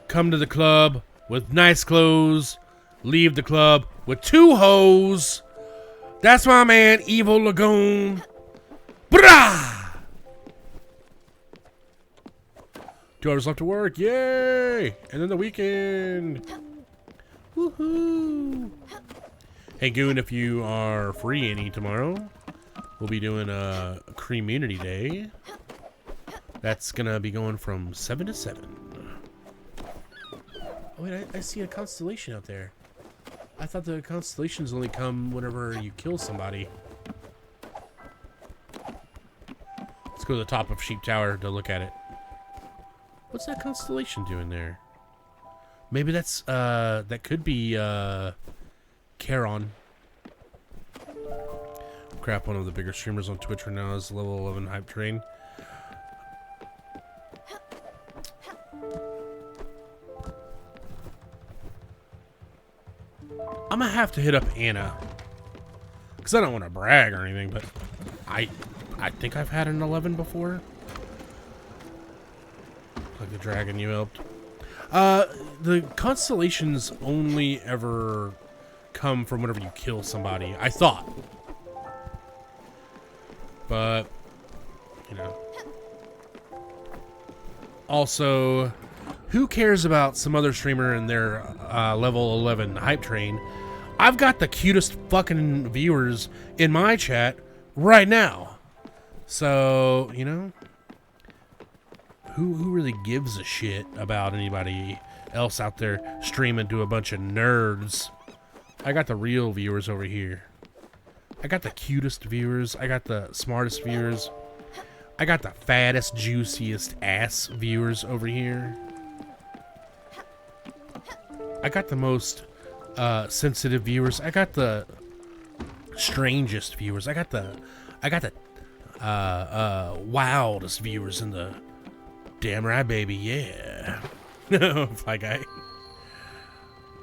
Come to the club with nice clothes. Leave the club with 2 hoes. That's my man, Evil Lagoon. Brah! 2 hours left to work. Yay! And then the weekend. Woohoo! Hey, Goon, if you are free any tomorrow, we'll be doing a Community Day. That's going to be going from 7 to 7. Oh, wait, I see a constellation out there. I thought the constellations only come whenever you kill somebody. Let's go to the top of Sheep Tower to look at it. What's that constellation doing there? Maybe that's, that could be, Charon. Crap, one of the bigger streamers on Twitch right now is level 11 Hype Train. I'm gonna have to hit up Anna. Because I don't want to brag or anything, but I think I've had an 11 before. Like the dragon you helped. The constellations only ever come from whenever you kill somebody, I thought. But, you know. Also, who cares about some other streamer and their level 11 hype train? I've got the cutest fucking viewers in my chat right now. So, you know, who really gives a shit about anybody else out there streaming to a bunch of nerds? I got the real viewers over here. I got the cutest viewers. I got the smartest viewers. I got the fattest, juiciest ass viewers over here. I got the most sensitive viewers. I got the strangest viewers. I got the wildest viewers in the damn right, baby. Yeah. Fly guy.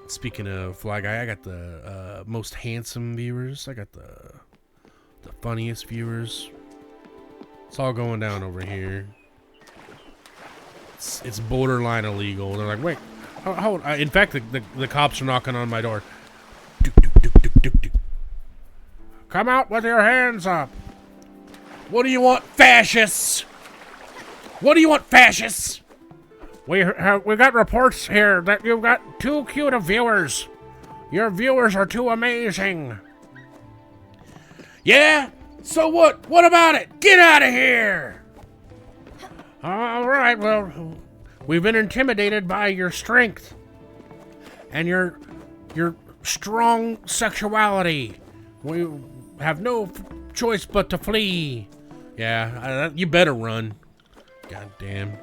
Speaking of Fly Guy, I got the most handsome viewers. I got the funniest viewers. It's all going down over here. It's borderline illegal. They're like, wait, hold. In fact, the cops are knocking on my door. Come out with your hands up. What do you want, fascists? What do you want, fascists? We got reports here that you've got too cute of viewers. Your viewers are too amazing. Yeah? So what? What about it? Get out of here! All right, well, we've been intimidated by your strength and your strong sexuality. We have no choice but to flee. Yeah, you better run. God damn.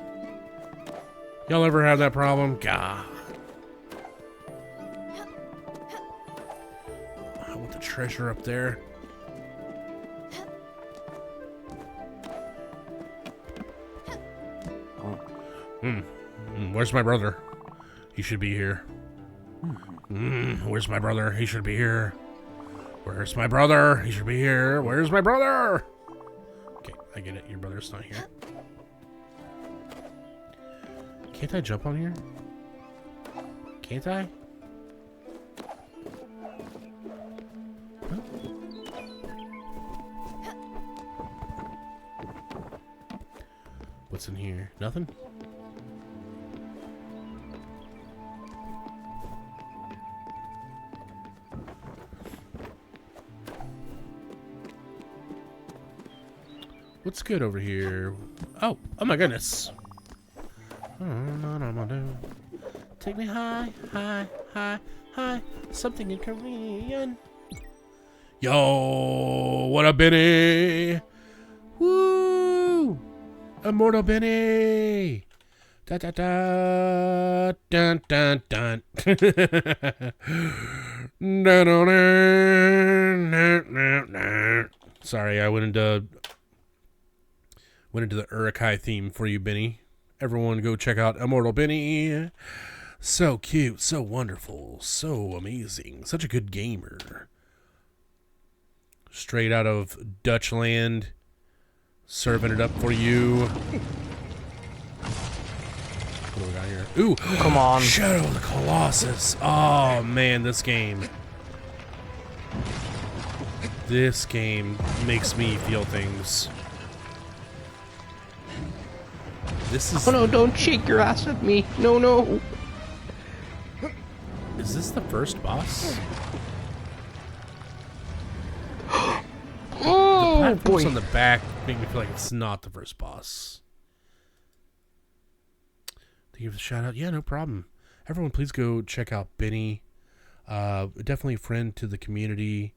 Y'all ever have that problem? God. I want the treasure up there. Where's my brother? He should be here. Where's my brother? He should be here. Where's my brother? He should be here. Where's my brother? Okay, I get it. Your brother's not here. Can't I jump on here? Can't I? Huh? What's in here? Nothing? What's good over here? Oh my goodness. Take me high, high, high, high. Something in Korean. Yo, what up, Benny? Woo! Immortal Benny! Da da da! Dun dun dun! Sorry, I went into the Urukai theme for you, Benny. Everyone go check out Immortal Benny. So cute, so wonderful, so amazing. Such a good gamer. Straight out of Dutchland. Serving it up for you. What do we got here? Ooh, come on. Shadow of the Colossus. Oh, man, this game. This game makes me feel things. This is... Oh no, don't shake your ass at me. No, no. Is this the first boss? Oh, the platforms boy. on the back make me feel like it's not the first boss. To give a shout out? Yeah, no problem. Everyone, please go check out Benny. Definitely a friend to the community.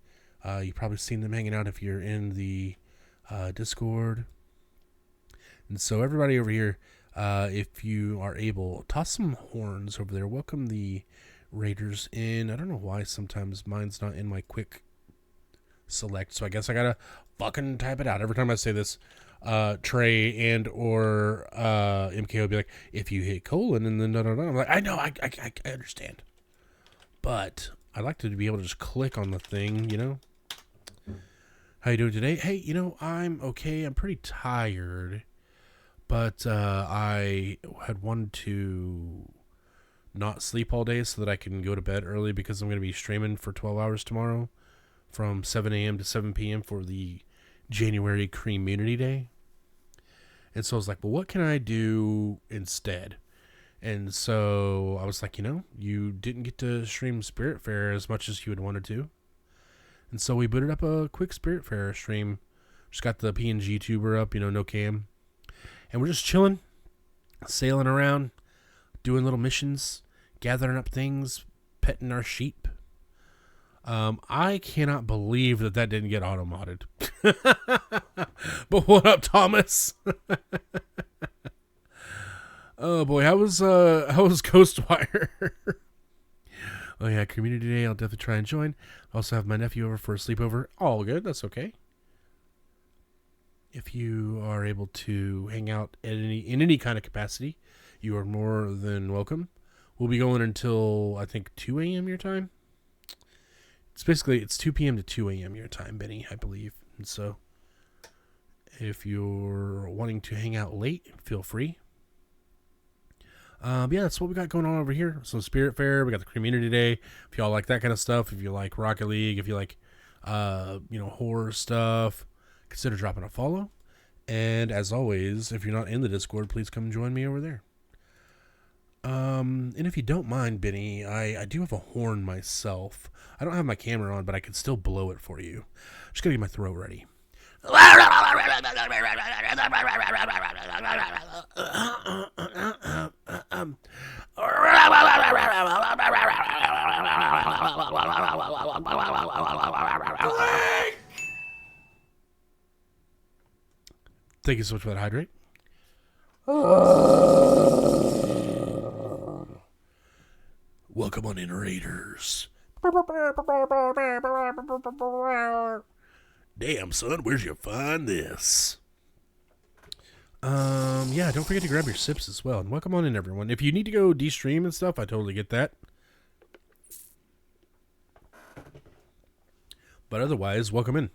You've probably seen them hanging out if you're in the Discord. And so everybody over here, if you are able, toss some horns over there. Welcome the raiders in. I don't know why sometimes mine's not in my quick select, so I guess I gotta fucking type it out. Every time I say this, Trey and or MK will be like, if you hit colon and then no. I'm like, I know, I understand. But I like to be able to just click on the thing, you know? How you doing today? Hey, you know, I'm okay. I'm pretty tired. But I had wanted to not sleep all day so that I can go to bed early because I'm going to be streaming for 12 hours tomorrow from 7 a.m. to 7 p.m. for the January Community Day. And so I was like, well, what can I do instead? And so I was like, you know, you didn't get to stream Spiritfarer as much as you had wanted to. And so we booted up a quick Spiritfarer stream. Just got the PNG tuber up, you know, no cam. And we're just chilling, sailing around, doing little missions, gathering up things, petting our sheep. I cannot believe that that didn't get auto-modded. But what up, Thomas? Oh boy, how was Ghostwire? Oh yeah, Community Day, I'll definitely try and join. I also have my nephew over for a sleepover. All good, that's okay. If you are able to hang out in any kind of capacity, you are more than welcome. We'll be going until, I think, 2 a.m. your time. It's 2 p.m. to 2 a.m. your time, Benny, I believe. And so, if you're wanting to hang out late, feel free. Yeah, that's what we got going on over here. So Spiritfarer, we got the Community Day. If y'all like that kind of stuff, if you like Rocket League, if you like, horror stuff, consider dropping a follow. And as always, if you're not in the Discord, please come join me over there. And if you don't mind, Benny, I do have a horn myself. I don't have my camera on, but I can still blow it for you. Just gotta get my throat ready. Thank you so much for that hydrate. Welcome on in, Raiders. Damn, son, where'd you find this? Yeah, don't forget to grab your sips as well. And welcome on in, everyone. If you need to go de-stream and stuff, I totally get that. But otherwise, welcome in.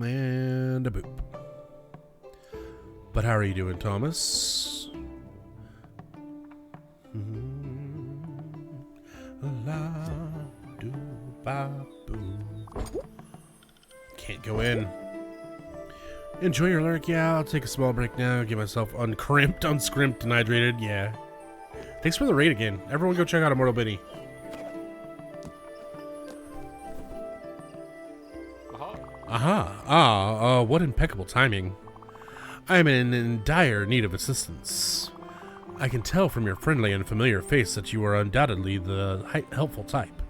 And a boop. But how are you doing, Thomas? La do ba boo. Can't go in. Enjoy your lurk. Yeah, I'll take a small break now. Get myself unscrimped, and hydrated. Yeah. Thanks for the raid again. Everyone go check out Immortal Benny. Aha. What impeccable timing. I am in dire need of assistance. I can tell from your friendly and familiar face that you are undoubtedly the helpful type.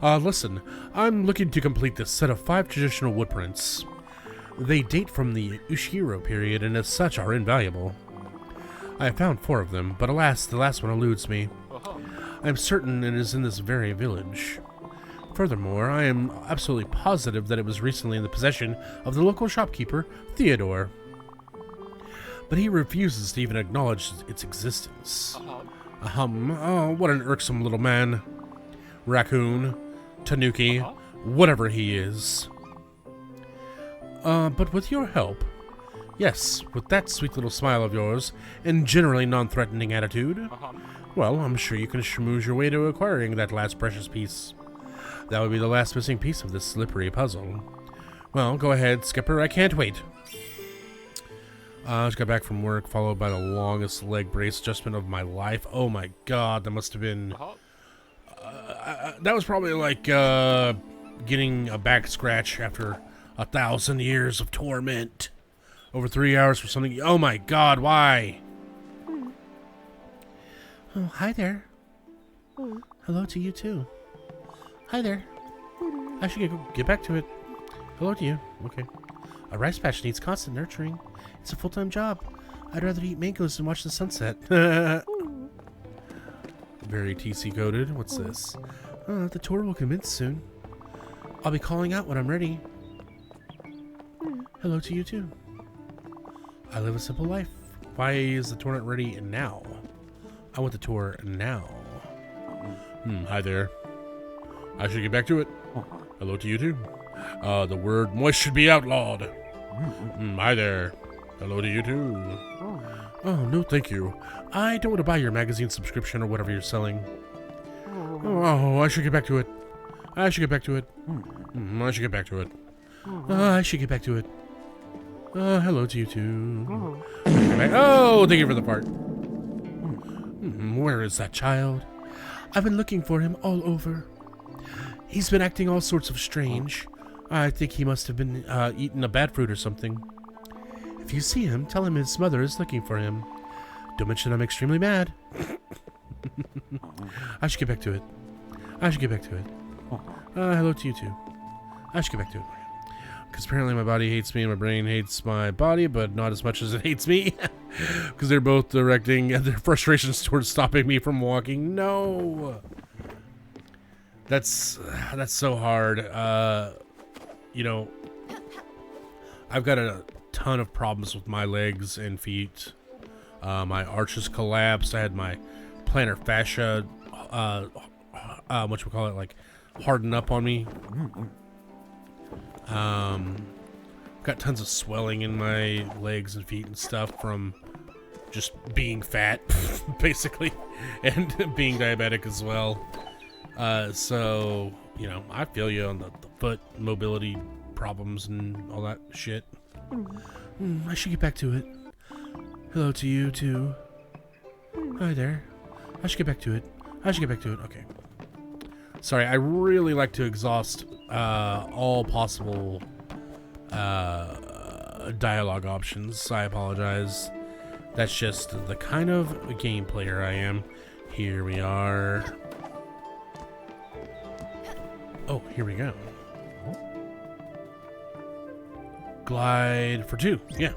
Listen, I'm looking to complete this set of 5 traditional woodprints. They date from the Ushiro period and as such are invaluable. I have found 4 of them, but alas, the last one eludes me. I am certain it is in this very village. Furthermore, I am absolutely positive that it was recently in the possession of the local shopkeeper, Theodore. But he refuses to even acknowledge its existence. Oh, what an irksome little man. Raccoon, Tanuki, whatever he is. But with your help, yes, with that sweet little smile of yours, and generally non-threatening attitude, well, I'm sure you can schmooze your way to acquiring that last precious piece. That would be the last missing piece of this slippery puzzle. Well, go ahead, Skipper, I can't wait. I just got back from work, followed by the longest leg brace adjustment of my life. Oh my god, that must have been... that was probably like getting a back scratch after 1,000 years of torment. Over 3 hours for something... Oh my god, why? Oh, hi there. Hello to you too. Hi there. I should get back to it. Hello to you. Okay. A rice patch needs constant nurturing. It's a full-time job. I'd rather eat mangoes than watch the sunset. Very TC coded. What's this? The tour will commence soon. I'll be calling out when I'm ready. Hello to you too. I live a simple life. Why is the tournament ready now? I want the tour now. Hi there. I should get back to it. Hello to you too. The word moist should be outlawed. Hi there. Hello to you too. Oh, no thank you. I don't want to buy your magazine subscription or whatever you're selling. Oh, I should get back to it. I should get back to it. I should get back to it. I should get back to it. Hello to you too. Oh, thank you for the part. Where is that child? I've been looking for him all over. He's been acting all sorts of strange. I think he must have been eating a bad fruit or something. If you see him, tell him his mother is looking for him. Don't mention I'm extremely mad. I should get back to it. I should get back to it. Hello to you too. I should get back to it. Because apparently my body hates me and my brain hates my body, but not as much as it hates me. Because they're both directing their frustrations towards stopping me from walking. No! That's so hard. You know, I've got a ton of problems with my legs and feet. My arches collapsed. I had my plantar fascia, like, harden up on me. Got tons of swelling in my legs and feet and stuff from just being fat, basically, and being diabetic as well. So, you know, I feel you on the foot mobility problems and all that shit. I should get back to it. Hello to you, too. Hi there. I should get back to it. I should get back to it. Okay. Sorry, I really like to exhaust all possible dialogue options. I apologize. That's just the kind of game player I am. Here we are. Oh, here we go. Glide for 2. Yeah.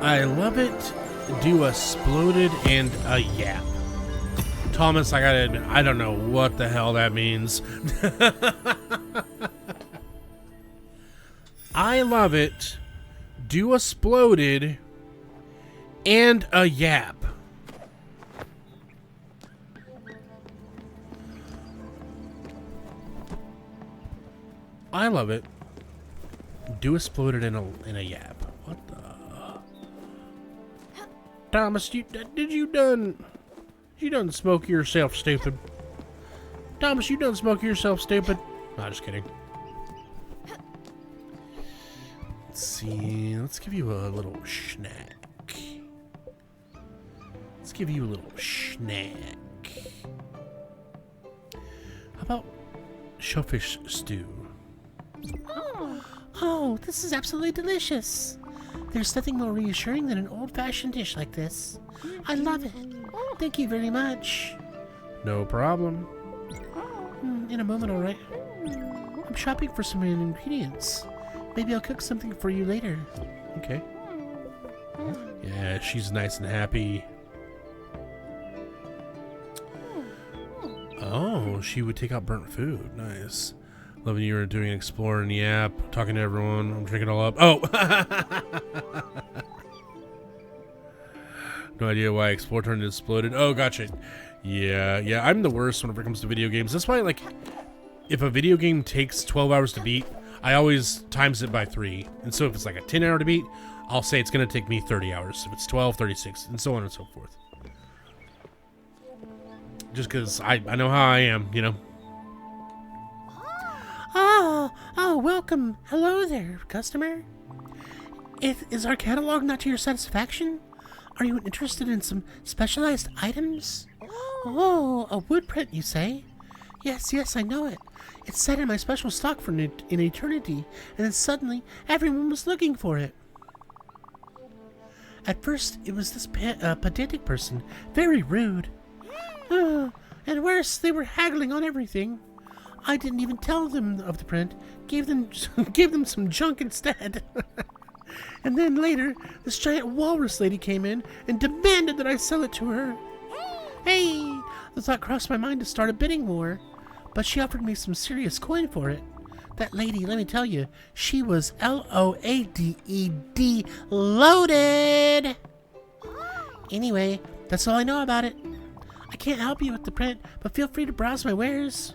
I love it. Do a sploded and a yap. Thomas, I gotta admit, I don't know what the hell that means. I love it. Do a sploded and a yap. I love it. Do a sploded and a yap. What the? Thomas, did you done smoke yourself, stupid? Thomas, you done smoke yourself, stupid? No, just kidding. Let's see. Let's give you a little snack. Let's give you a little snack. How about shellfish stew? Oh, this is absolutely delicious. There's nothing more reassuring than an old-fashioned dish like this. I love it. Thank you very much. No problem. In a moment, all right. I'm shopping for some ingredients. Maybe I'll cook something for you later. Okay. Yeah, she's nice and happy. Oh, she would take out burnt food. Nice. Loving you were doing Explore in the app, talking to everyone. I'm drinking it all up. Oh! No idea why Explore turned exploded. Oh, gotcha. Yeah, I'm the worst whenever it comes to video games. That's why, like, if a video game takes 12 hours to beat, I always times it by 3. And so if it's like a 10-hour to beat, I'll say it's going to take me 30 hours. If it's 12, 36, and so on and so forth. Just because I know how I am, you know. Oh, welcome. Hello there, customer. Is our catalog not to your satisfaction? Are you interested in some specialized items? Oh, a wood print, you say? Yes, I know it. It's set in my special stock for an eternity, and then suddenly everyone was looking for it. At first, it was this pedantic person, very rude. And worse, they were haggling on everything. I didn't even tell them of the print, gave them some junk instead. And then later, this giant walrus lady came in and demanded that I sell it to her. Hey, the thought crossed my mind to start a bidding war, but she offered me some serious coin for it. That lady, let me tell you, she was LOADED loaded. Anyway, that's all I know about it. I can't help you with the print, but feel free to browse my wares.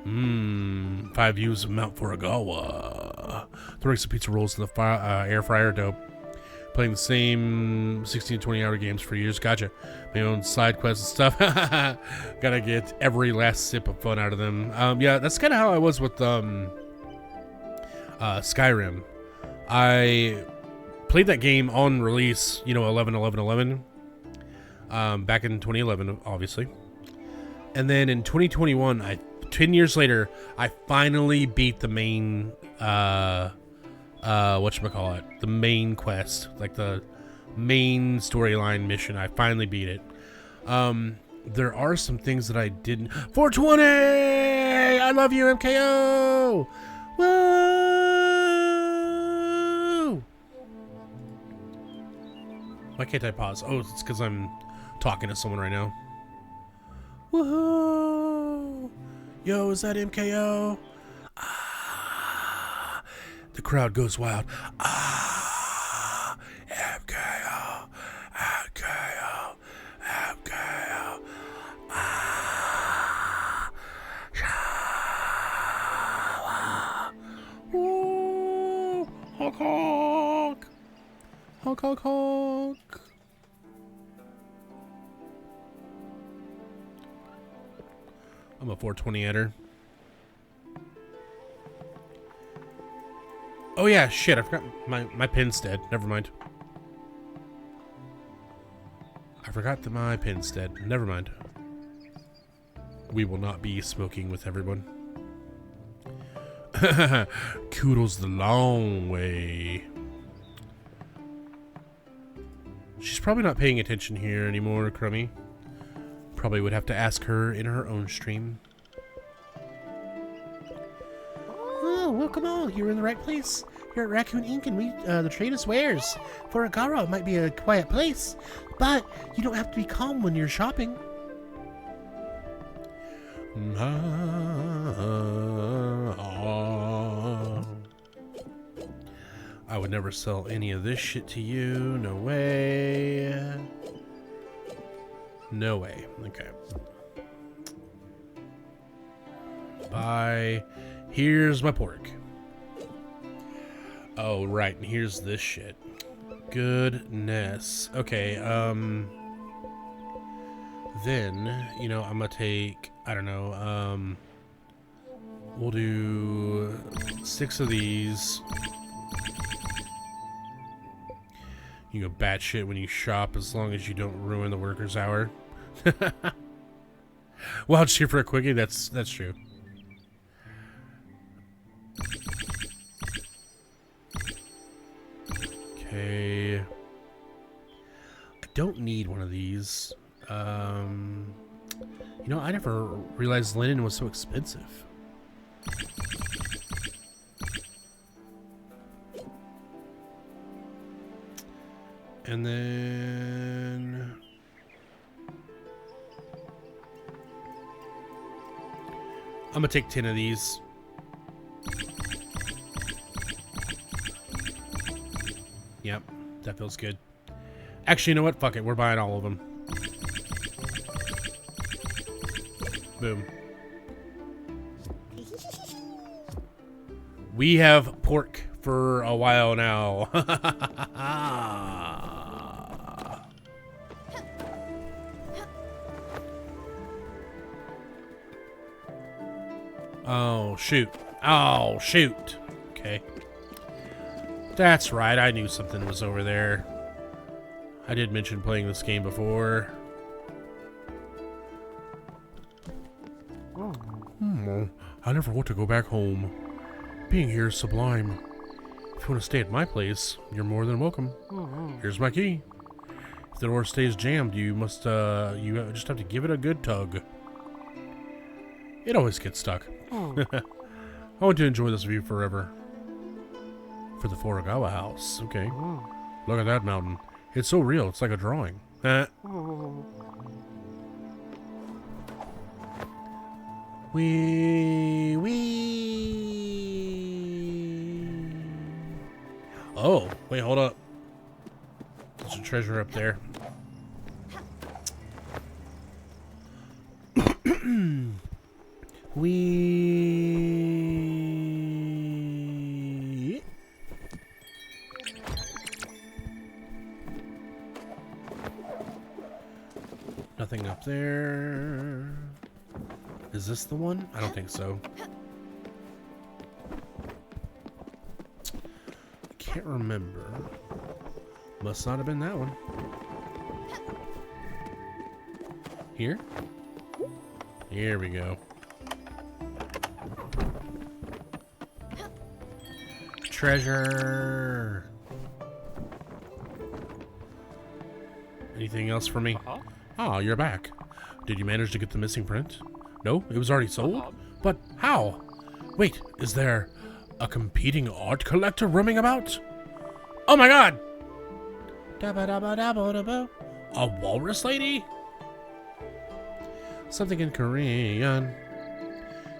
5 views of Mount Foragawa. Throwing some pizza rolls in the air fryer dough. Playing the same 16 to 20 hour games for years. Gotcha. My own side quests and stuff. Gotta get every last sip of fun out of them. Yeah, that's kind of how I was with Skyrim. I played that game on release, 11/11/11. Back in 2011, obviously. And then in 2021, 10 years later, I finally beat the main whatchamacallit, the main quest, like the main storyline mission. I finally beat it. There are some things that I didn't. 420! I love you, MKO! Woo! Why can't I pause? Oh, it's because I'm talking to someone right now. Woohoo! Yo, is that MKO? The crowd goes wild. MKO, MKO, MKO. Ooh, honk honk, honk honk honk. I'm a 420 eder. Oh yeah, shit, I forgot my pin's dead. Never mind. I forgot that my pin's dead. Never mind. We will not be smoking with everyone. Kudos the long way. She's probably not paying attention here anymore, Crummy. Probably would have to ask her in her own stream. Oh, welcome all. You're in the right place. You're at Raccoon Inc. and we the trade us wares. Foragawa might be a quiet place, but you don't have to be calm when you're shopping. I would never sell any of this shit to you. No way. No way. Okay. Bye. Here's my pork. Oh, right. And here's this shit. Goodness. Okay, then, I'm gonna take, I don't know, we'll do 6 of these. You go batshit when you shop as long as you don't ruin the worker's hour. Well, just here for a quickie, that's true. Okay. I don't need one of these. I never realized linen was so expensive. And then I'm gonna take 10 of these. Yep, that feels good. Actually, you know what? Fuck it. We're buying all of them. Boom. We have pork for a while now. Oh, shoot. Oh, shoot. Okay. That's right. I knew something was over there. I did mention playing this game before. I never want to go back home. Being here is sublime. If you want to stay at my place, you're more than welcome. Here's my key. If the door stays jammed, you just have to give it a good tug. It always gets stuck. I want to enjoy this view forever. For the Foragawa house. Okay. Look at that mountain. It's so real. It's like a drawing. Wee. Oh, wait, hold up. There's a treasure up there. We... Nothing up there. Is this the one? I don't think so. Can't remember. Must not have been that one. Here? Here we go. Treasure. Anything else for me? Oh, you're back. Did you manage to get the missing print? No, it was already sold? But how? Wait, is there a competing art collector roaming about? Oh my god! A walrus lady? Something in Korean.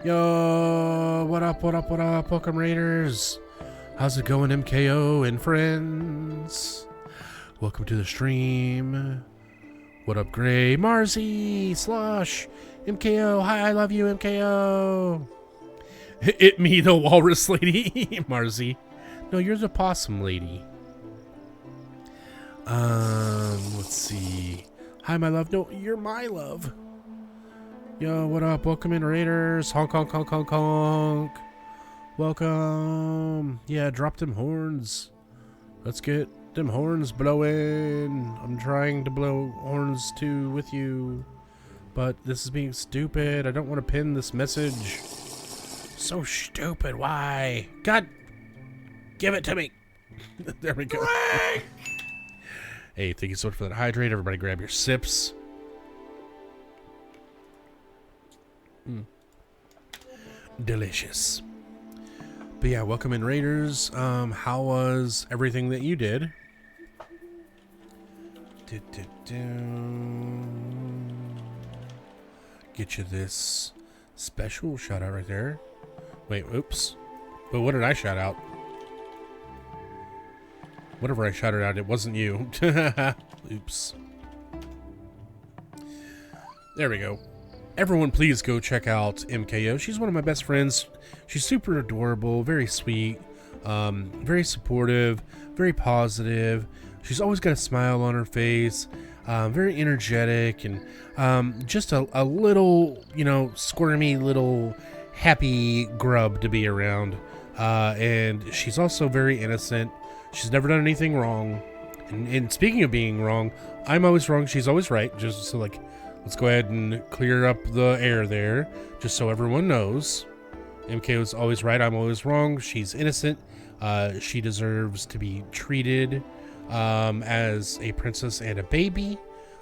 Yo, what up, Pokemon Raiders? How's it going, MKO and friends? Welcome to the stream. What up, Gray, Marzi, Slosh, MKO, hi, I love you, MKO. It me, the walrus lady, Marzi. No, you're the possum lady. Let's see. Hi, my love. No, you're my love. Yo, what up? Welcome in, Raiders. Honk, honk, honk, honk, honk. Welcome. Yeah, drop them horns. Let's get them horns blowing. I'm trying to blow horns too with you, but this is being stupid. I don't want to pin this message. So stupid. Why? God, give it to me. There we go. Hey, thank you so much for that hydrate. Everybody grab your sips. Delicious. But yeah, welcome in, Raiders. How was everything that you did? Get you this special shout out right there. Wait, oops. But what did I shout out? Whatever I shouted out, it wasn't you. Oops. There we go. Everyone, please go check out MKO. She's one of my best friends. She's super adorable, very sweet, very supportive, very positive. She's always got a smile on her face, very energetic, and just a little, you know, squirmy little happy grub to be around. And she's also very innocent. She's never done anything wrong. And speaking of being wrong, I'm always wrong. She's always right. Just so, like, let's go ahead and clear up the air there, just so everyone knows. MK was always right. I'm always wrong. She's innocent. She deserves to be treated as a princess and a baby,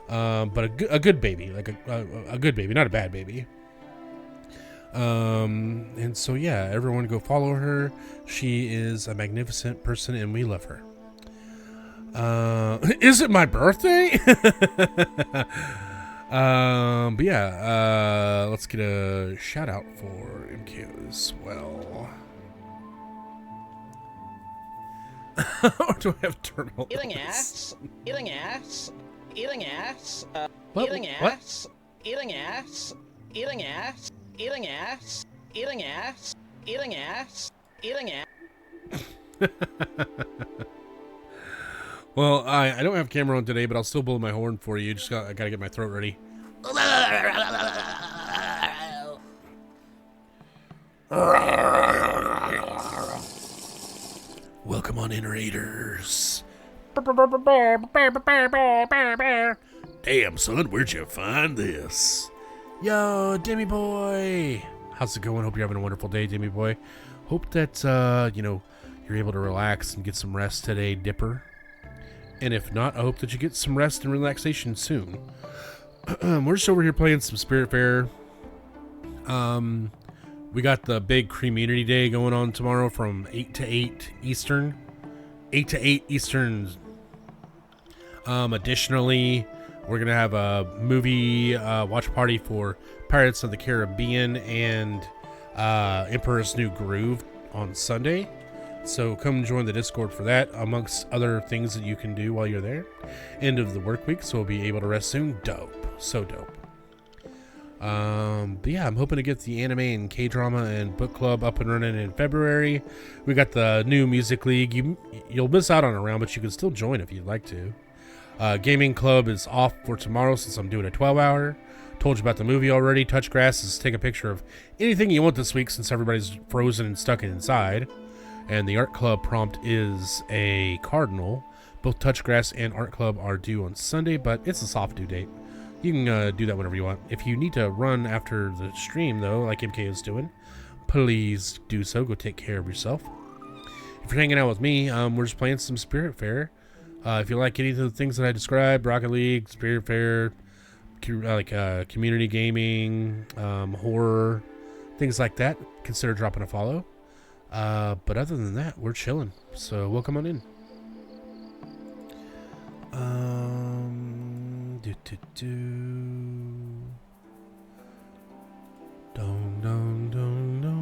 but a good baby, like a good baby, not a bad baby. And so yeah, everyone go follow her. She is a magnificent person and we love her. Is it my birthday? But yeah, let's get a shout out for MK as well. Or do I have turtle? Eating ass, eating ass, eating ass, What? eating What? ass, eating ass, eating ass, eating ass, eating ass, eating ass, eating ass. Well, I don't have camera on today, but I'll still blow my horn for you. I gotta get my throat ready. Welcome on in, Raiders. Damn, son, where'd you find this? Yo, Demi boy. How's it going? Hope you're having a wonderful day, Demi boy. Hope that, you know, you're able to relax and get some rest today, Dipper. And if not, I hope that you get some rest and relaxation soon. We're just over here playing some Spiritfarer. We got the big community day going on tomorrow from 8 to 8 Eastern. 8 to 8 Eastern. Additionally, we're going to have a movie watch party for Pirates of the Caribbean and Emperor's New Groove on Sunday. So come join the Discord for that, amongst other things that you can do while you're there. End of the work week, so we'll be able to rest soon. Dope. So dope. But yeah, I'm hoping to get the anime and K-drama and book club up and running in February. We got the new music league. You'll miss out on a round, but you can still join if you'd like to. Gaming club is off for tomorrow since I'm doing a 12-hour. Told you about the movie already. Touch Grass is take a picture of anything you want this week since everybody's frozen and stuck inside. And the art club prompt is a cardinal. Both Touch Grass and art club are due on Sunday, but it's a soft due date. You can do that whenever you want. If you need to run after the stream, though, like MK is doing, please do so. Go take care of yourself. If you're hanging out with me, we're just playing some Spiritfarer. If you like any of the things that I described, Rocket League, Spiritfarer, community gaming, horror, things like that, consider dropping a follow. But other than that, we're chilling. So welcome on in. Dong dong dong dong.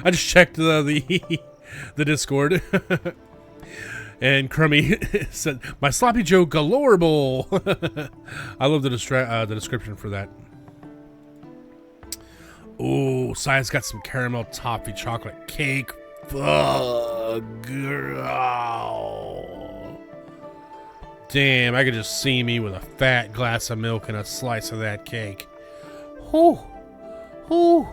I just checked the Discord. And Crummy said, "My sloppy Joe galore bowl." I love the description for that. Oh, Si's got some caramel toffee chocolate cake. Fuck. Damn, I could just see me with a fat glass of milk and a slice of that cake. Whew. Whew.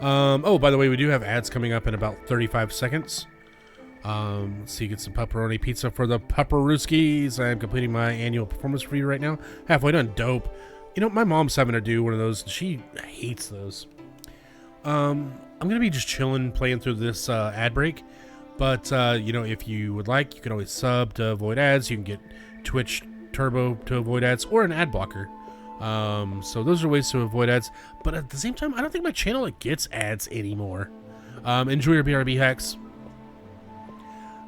Oh, by the way, we do have ads coming up in about 35 seconds. So you get some pepperoni pizza for the Pepperooskies. I'm completing my annual performance review right now. Halfway done. Dope. You know, my mom's having to do one of those, and she hates those. I'm going to be just chilling, playing through this ad break. But, you know, if you would like, you can always sub to avoid ads. You can get Twitch Turbo to avoid ads, or an ad blocker. So those are ways to avoid ads. But at the same time, I don't think my channel gets ads anymore. Enjoy your BRB hacks.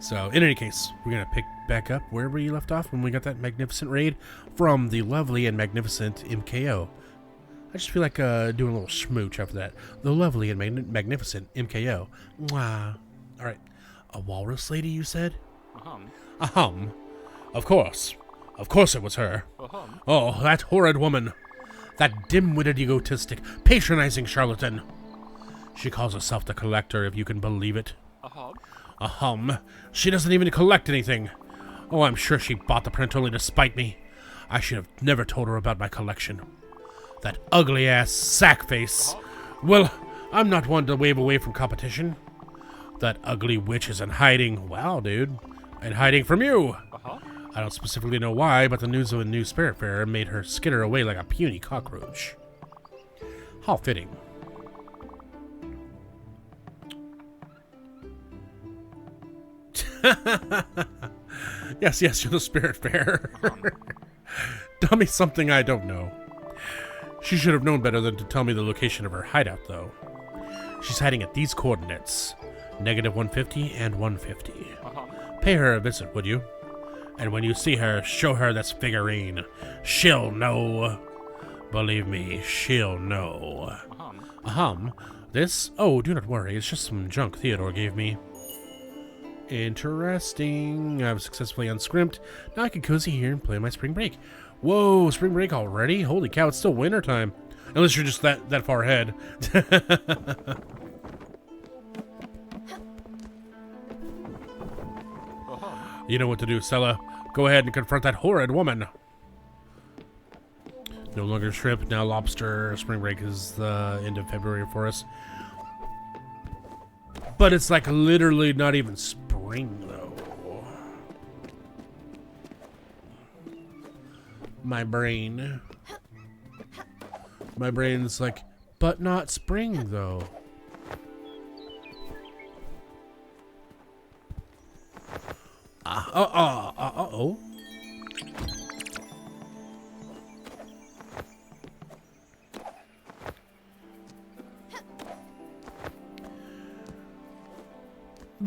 So, in any case, we're going to pick back up wherever you left off when we got that magnificent raid from the lovely and magnificent MKO. I just feel like doing a little smooch after that. The lovely and magnificent MKO. Mwah. Alright. A walrus lady, you said? Ahem. Of course. Of course it was her. Oh, that horrid woman. That dim-witted, egotistic, patronizing charlatan. She calls herself the collector, if you can believe it. She doesn't even collect anything. Oh, I'm sure she bought the print only to spite me. I should have never told her about my collection. That ugly-ass sackface. Well, I'm not one to wave away from competition. That ugly witch is in hiding. Wow, dude. And hiding from you. I don't specifically know why, but the news of a new Spiritfarer made her skitter away like a puny cockroach. How fitting. Yes, you're the Spiritfarer. Tell me something I don't know. She should have known better than to tell me the location of her hideout, though. She's hiding at these coordinates. -150 and 150. Pay her a visit, would you? And when you see her, show her this figurine. She'll know. Believe me, she'll know. This? Oh, do not worry. It's just some junk Theodore gave me. Interesting. I've successfully unscrimped. Now I can cozy here and play my spring break. Whoa, spring break already? Holy cow, it's still winter time. Unless you're just that far ahead. You know what to do, Stella. Go ahead and confront that horrid woman. No longer shrimp, now lobster. Spring break is the end of February for us. But it's like literally not even spring, though. My brain's like, but not spring, though. Uh-oh.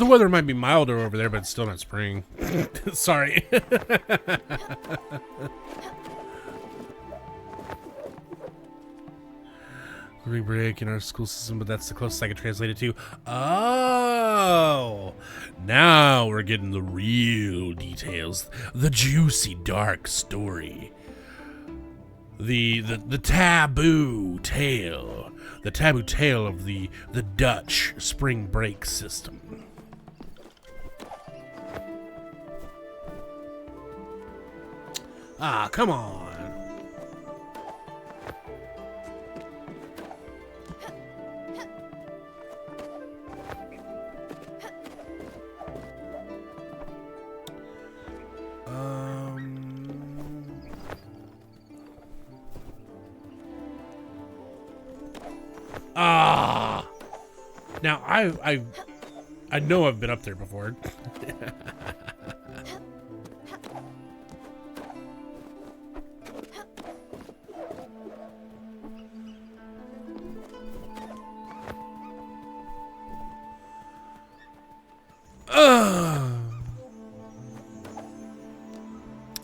The weather might be milder over there, but it's still not spring. Sorry. Break in our school system, but that's the closest I can translate it to. Oh, now we're getting the real details, the juicy, dark story, the taboo tale, the taboo tale of the Dutch spring break system. Ah, come on. Now I know I've been up there before.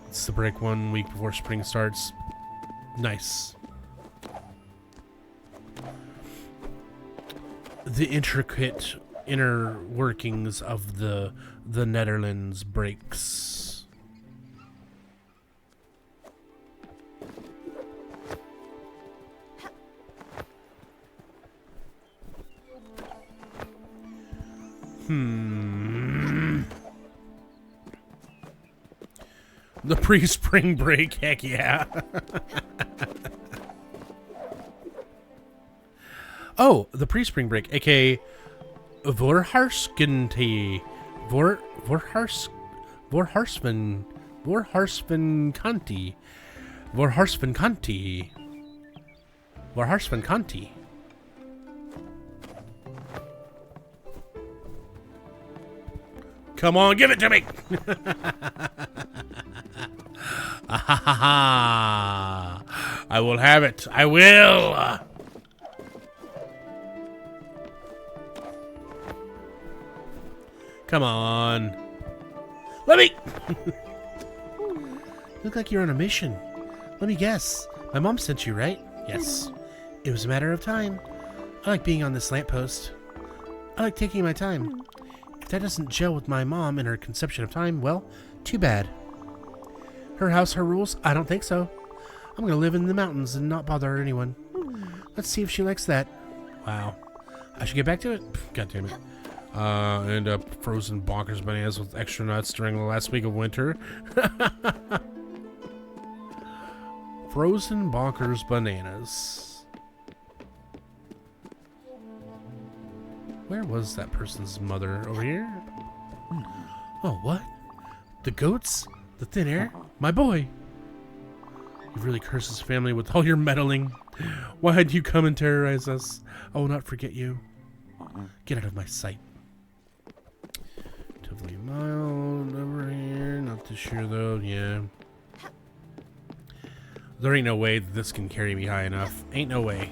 It's the break 1 week before spring starts. Nice. The intricate inner workings of the Netherlands breaks. The pre-spring break, heck yeah. Oh, the pre-spring break, aka Vorharskente, Vorharsvenkanti. Come on, give it to me. I will have it. I will. Come on. Let me. Look like you're on a mission. Let me guess. My mom sent you, right? Yes. It was a matter of time. I like being on this lamppost. I like taking my time. If that doesn't gel with my mom and her conception of time, well, too bad. Her house, her rules? I don't think so. I'm gonna live in the mountains and not bother anyone. Let's see if she likes that. Wow. I should get back to it. God damn it. End up frozen bonkers bananas with extra nuts during the last week of winter. Frozen bonkers bananas. Where was that person's mother? Over here? Oh, what? The goats? The thin air? My boy! You've really cursed his family with all your meddling. Why did you come and terrorize us? I will not forget you. Get out of my sight. Totally mild over here. Not too sure though. Yeah. There ain't no way that this can carry me high enough. Ain't no way.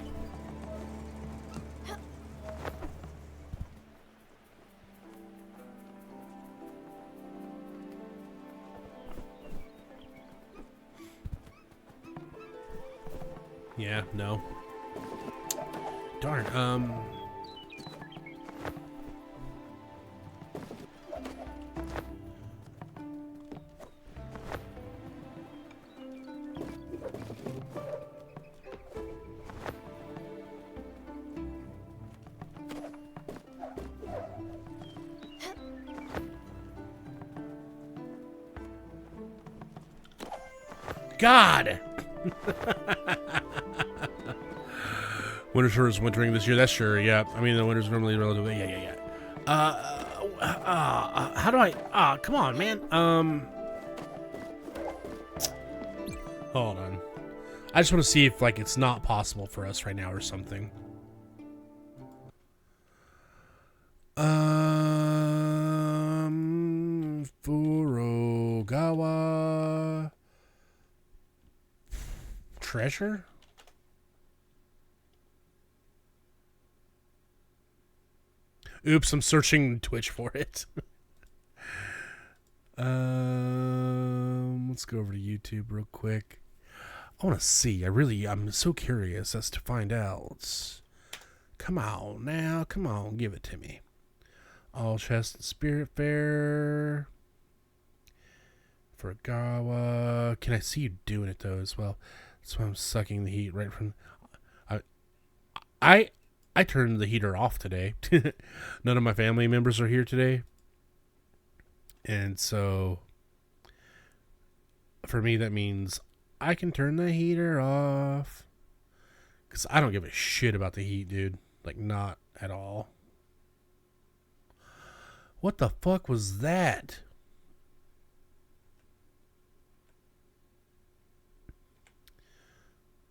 Yeah, no. Darn, God! Winter sure is wintering this year. That's sure. Yeah. I mean, the winter's normally relatively. Yeah. How do I? Come on, man. Hold on. I just want to see if like it's not possible for us right now or something. Furugawa treasure. Oops, I'm searching Twitch for it. Let's go over to YouTube real quick. I want to see. I'm so curious as to find out. Come on now. Come on. Give it to me. All chest and Spiritfarer. Furugawa. Can I see you doing it, though, as well? That's why I'm sucking the heat right from... I turned the heater off today. None of my family members are here today. And so... for me, that means I can turn the heater off. Because I don't give a shit about the heat, dude. Like, not at all. What the fuck was that?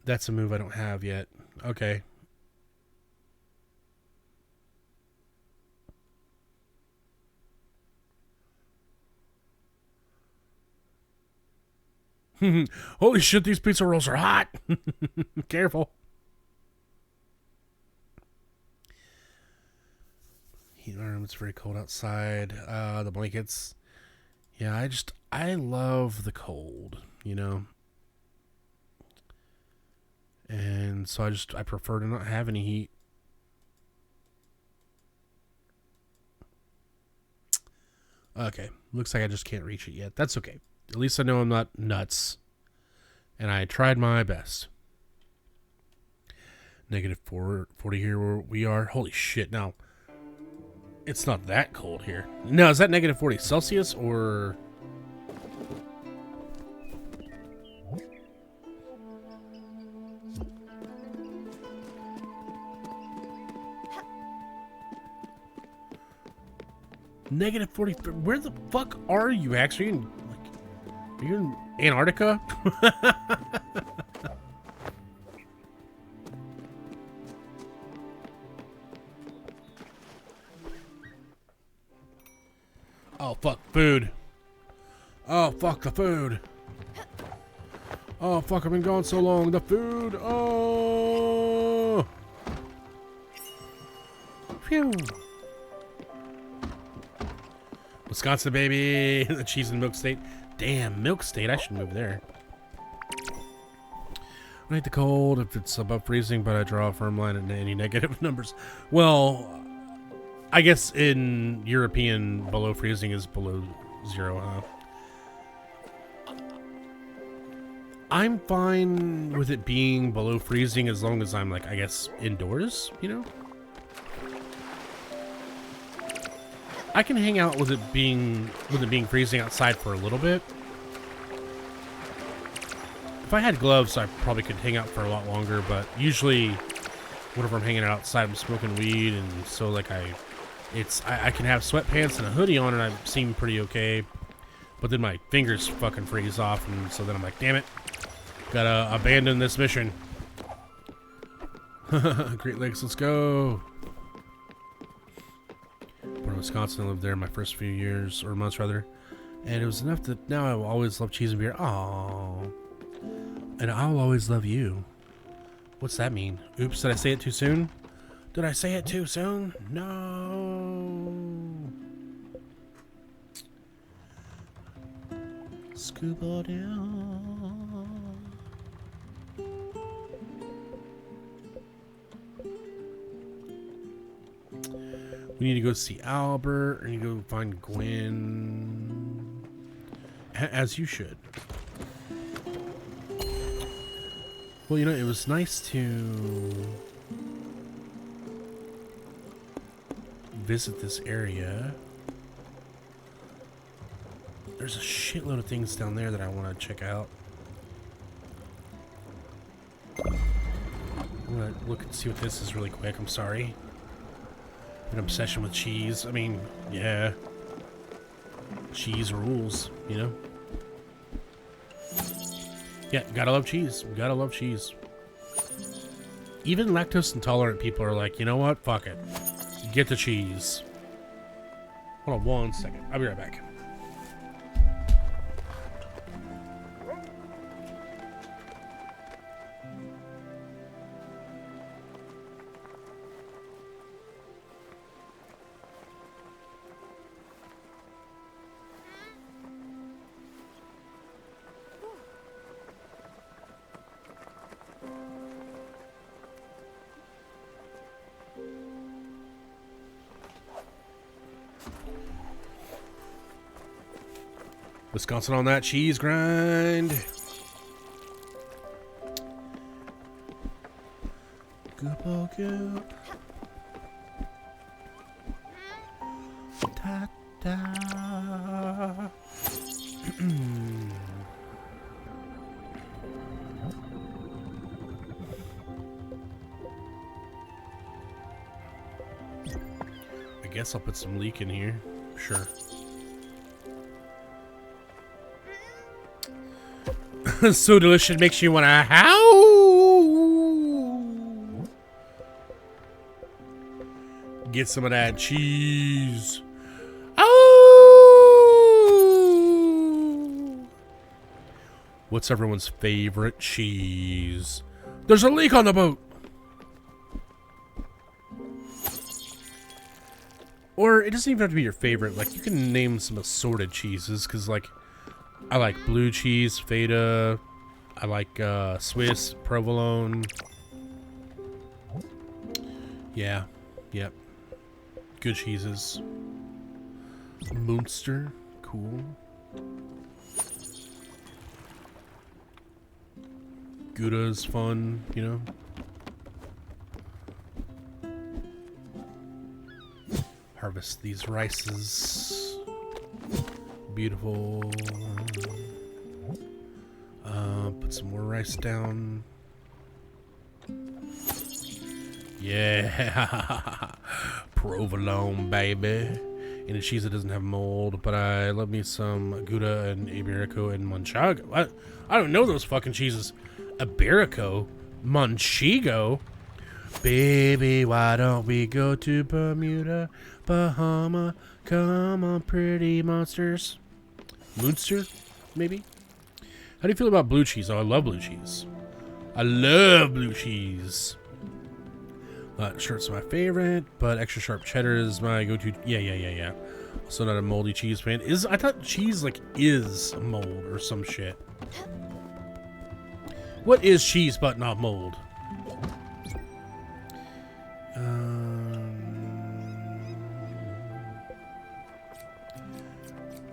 That's a move I don't have yet. Okay. Holy shit, these pizza rolls are hot. Careful. Heat room, it's very cold outside. The blankets. Yeah, I love the cold, you know. And so I prefer to not have any heat. Okay, looks like I just can't reach it yet. That's okay. At least I know I'm not nuts. And I tried my best. Negative 40 here where we are. Holy shit, now. It's not that cold here. No, is that negative 40 Celsius or... Negative 40... Where the fuck are you, actually? Are you in Antarctica? Oh, fuck, food. Oh, fuck, the food. Oh, fuck, I've been gone so long. The food. Oh. Phew. Wisconsin, baby. The cheese and milk state. Damn, milk state. I should move there. I hate the cold if it's above freezing, but I draw a firm line at any negative numbers. Well, I guess in European, below freezing is below 0. I'm fine with it being below freezing as long as I'm, like, I guess, indoors, you know? I can hang out with it being freezing outside for a little bit. If I had gloves, I probably could hang out for a lot longer, but usually whenever I'm hanging out outside, I'm smoking weed, and so, like, I can have sweatpants and a hoodie on and I seem pretty okay, but then my fingers fucking freeze off, and so then I'm like, damn it, gotta abandon this mission. Great Lakes, let's go. Born in Wisconsin, I lived there my first few years, or months rather, and it was enough that now I will always love cheese and beer. Aww. And I'll always love you. What's that mean? Oops, did I say it too soon? Did I say it too soon? No. Scuba down. We need to go see Albert. We need to go find Gwen. As you should. Well, you know, it was nice to visit this area. There's a shitload of things down there that I want to check out. I want to look and see what this is really quick. I'm sorry. An obsession with cheese. I mean, yeah. Cheese rules, you know? Yeah, gotta love cheese. Gotta love cheese. Even lactose intolerant people are like, you know what? Fuck it. Get the cheese. Hold on 1 second. I'll be right back. Wisconsin on that cheese grind. Goop, goop. Ta ta. I guess I'll put some leek in here. Sure. So delicious, makes you wanna howl. Get some of that cheese. Oh! What's everyone's favorite cheese? There's a leak on the boat. Or it doesn't even have to be your favorite. Like, you can name some assorted cheeses, because, like, I like blue cheese, feta. I like Swiss, provolone. Yeah. Yep. Good cheeses. Munster. Cool. Gouda's fun, you know. Harvest these rices. Beautiful. Put some more rice down. Yeah. Provolone, baby. And a cheese that doesn't have mold, but I love me some Gouda and Iberico and Manchego. I don't know those fucking cheeses. Iberico? Manchego? Baby, why don't we go to Bermuda, Bahama? Come on, pretty monsters. Munster, maybe? How do you feel about blue cheese? Oh, I love blue cheese. I love blue cheese. Short's my favorite, but extra sharp cheddar is my go-to. Yeah. Also not a moldy cheese fan. I thought cheese, like, is mold or some shit. What is cheese but not mold?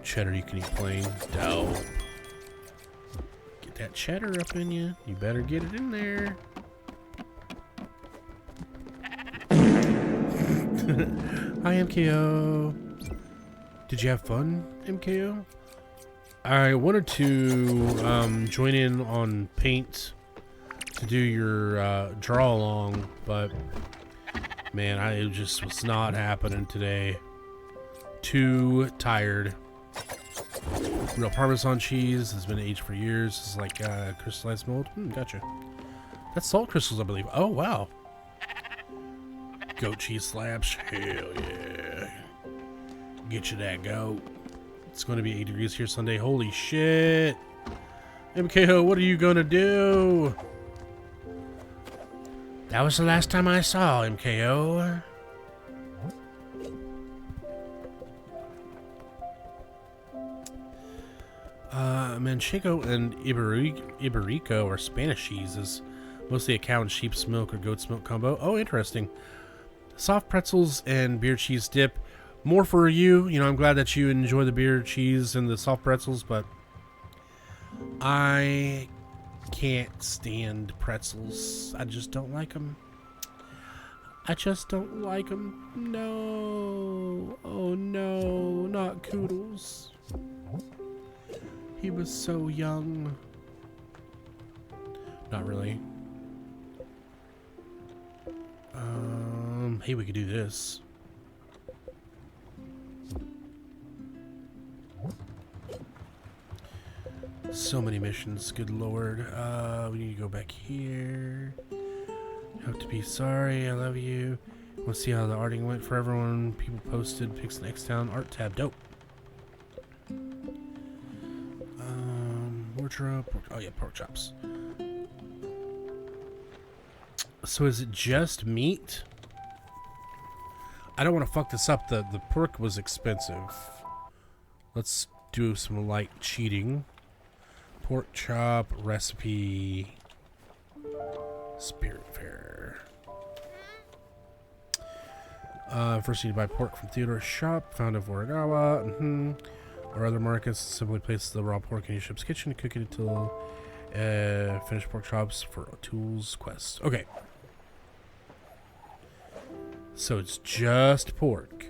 Cheddar you can eat plain. Dope. Get that cheddar up in you. You better get it in there. Hi, MKO. Did you have fun, MKO? I wanted to join in on paint to do your draw along, but man, it just was not happening today. Too tired. Real Parmesan cheese has been aged for years. It's like crystallized mold. Gotcha. That's salt crystals, I believe. Oh, wow. Goat cheese slabs. Hell yeah. Get you that goat. It's going to be 8 degrees here Sunday. Holy shit. MKO, what are you going to do? That was the last time I saw MKO. Manchego and Iberico are Spanish cheeses. Mostly a cow and sheep's milk or goat's milk combo. Oh, interesting. Soft pretzels and beer cheese dip. More for you. You know, I'm glad that you enjoy the beer cheese and the soft pretzels, but I can't stand pretzels. I just don't like them. I just don't like them. No. Oh, no. Not Koodles. He was so young. Not really. Hey, we could do this. So many missions, good lord. We need to go back here. Have to be sorry, I love you. Want to see how the arting went for everyone. People posted pics in X-Town. Art tab, dope. Wardrobe. Oh yeah, pork chops. So is it just meat? I don't want to fuck this up. The pork was expensive. Let's do some light cheating. Pork chop recipe. Spiritfarer. First, you need to buy pork from Theodore's shop, found in Voragawa. or other markets. Simply place the raw pork in your ship's kitchen, cook it until finished pork chops for tools quest. Okay. So it's just pork.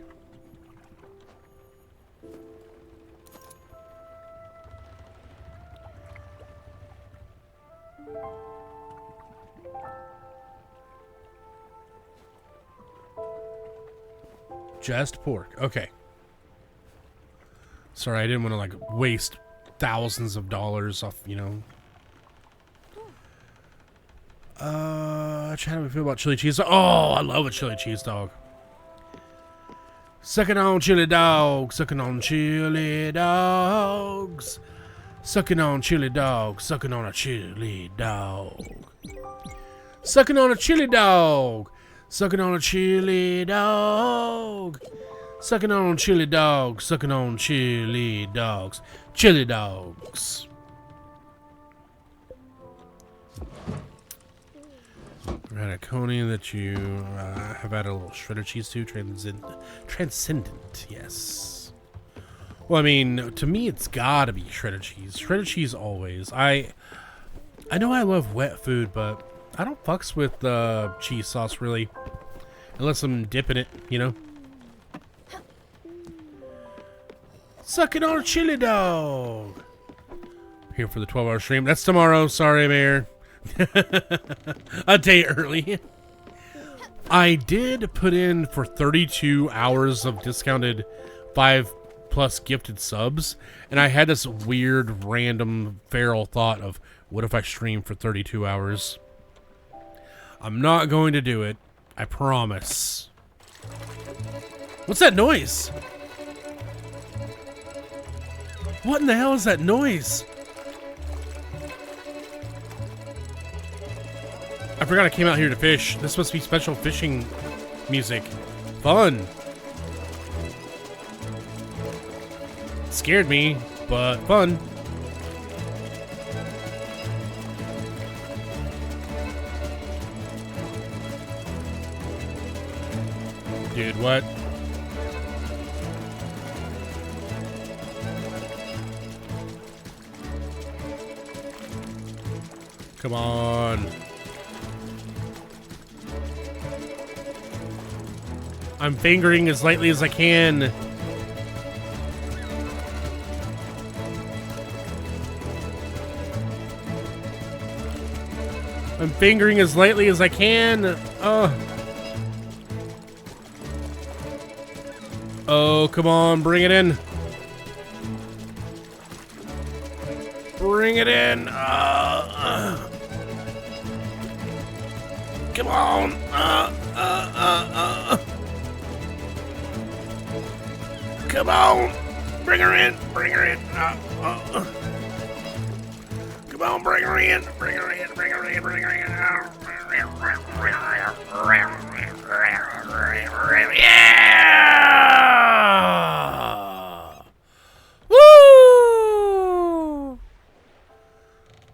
Just pork. Okay. Sorry, I didn't want to like waste thousands of dollars off, you know. How do we feel about chili cheese? Oh, I love a chili cheese dog. Sucking on chili dogs, sucking on chili dogs, sucking on chili dogs, sucking on a chili dog, sucking on a chili dog, sucking on a chili dog, sucking on chili dogs, sucking on chili dogs, chili dogs. Radiconi that you have added a little shredded cheese to. Transcendent, yes. Well, I mean, to me, it's gotta be shredded cheese. Shredded cheese always. I know I love wet food, but I don't fucks with cheese sauce really, unless I'm dipping it, you know. Sucking on a chili dog. Here for the 12-hour stream. That's tomorrow. Sorry, Mayor. A day early. I did put in for 32 hours of discounted 5+ gifted subs, and I had this weird random feral thought of what if I stream for 32 hours. I'm not going to do it, I promise. What's that noise? What in the hell is that noise? I forgot I came out here to fish. This must be special fishing music. Fun. Scared me, but fun. Dude, what? Come on. I'm fingering as lightly as I can. I'm fingering as lightly as I can. Oh, come on, bring it in. Bring it in. Come on. Come on. Bring her in. Bring her in. Come on, bring her in. Bring her in. Bring her in. Bring her in. Yeah! Woo!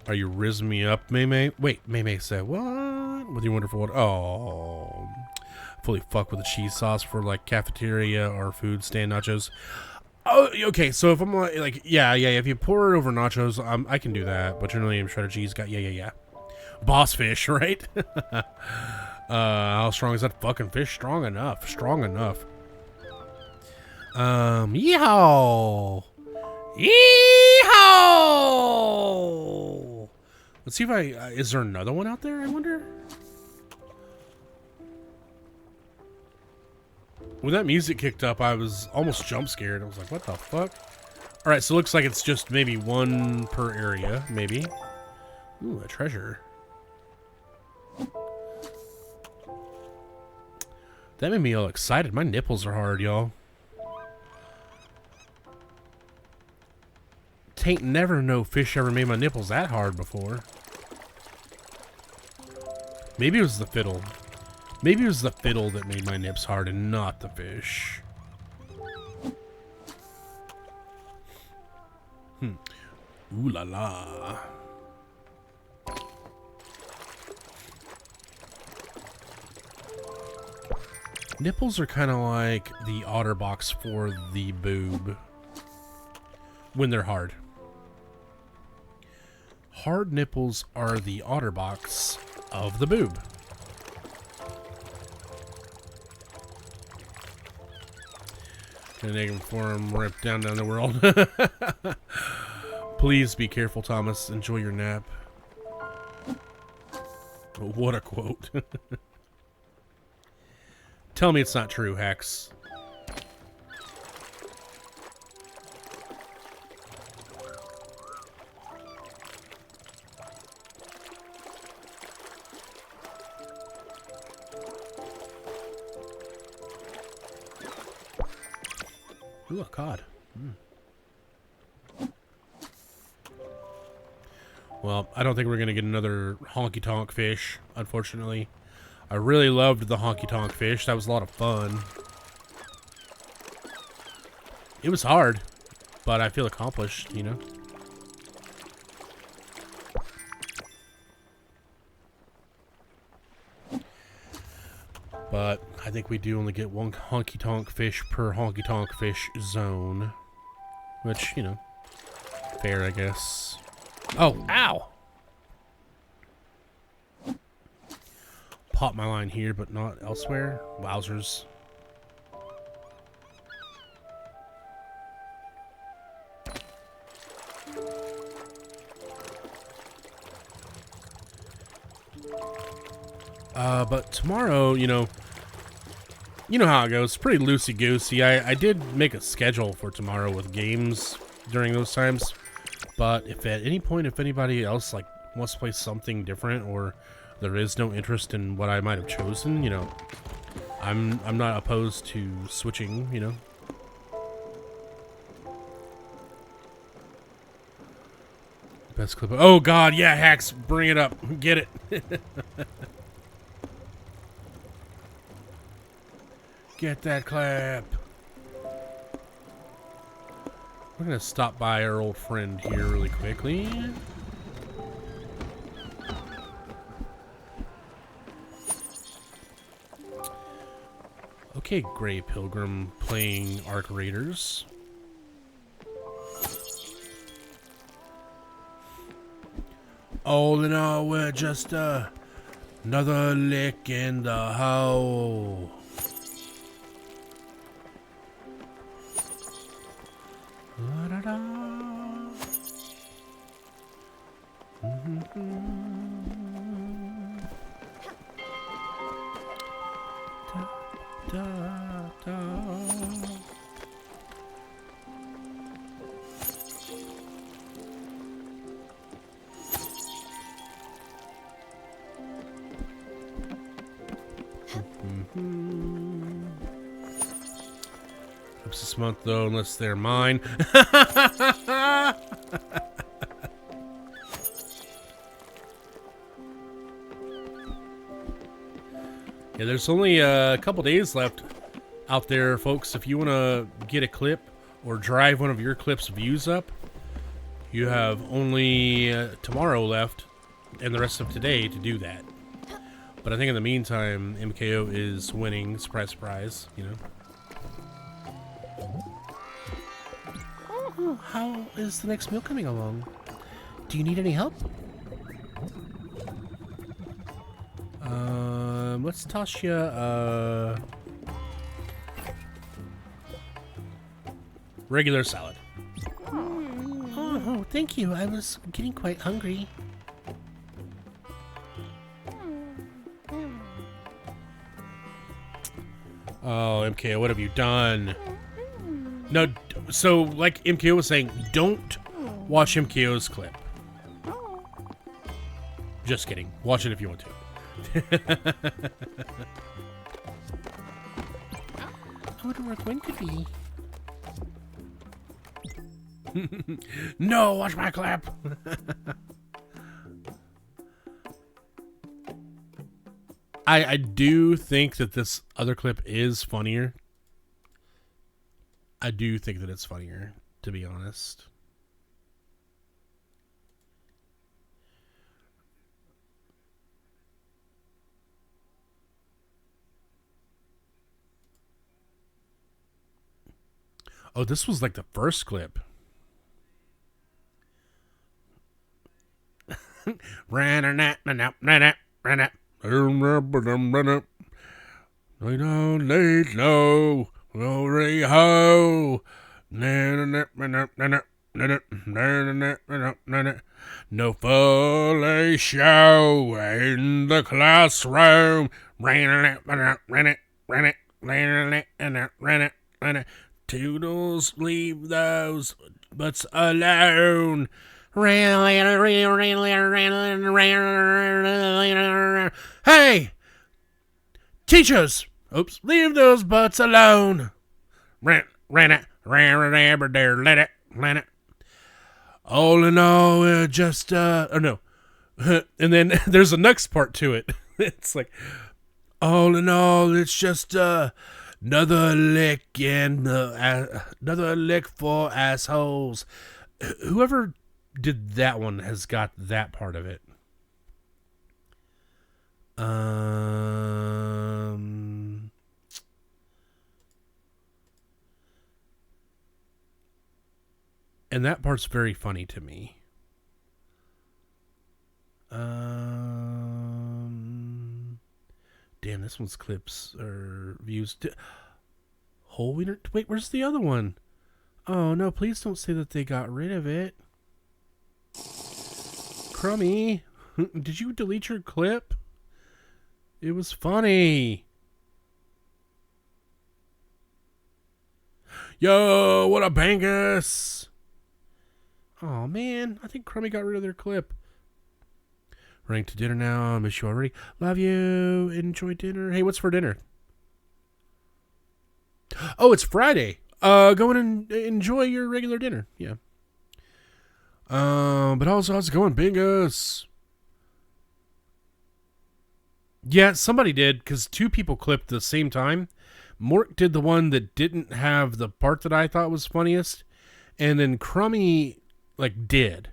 Are you rizzing me up, May? Wait, May said, what? With your wonderful water. Oh. Fully fuck with the cheese sauce for like cafeteria or food stand nachos. Oh, okay. So if I'm like, yeah. If you pour it over nachos, I can do that. But generally, I'm shredded cheese. Yeah. Boss fish, right? How strong is that fucking fish? Strong enough. Yeehaw! Let's see if is there another one out there? I wonder. When that music kicked up, I was almost jump scared. I was like, what the fuck? All right, so it looks like it's just maybe one per area, maybe. Ooh, a treasure. That made me all excited. My nipples are hard, y'all. Tain't never no fish ever made my nipples that hard before. Maybe it was the fiddle. Maybe it was the fiddle that made my nips hard and not the fish. Ooh la la. Nipples are kind of like the OtterBox for the boob. when they're hard. Hard nipples are the OtterBox of the boob. And they can form ripped down the world. Please be careful, Thomas. Enjoy your nap. What a quote. Tell me it's not true, Hex. Ooh, a cod. Well, I don't think we're going to get another honky-tonk fish, unfortunately. I really loved the honky-tonk fish. That was a lot of fun. It was hard, but I feel accomplished, you know? But I think we do only get one honky-tonk fish per honky-tonk fish zone. Which, you know, fair, I guess. Oh, ow! Pop my line here, but not elsewhere. Wowzers. But tomorrow, you know how it goes. Pretty loosey-goosey. I did make a schedule for tomorrow with games during those times. But if at any point, if anybody else like wants to play something different, or there is no interest in what I might have chosen, you know, I'm not opposed to switching, you know. Best clip. Oh God, yeah, Hacks, bring it up. Get it. Get that clap. We're gonna stop by our old friend here really quickly. Okay, Gray Pilgrim playing Arc Raiders. All in all, we're just another lick in the hole. Da-da-da. Clips this month though, unless they're mine. Yeah, there's only a couple days left out there, folks. If you want to get a clip or drive one of your clips' views up, you have only tomorrow left and the rest of today to do that. But I think in the meantime, MKO is winning. Surprise, surprise, you know. Oh, how is the next meal coming along? Do you need any help? Let's toss you, regular salad. Oh, thank you. I was getting quite hungry. Oh, MKO, what have you done? No, so like MKO was saying, don't watch MKO's clip. Just kidding. Watch it if you want to. I wonder where Gwen could be. No, watch my clap. I do think that this other clip is funnier. I do think that it's funnier, to be honest. Oh, this was like the first clip. We don't need no glory ho. No fully show in the classroom. Toodles, leave those butts alone. Hey! Teachers! Oops, leave those butts alone. Let it. All in all, just, or no. And then there's a next part to it. It's like, all in all, it's just, another lick another lick for assholes. Whoever did that one has got that part of it. And that part's very funny to me. Damn, this one's clips or views. Whole wiener. Wait, where's the other one? Oh no! Please don't say that they got rid of it. Crummy, did you delete your clip? It was funny. Yo, what a bangus! Oh man, I think Crummy got rid of their clip. Running to dinner now. I miss you already. Love you. Enjoy dinner. Hey, what's for dinner? Oh, it's Friday. Go in and enjoy your regular dinner. Yeah. But also, how's it going, Bingus? Yeah, somebody did, because 2 people clipped at the same time. Mort did the one that didn't have the part that I thought was funniest, and then Crummy, did.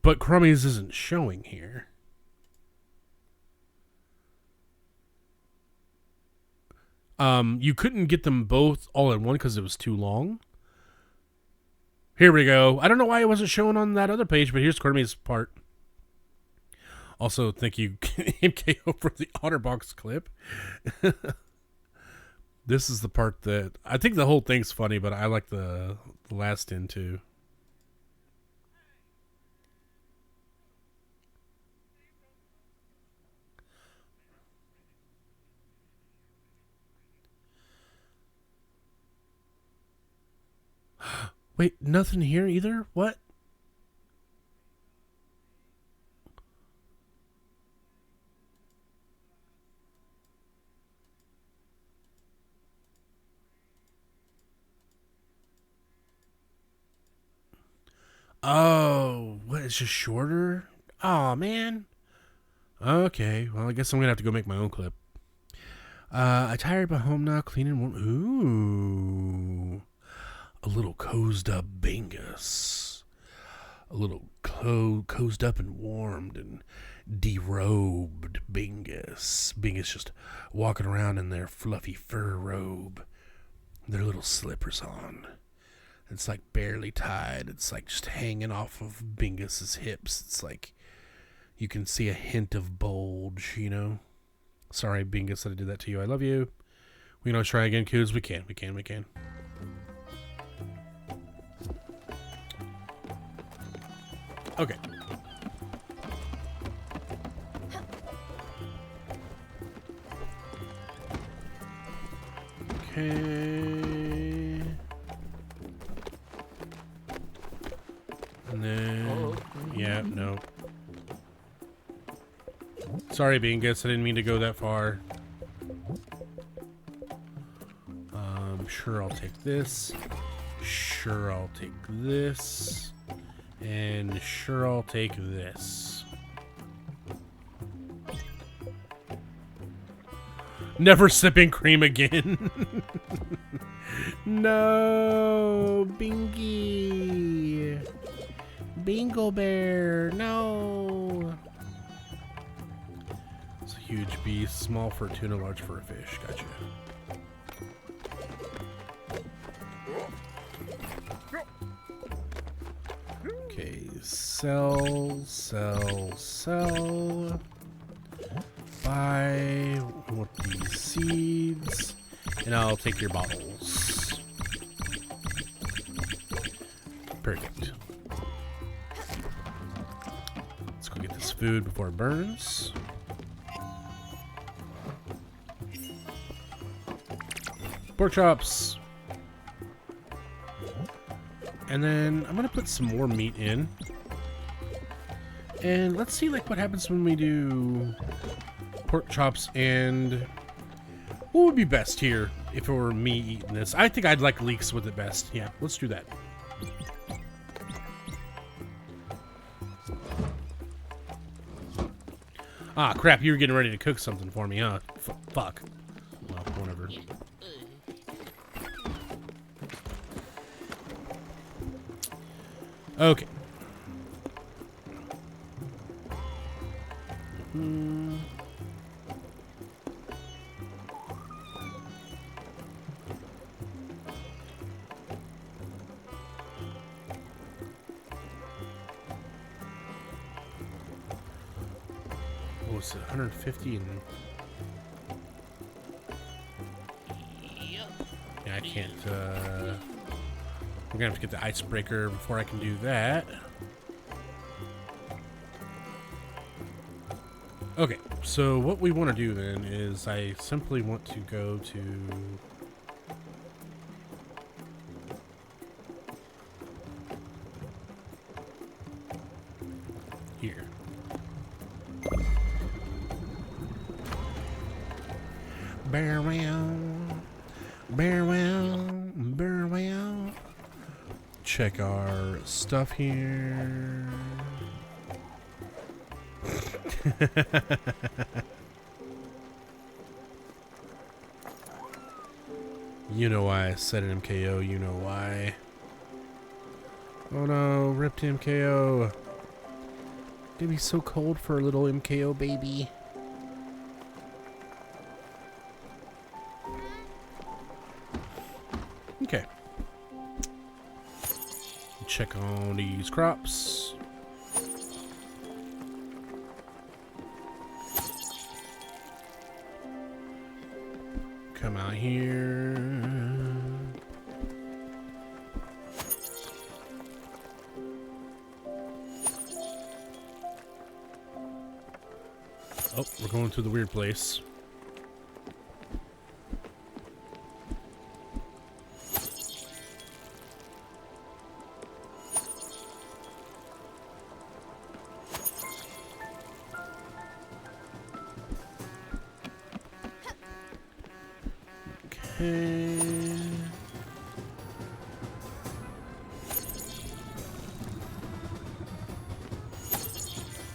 But Crummy's isn't showing here. You couldn't get them both all in one because it was too long. Here we go. I don't know why it wasn't showing on that other page, but here's Crummy's part. Also, thank you, MKO, for the OtterBox clip. This is the part that... I think the whole thing's funny, but I like the last in, too. Wait, nothing here either? What? Oh, what? It's just shorter? Oh, man. Okay, well, I guess I'm going to have to go make my own clip. I tired but home now, cleaning warm. Ooh. A little cozied up Bingus. A little cozied up and warmed and derobed Bingus. Bingus just walking around in their fluffy fur robe. Their little slippers on. It's barely tied. It's just hanging off of Bingus's hips. It's you can see a hint of bulge, you know? Sorry, Bingus, that I did that to you. I love you. We can always try again, Coos. We can. Okay. And then... Yeah, no. Sorry, Bingus. I didn't mean to go that far. Sure, I'll take this. Sure, I'll take this. And sure, I'll take this. Never sipping cream again. No, Bingy. Bingo Bear, no. It's a huge beast, small for a tuna, large for a fish. Gotcha. Sell. Buy with these seeds. And I'll take your bottles. Perfect. Let's go get this food before it burns. Pork chops. And then I'm gonna put some more meat in. And let's see like what happens when we do pork chops and what would be best here if it were me eating this? I think I'd like leeks with it best. Yeah, let's do that. Ah, crap, you were getting ready to cook something for me, huh? Fuck. Well, whatever. Okay. What was it? 150 and... Yeah, I can't, we're gonna have to get the icebreaker before I can do that. Okay, so what we want to do then is I simply want to go to... here. Barrel. Check our stuff here. You know why I said an MKO, you know why. Oh no, ripped MKO. It'd be so cold for a little MKO baby. Okay. Check on these crops. Come out here. Oh, we're going to the weird place. Okay.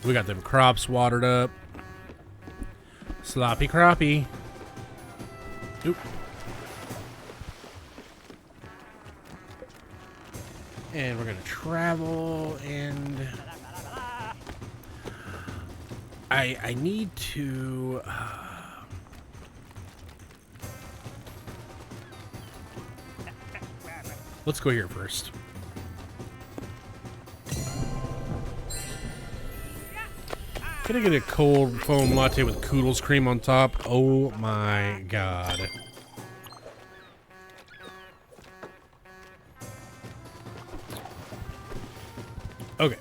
We got them crops watered up. Sloppy crappie. Oop. And we're gonna travel and I need to let's go here first. Can I get a cold foam latte with Koodles cream on top? Oh my god. Okay.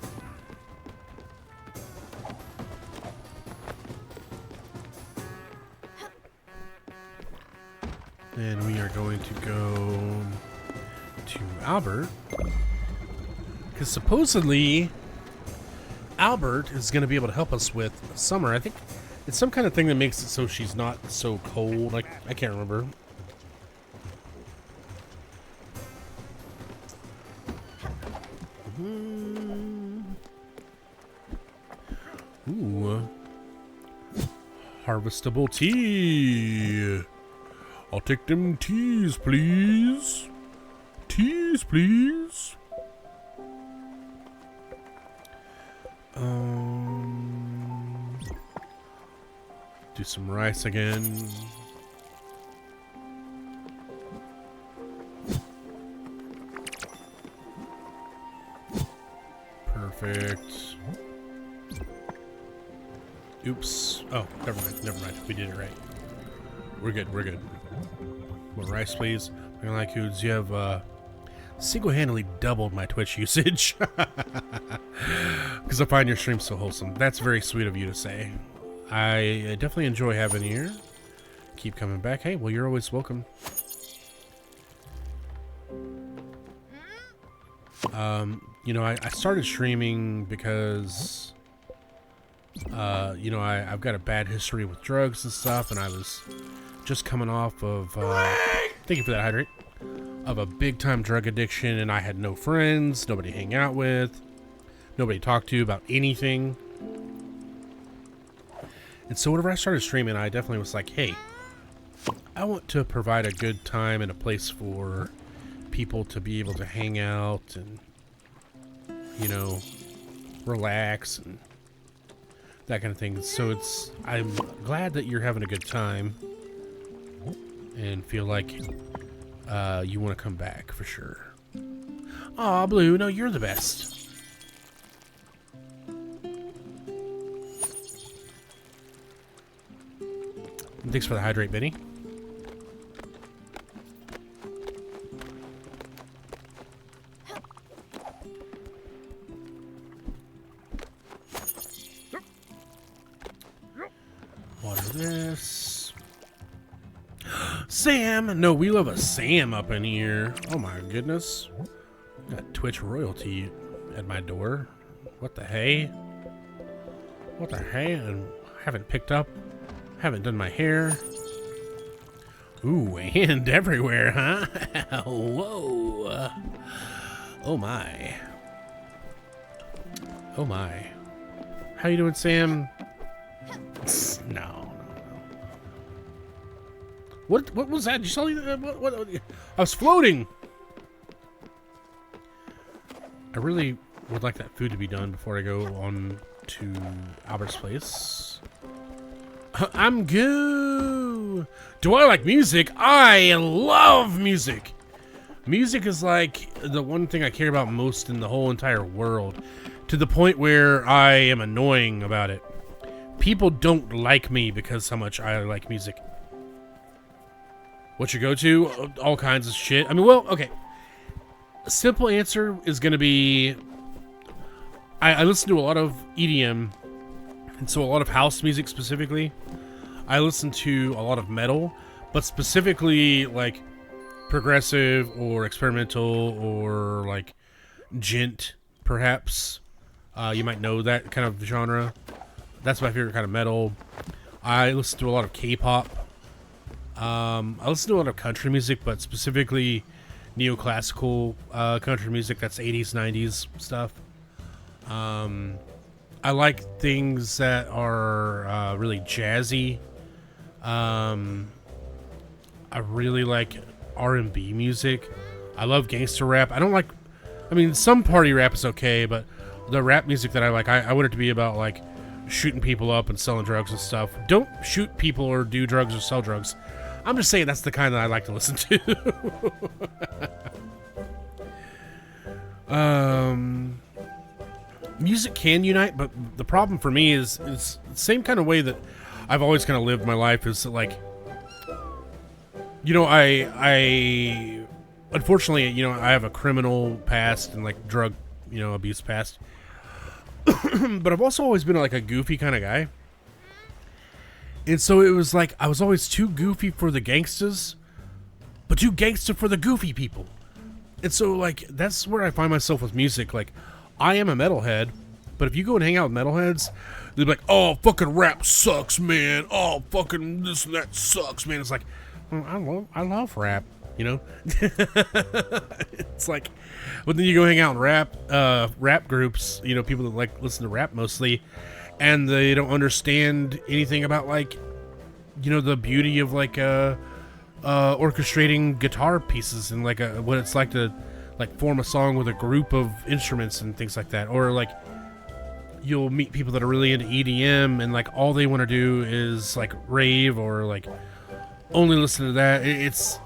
And we are going to go to Albert. Because supposedly Albert is going to be able to help us with Summer. I think it's some kind of thing that makes it so she's not so cold. I can't remember. Ooh. Harvestable tea. I'll take them teas, please. Teas, please. Do some rice again. Perfect. Oops. Oh, never mind. Never mind. We did it right. We're good. We're good. More rice, please. I like foods. You have single-handedly doubled my Twitch usage because I find your stream so wholesome. That's very sweet of you to say. I definitely enjoy having you here. Keep coming back. Hey, well, you're always welcome. You know, I started streaming because, you know, I've got a bad history with drugs and stuff, and I was just coming off of, thank you for that hydrate, of a big-time drug addiction, and I had no friends, nobody to hang out with, nobody to talk to about anything. And so whenever I started streaming, I definitely was like, hey, I want to provide a good time and a place for people to be able to hang out and, you know, relax and that kind of thing. So I'm glad that you're having a good time and feel like you want to come back for sure. Aw, Blue, no, you're the best. And thanks for the hydrate, Benny. Water this. Sam! No, we love a Sam up in here. Oh my goodness. Got Twitch royalty at my door. What the hey? What the hey? And haven't picked up. Haven't done my hair. Ooh, and everywhere, huh? Whoa. Oh my. Oh my. How you doing, Sam? No. What was that? You saw what? I was floating. I really would like that food to be done before I go on to Albert's place. I'm good. Do I like music? I love music. Music is like the one thing I care about most in the whole entire world, to the point where I am annoying about it. People don't like me because how much I like music. What you go to? All kinds of shit. I mean, well, okay. A simple answer is going to be I listen to a lot of EDM, and so a lot of house music specifically. I listen to a lot of metal, but specifically like progressive or experimental or like gent, perhaps. You might know that kind of genre. That's my favorite kind of metal. I listen to a lot of K-pop. I listen to a lot of country music, but specifically neoclassical country music. That's 80s, 90s stuff. I like things that are really jazzy. I really like R&B music. I love gangster rap. I don't like... I mean, some party rap is okay, but the rap music that I like, I want it to be about, like, shooting people up and selling drugs and stuff. Don't shoot people or do drugs or sell drugs. I'm just saying that's the kind that I like to listen to. Music can unite, but the problem for me is the same kind of way that I've always kind of lived my life is that, like, you know, I unfortunately, you know, I have a criminal past and like drug, you know, abuse past. But I've also always been like a goofy kind of guy. And so it was like I was always too goofy for the gangsters, but too gangster for the goofy people. And so like that's where I find myself with music. Like I am a metalhead, but if you go and hang out with metalheads, they're like, "Oh, fucking rap sucks, man. Oh, fucking this and that sucks, man." It's like, I love rap, you know. It's like, but then you go hang out in rap groups, you know, people that like listen to rap mostly, and they don't understand anything about like, you know, the beauty of like orchestrating guitar pieces and like what it's like to like form a song with a group of instruments and things like that. Or like you'll meet people that are really into EDM and like all they want to do is like rave or like only listen to that. It's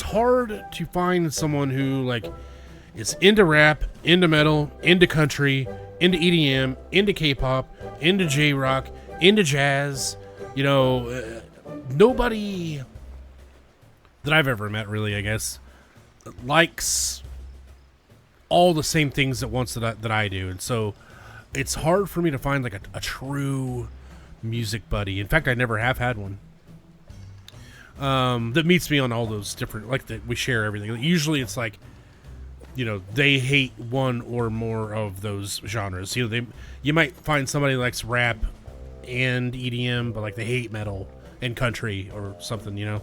hard to find someone who like It's into rap, into metal, into country, into EDM, into K-pop, into J-rock, into jazz. You know, nobody that I've ever met, really, I guess, likes all the same things at once that I do. And so it's hard for me to find like a true music buddy. In fact, I never have had one that meets me on all those different, like, that we share everything. Usually it's like, you know, they hate one or more of those genres. You know, you might find somebody who likes rap and EDM, but like they hate metal and country or something, you know.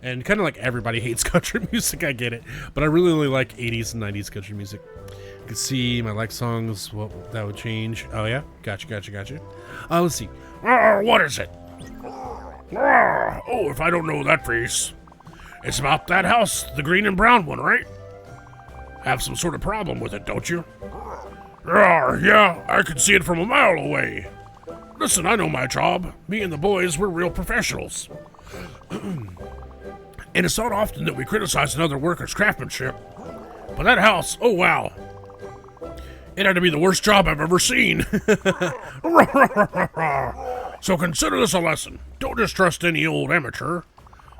And kind of like everybody hates country music, I get it. But I really only like 80s and 90s country music. You can see my like songs, what that would change. Oh yeah, gotcha. Let's see. What is it? Oh, if I don't know that face. It's about that house, the green and brown one, right? Have some sort of problem with it, don't you? Yeah, I can see it from a mile away. Listen, I know my job. Me and the boys, we're real professionals. And it's not often that we criticize another worker's craftsmanship. But that house, oh wow. It had to be the worst job I've ever seen. So consider this a lesson. Don't just trust any old amateur.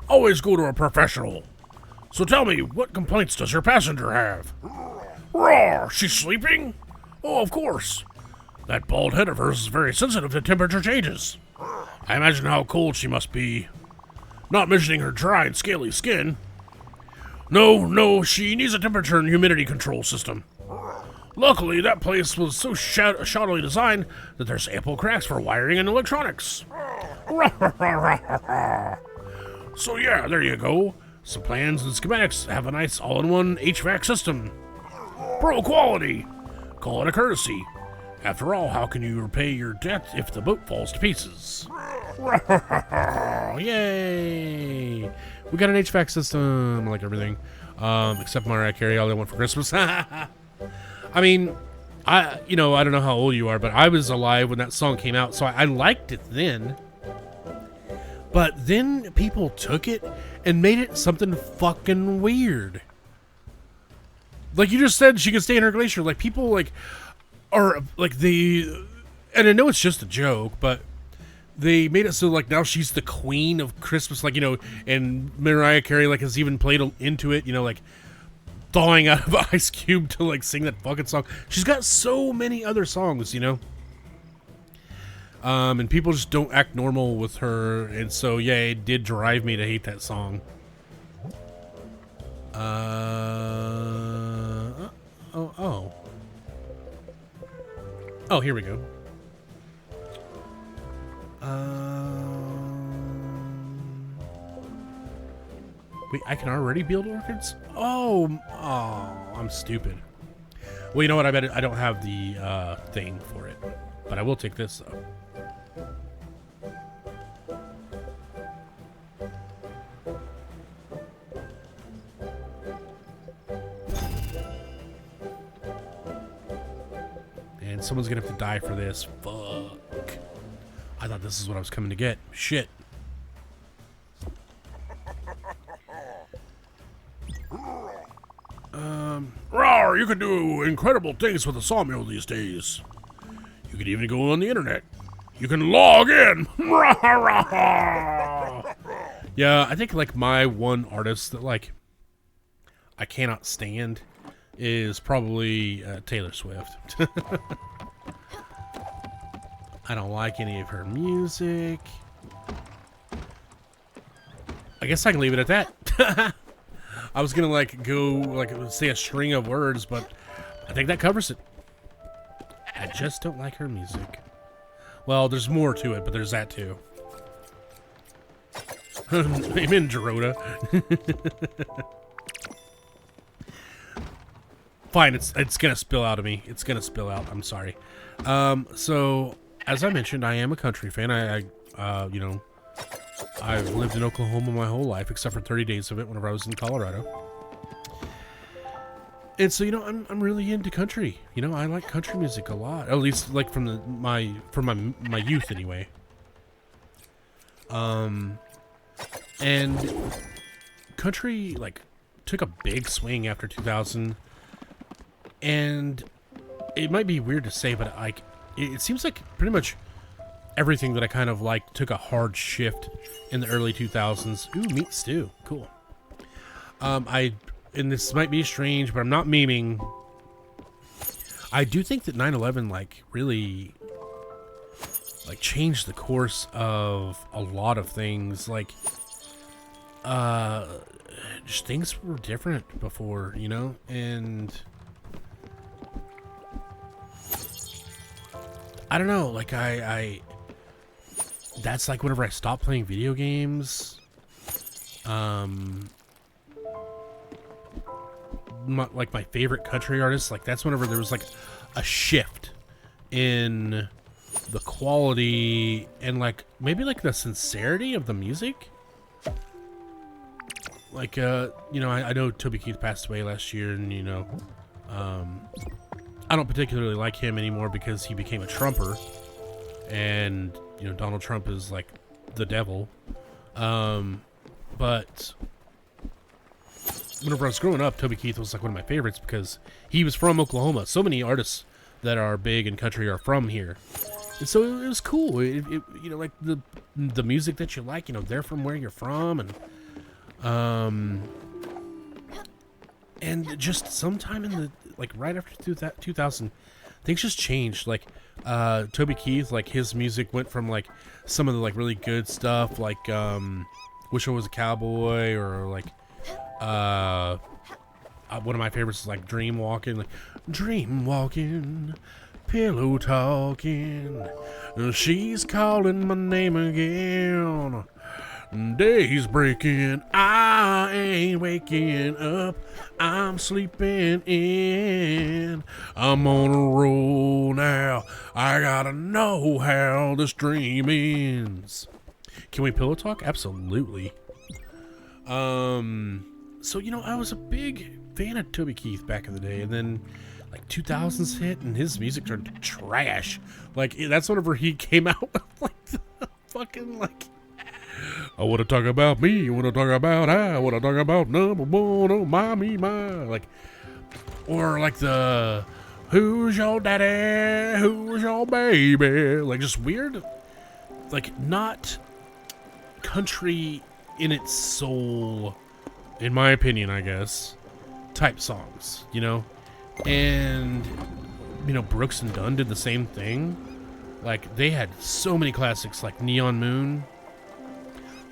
Always go to a professional. So tell me, what complaints does your passenger have? Roar, she's sleeping? Oh, of course. That bald head of hers is very sensitive to temperature changes. I imagine how cold she must be. Not mentioning her dry and scaly skin. No, she needs a temperature and humidity control system. Luckily, that place was so shoddily designed that there's ample cracks for wiring and electronics. So yeah, there you go. Some plans and schematics have a nice all-in-one HVAC system. Pro quality. Call it a courtesy. After all, how can you repay your debt if the boat falls to pieces? Yay! We got an HVAC system, like everything. Except Mariah Carey, all I want for Christmas. I mean, I don't know how old you are, but I was alive when that song came out, so I liked it then. But then people took it and made it something fucking weird. Like you just said, she could stay in her glacier. Like people like are like and I know it's just a joke, but they made it so like now she's the queen of Christmas. Like, you know, and Mariah Carey like has even played into it. You know, like thawing out of Ice Cube to like sing that fucking song. She's got so many other songs, you know. And people just don't act normal with her, and so yeah, it did drive me to hate that song. Oh, here we go. Wait, I can already build orchids? Oh, I'm stupid. Well, you know what? I bet I don't have the thing for it, but I will take this though. And someone's gonna have to die for this. Fuck. I thought this is what I was coming to get. Shit. Rawr, you can do incredible things with a sawmill these days. You can even go on the internet. You can log in. Yeah, I think like my one artist that like I cannot stand is probably Taylor Swift. I don't like any of her music. I guess I can leave it at that. I was gonna like go like say a string of words, but I think that covers it. I just don't like her music. Well, there's more to it, but there's that too. Amen, Dorota. Fine, it's gonna spill out of me. It's gonna spill out. I'm sorry. So as I mentioned, I am a country fan. You know, I've lived in Oklahoma my whole life, except for 30 days of it whenever I was in Colorado. And so, you know, I'm really into country. You know, I like country music a lot. At least, like, from my youth, anyway. And country, like, took a big swing after 2000. And it might be weird to say, but like it seems like pretty much everything that I kind of like took a hard shift in the early 2000s. Ooh, meat stew, cool. And this might be strange, but I'm not memeing. I do think that 9/11 like really like changed the course of a lot of things. Like just things were different before, you know, and I don't know, like I that's like whenever I stopped playing video games. Like my favorite country artists, like that's whenever there was like a shift in the quality and like maybe like the sincerity of the music. Like you know, I know Toby Keith passed away last year, and you know, I don't particularly like him anymore because he became a Trumper, and you know, Donald Trump is like the devil. But whenever I was growing up, Toby Keith was like one of my favorites because he was from Oklahoma. So many artists that are big in country are from here, and so it was cool. It you know, like the music that you like, you know, they're from where you're from, and just sometime in the like right after 2000, things just changed. Like Toby Keith, like his music went from like some of the like really good stuff, like Wish I Was a Cowboy, or like one of my favorites is like Dream Walking, like Dream Walking, pillow talking, she's calling my name again, day's breaking, I ain't waking up, I'm sleeping in, I'm on a roll now, I gotta know how this dream ends. Can we pillow talk? Absolutely. So, you know, I was a big fan of Toby Keith back in the day, and then like 2000s hit and his music turned to trash. Like, that's whenever he came out with like the fucking like, I want to talk about me, I want to talk about I want to talk about number one, oh my, me, my. Like, or like the who's your daddy, who's your baby. Like, just weird, like not country in its soul, in my opinion, I guess, type songs, you know? And, you know, Brooks and Dunn did the same thing. Like, they had so many classics like Neon Moon,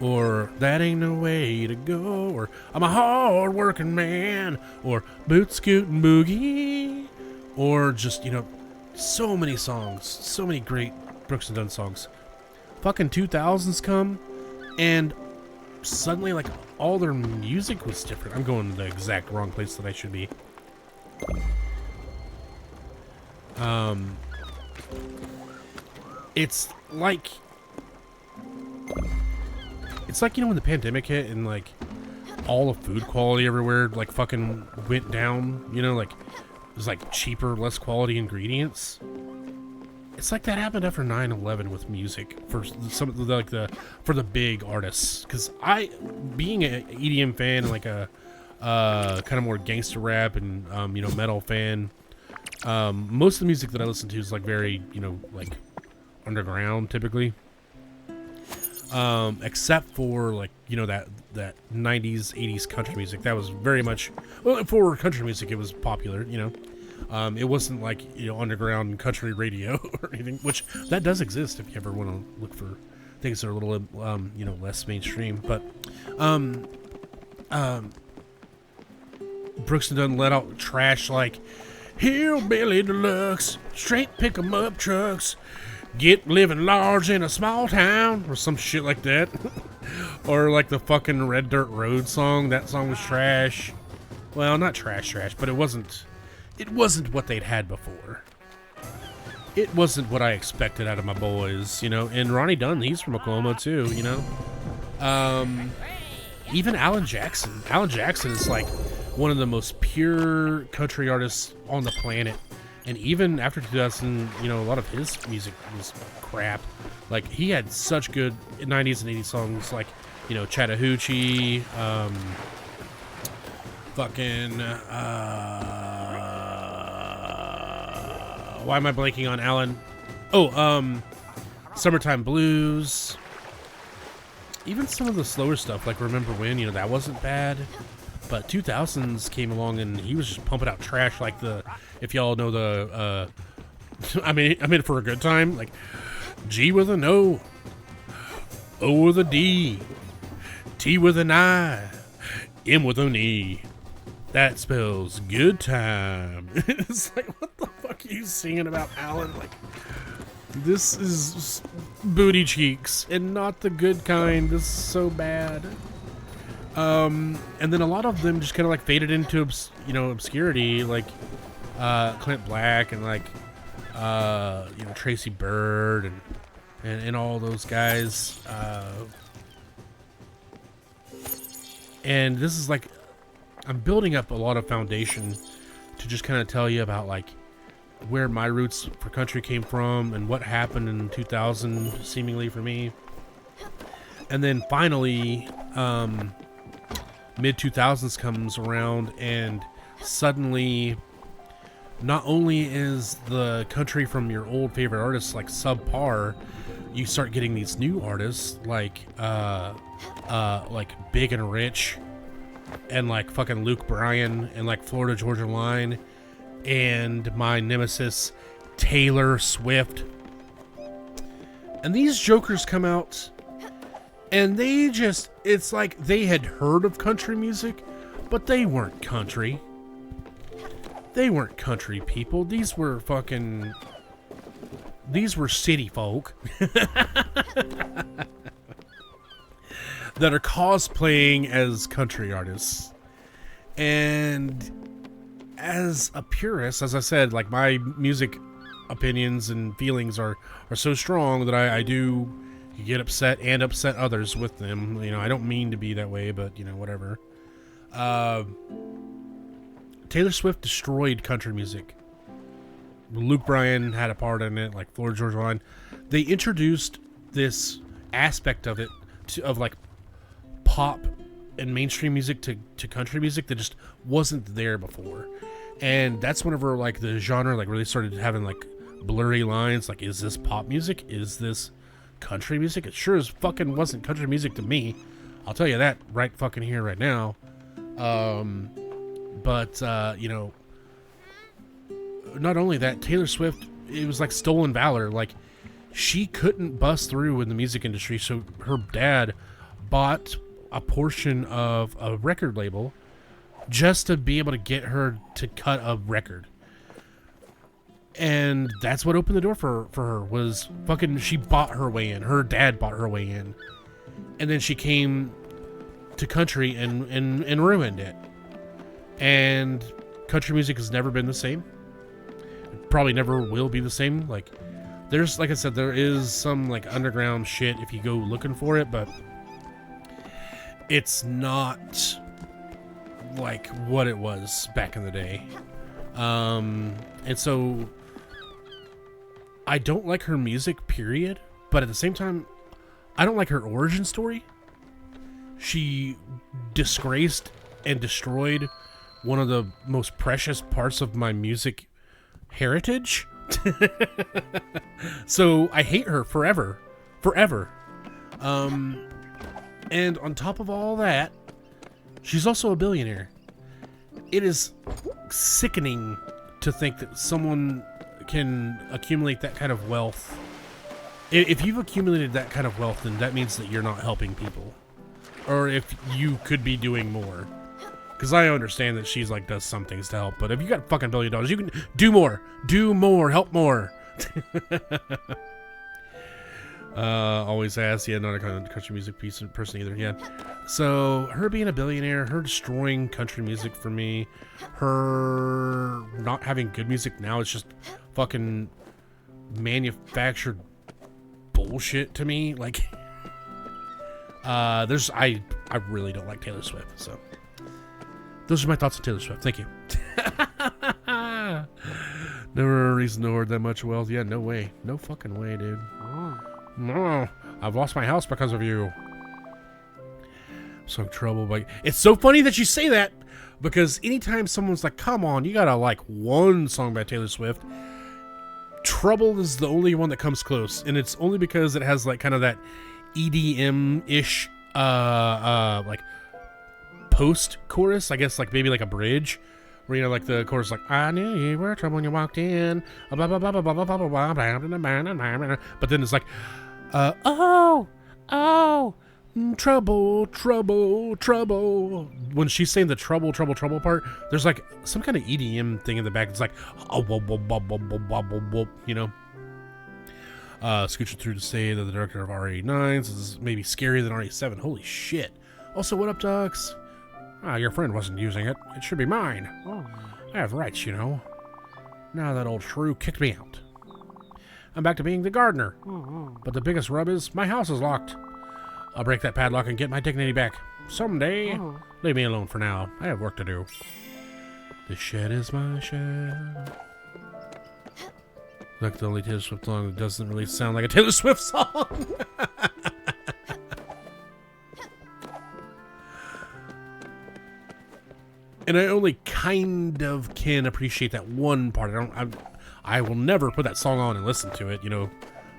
or That Ain't No Way to Go, or I'm a Hard Working Man, or Boot Scootin' Boogie, or just, you know, so many songs, so many great Brooks and Dunn songs. Fucking 2000s come, and suddenly, like, all their music was different. I'm going to the exact wrong place that I should be. It's like, you know, when the pandemic hit and like all the food quality everywhere like fucking went down, you know, like it was like cheaper, less quality ingredients. It's like that happened after 9/11 with music for some of the, like for the big artists. Because I, being an EDM fan, like a kind of more gangster rap and you know, metal fan, most of the music that I listen to is like very, you know, like underground typically. Except for like, you know, that 90s, 80s country music that was very much, well, for country music it was popular, you know. It wasn't like, you know, underground country radio or anything, which that does exist if you ever want to look for things that are a little, you know, less mainstream. But Brooks and Dunn let out trash like Hillbilly Deluxe, straight pick 'em up trucks, get living large in a small town, or some shit like that. Or like the fucking Red Dirt Road song. That song was trash. Well, not trash, but it wasn't what they'd had before. It wasn't what I expected out of my boys, you know. And Ronnie Dunn, he's from Oklahoma too, you know. Even Alan Jackson. Alan Jackson is like one of the most pure country artists on the planet. And even after 2000, you know, a lot of his music was crap. Like, he had such good 90s and 80s songs, like, you know, Chattahoochee, fucking, why am I blanking on Alan? Oh, Summertime Blues. Even some of the slower stuff, like Remember When, you know, that wasn't bad. But 2000s came along and he was just pumping out trash like the, if y'all know the, I'm in it for a good time, like G with an O, O with a D, T with an I, M with an E. That spells good time. It's like, what the fuck are you singing about, Alan? Like, this is booty cheeks and not the good kind. This is so bad. And then a lot of them just kind of like faded into, obscurity, like Clint Black and like Tracy Byrd and all those guys. And this is like, I'm building up a lot of foundation to just kind of tell you about like where my roots for country came from and what happened in 2000 seemingly for me. And then finally, mid 2000s comes around and suddenly not only is the country from your old favorite artists like subpar, you start getting these new artists like Big and Rich and like fucking Luke Bryan and like Florida Georgia Line and my nemesis Taylor Swift. And these jokers come out and they just, it's like they had heard of country music, but they weren't country. They weren't country people. These were city folk that are cosplaying as country artists. And as a purist, as I said, like my music opinions and feelings are so strong that I do get upset and upset others with them. You know, I don't mean to be that way, but whatever. Taylor Swift destroyed country music. Luke Bryan had a part in it, like Florida Georgia Line. They introduced this aspect of it of like pop and mainstream music to country music that just wasn't there before. And that's whenever like the genre like really started having like blurry lines, like, is this pop music? Is this country music? It sure as fucking wasn't country music to me. I'll tell you that right fucking here, right now. Not only that, Taylor Swift, it was like stolen valor. Like, she couldn't bust through in the music industry, so her dad bought a portion of a record label just to be able to get her to cut a record. And that's what opened the door for her, was fucking, she bought her way in. Her dad bought her way in. And then she came to country and ruined it. And country music has never been the same. It probably never will be the same. Like, there's, like I said, there is some like underground shit if you go looking for it, but it's not like what it was back in the day. And so I don't like her music, period. But at the same time, I don't like her origin story. She disgraced and destroyed one of the most precious parts of my music heritage. So I hate her forever. And on top of all that, she's also a billionaire. It is sickening to think that someone can accumulate that kind of wealth. If you've accumulated that kind of wealth, then that means that you're not helping people. Or if you could be doing more. Because I understand that she's like does some things to help, but if you got fucking $1 billion, you can do more, help more. Always ask. Yeah, not a kind of country music person either. Yeah. So her being a billionaire, her destroying country music for me, her not having good music now, it's just fucking manufactured bullshit to me. Like, I really don't like Taylor Swift. So those are my thoughts on Taylor Swift. Thank you. Never a reason to hoard that much wealth. Yeah, no way. No fucking way, dude. No, I've lost my house because of you. I'm so in trouble. But it's so funny that you say that, because anytime someone's like, come on, you gotta like one song by Taylor Swift, Trouble is the only one that comes close, and it's only because it has like kind of that EDM-ish like post chorus, I guess, like maybe like a bridge where, you know, like the chorus like I knew you were trouble when you walked in, blah, blah, blah, blah, blah, blah, blah, blah, blah, but then it's like oh, trouble, trouble, trouble. When she's saying the trouble, trouble, trouble part, there's like some kind of EDM thing in the back. It's like oh, whoop, whoop, whoop, whoop, whoop, whoop, whoop, whoop, you know. Scooching through to say that the director of R89 is maybe scarier than R87. Holy shit. Also, what up, Ducks? Your friend wasn't using it. It should be mine. I have rights, you know. Now that old shrew kicked me out. I'm back to being the gardener. But the biggest rub is my house is locked. I'll break that padlock and get my dignity back. Someday. Leave me alone for now. I have work to do. This shed is my shed. Like the only Taylor Swift song that doesn't really sound like a Taylor Swift song. And I only kind of can appreciate that one part. I will never put that song on and listen to it. You know,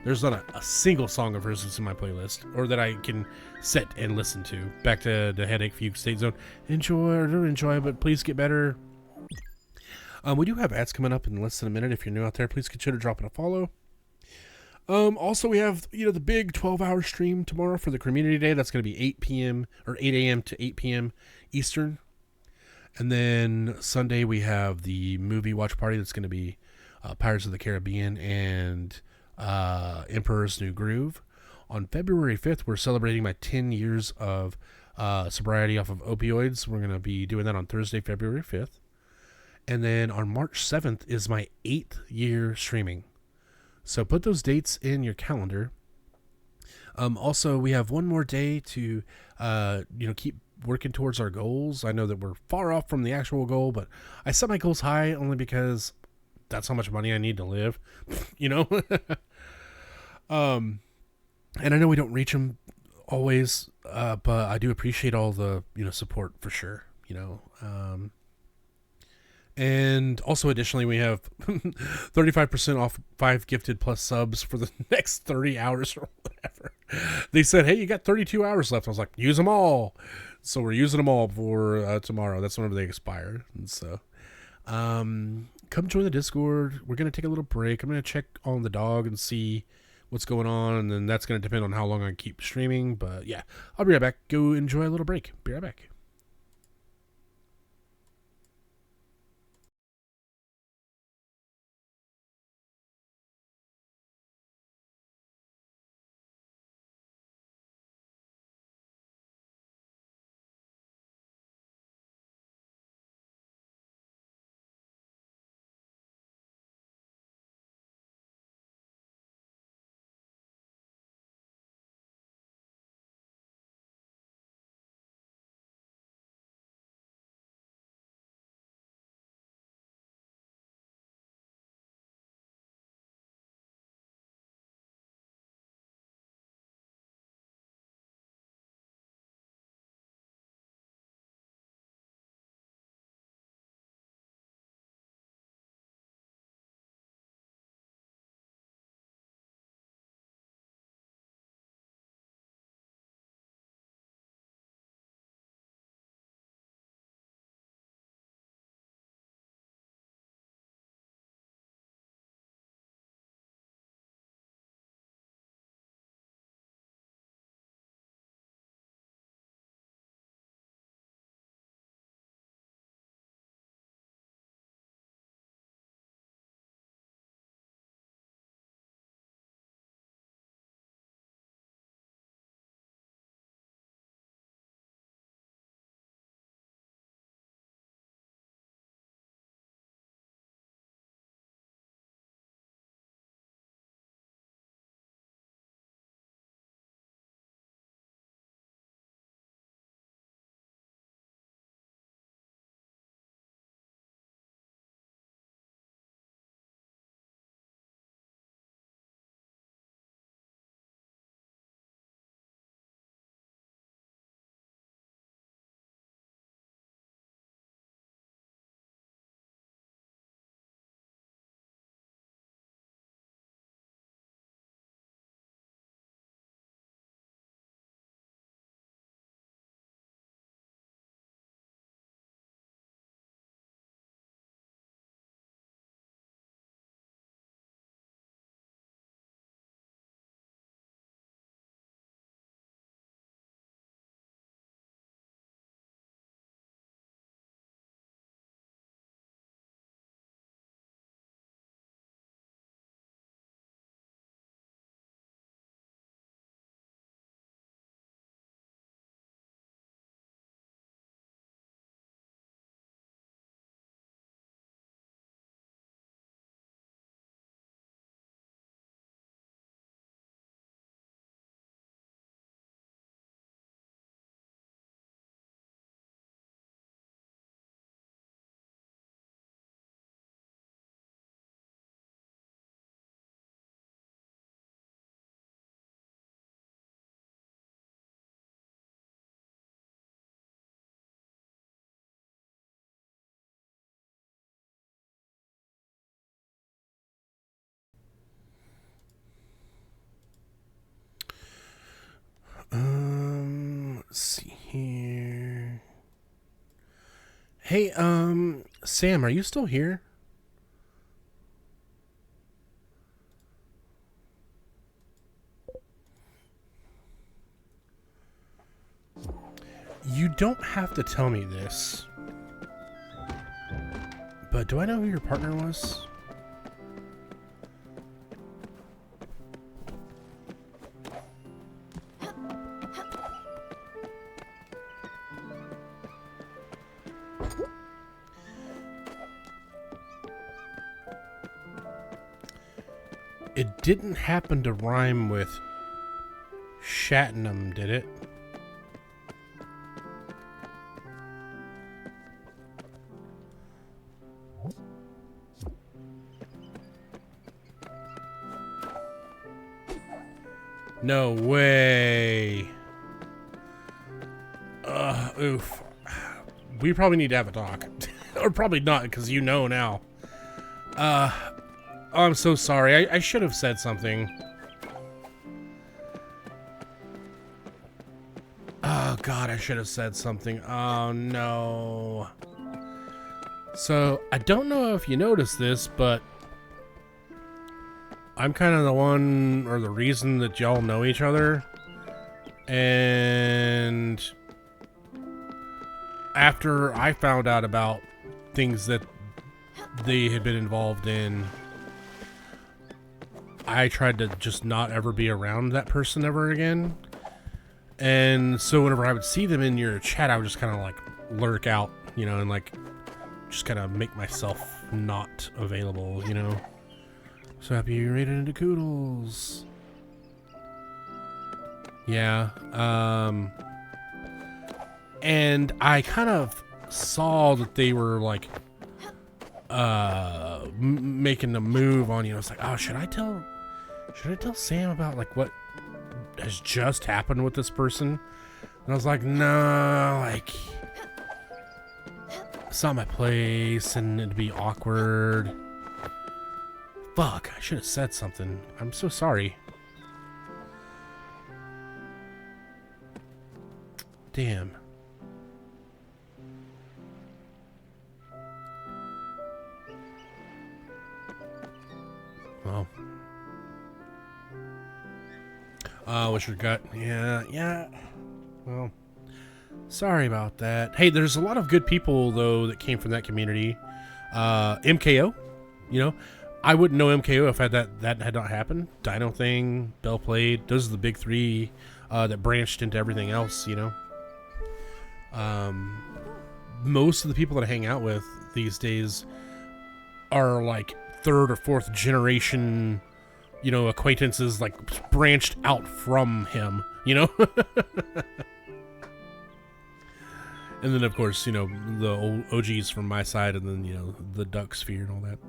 there's not a single song of hers that's in my playlist or that I can set and listen to. Back to the Headache Fugue State Zone. Enjoy, but please get better. We do have ads coming up in less than a minute. If you're new out there, please consider dropping a follow. Also, we have, you know, the big 12-hour stream tomorrow for the community day. That's going to be 8 p.m. or 8 a.m. to 8 p.m. Eastern. And then Sunday we have the movie watch party. That's going to be Pirates of the Caribbean and Emperor's New Groove. On February 5th, we're celebrating my 10 years of sobriety off of opioids. We're going to be doing that on Thursday, February 5th. And then on March 7th is my 8th year streaming. So put those dates in your calendar. Also, we have one more day to, keep working towards our goals. I know that we're far off from the actual goal, but I set my goals high only because that's how much money I need to live, you know? And I know we don't reach them always, but I do appreciate all the, support for sure, And also, additionally, we have 35% off 5 gifted plus subs for the next 30 hours or whatever. They said, hey, you got 32 hours left. I was like, use them all. So we're using them all before tomorrow. That's whenever they expire. And so come join the Discord. We're going to take a little break. I'm going to check on the dog and see what's going on. And then that's going to depend on how long I keep streaming. But yeah, I'll be right back. Go enjoy a little break. Be right back. see here. Hey, Sam, are you still here? You don't have to tell me this, but do I know who your partner was? It didn't happen to rhyme with Shatnam, did it? No way. Oof. We probably need to have a talk. Or probably not, because you know now. Oh, I'm so sorry. I should have said something. Oh, God, I should have said something. Oh, no. So, I don't know if you noticed this, but I'm kind of the one, or the reason that y'all know each other. And after I found out about things that they had been involved in, I tried to just not ever be around that person ever again. And so whenever I would see them in your chat, I would just kind of like lurk out, you know, and like just kind of make myself not available, you know. So happy you raided into Koodles. Yeah, and I kind of saw that they were like making a move on you. I was like, oh, should I tell Sam about like what has just happened with this person? And I was like, no, like it's not my place and it'd be awkward. Fuck, I should have said something. I'm so sorry. Damn. Well. What's your gut? Yeah. Well, sorry about that. Hey, there's a lot of good people, though, that came from that community. MKO, you know. I wouldn't know MKO if that had not happened. Dino Thing, Bell Played, those are the big three that branched into everything else, you know. Most of the people that I hang out with these days are like third or fourth generation, you know, acquaintances, like branched out from him, you know. And then of course, you know, the old OGs from my side, and then, you know, the Duck Sphere and all that.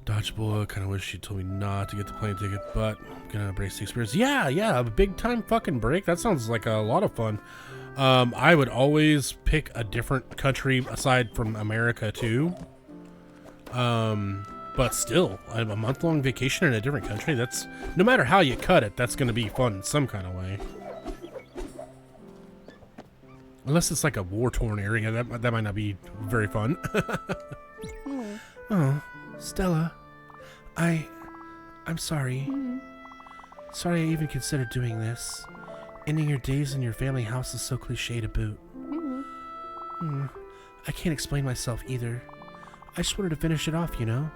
Dodgeball, I kind of wish you told me not to get the plane ticket, but I'm gonna embrace the experience. Yeah, a big time fucking break. That sounds like a lot of fun. I would always pick a different country aside from America too. But still, a month-long vacation in a different country, that's, no matter how you cut it, that's gonna be fun in some kind of way. Unless it's like a war-torn area, that might not be very fun. Oh, Stella, I'm sorry. Sorry I even considered doing this. Ending your days in your family house is so cliche to boot. I can't explain myself either. I just wanted to finish it off, you know?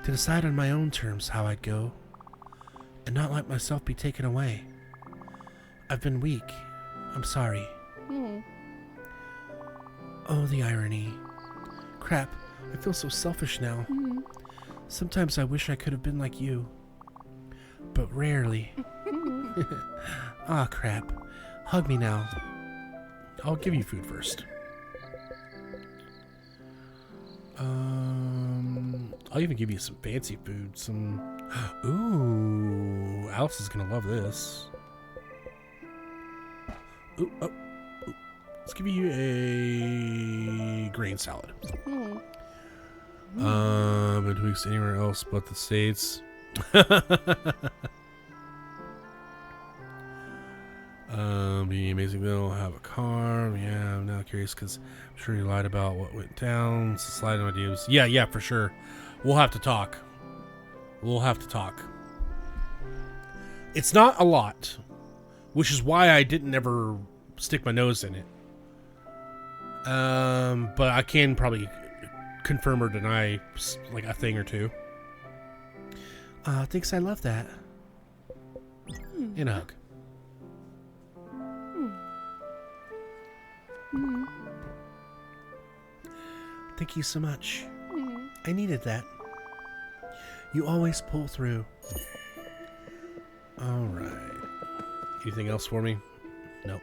To decide on my own terms how I'd go. And not let myself be taken away. I've been weak. I'm sorry. Oh, the irony. Crap, I feel so selfish now. Sometimes I wish I could have been like you. But rarely. Ah, crap. Hug me now. I'll give you food first. I'll even give you some fancy food. Some... Ooh, Alice is gonna love this. Ooh, oh. Let's give you a grain salad. Been 2 weeks anywhere else but the States. amazing though. Have a car. Yeah, I'm now curious because I'm sure you lied about what went down. So slide on ideas. Yeah, for sure. We'll have to talk. It's not a lot, which is why I didn't ever stick my nose in it. But I can probably confirm or deny like a thing or two. Thanks, I love that. And a hug. Thank you so much. I needed that. You always pull through. Alright. Anything else for me? Nope.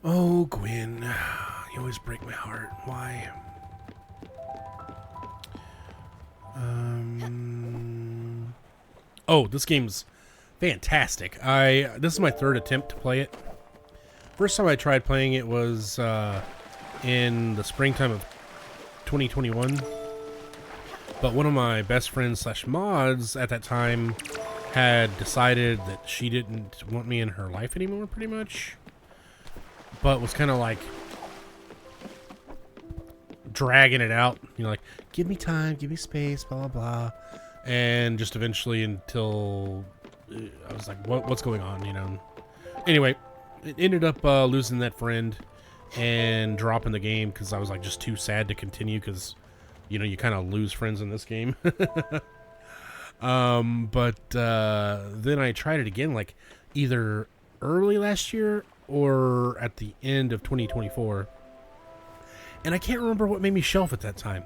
Oh, Gwen. You always break my heart. Why? Oh, this game's fantastic. This is my third attempt to play it. First time I tried playing it was in the springtime of 2021. But one of my best friends / mods at that time had decided that she didn't want me in her life anymore, pretty much. But was kind of like dragging it out, you know, like, give me time, give me space, blah, blah, blah. And just eventually until I was like, what's going on, you know? Anyway, it ended up losing that friend and dropping the game because I was like just too sad to continue because, you know, you kind of lose friends in this game. But then I tried it again, like either early last year or at the end of 2024. And I can't remember what made me shelf at that time.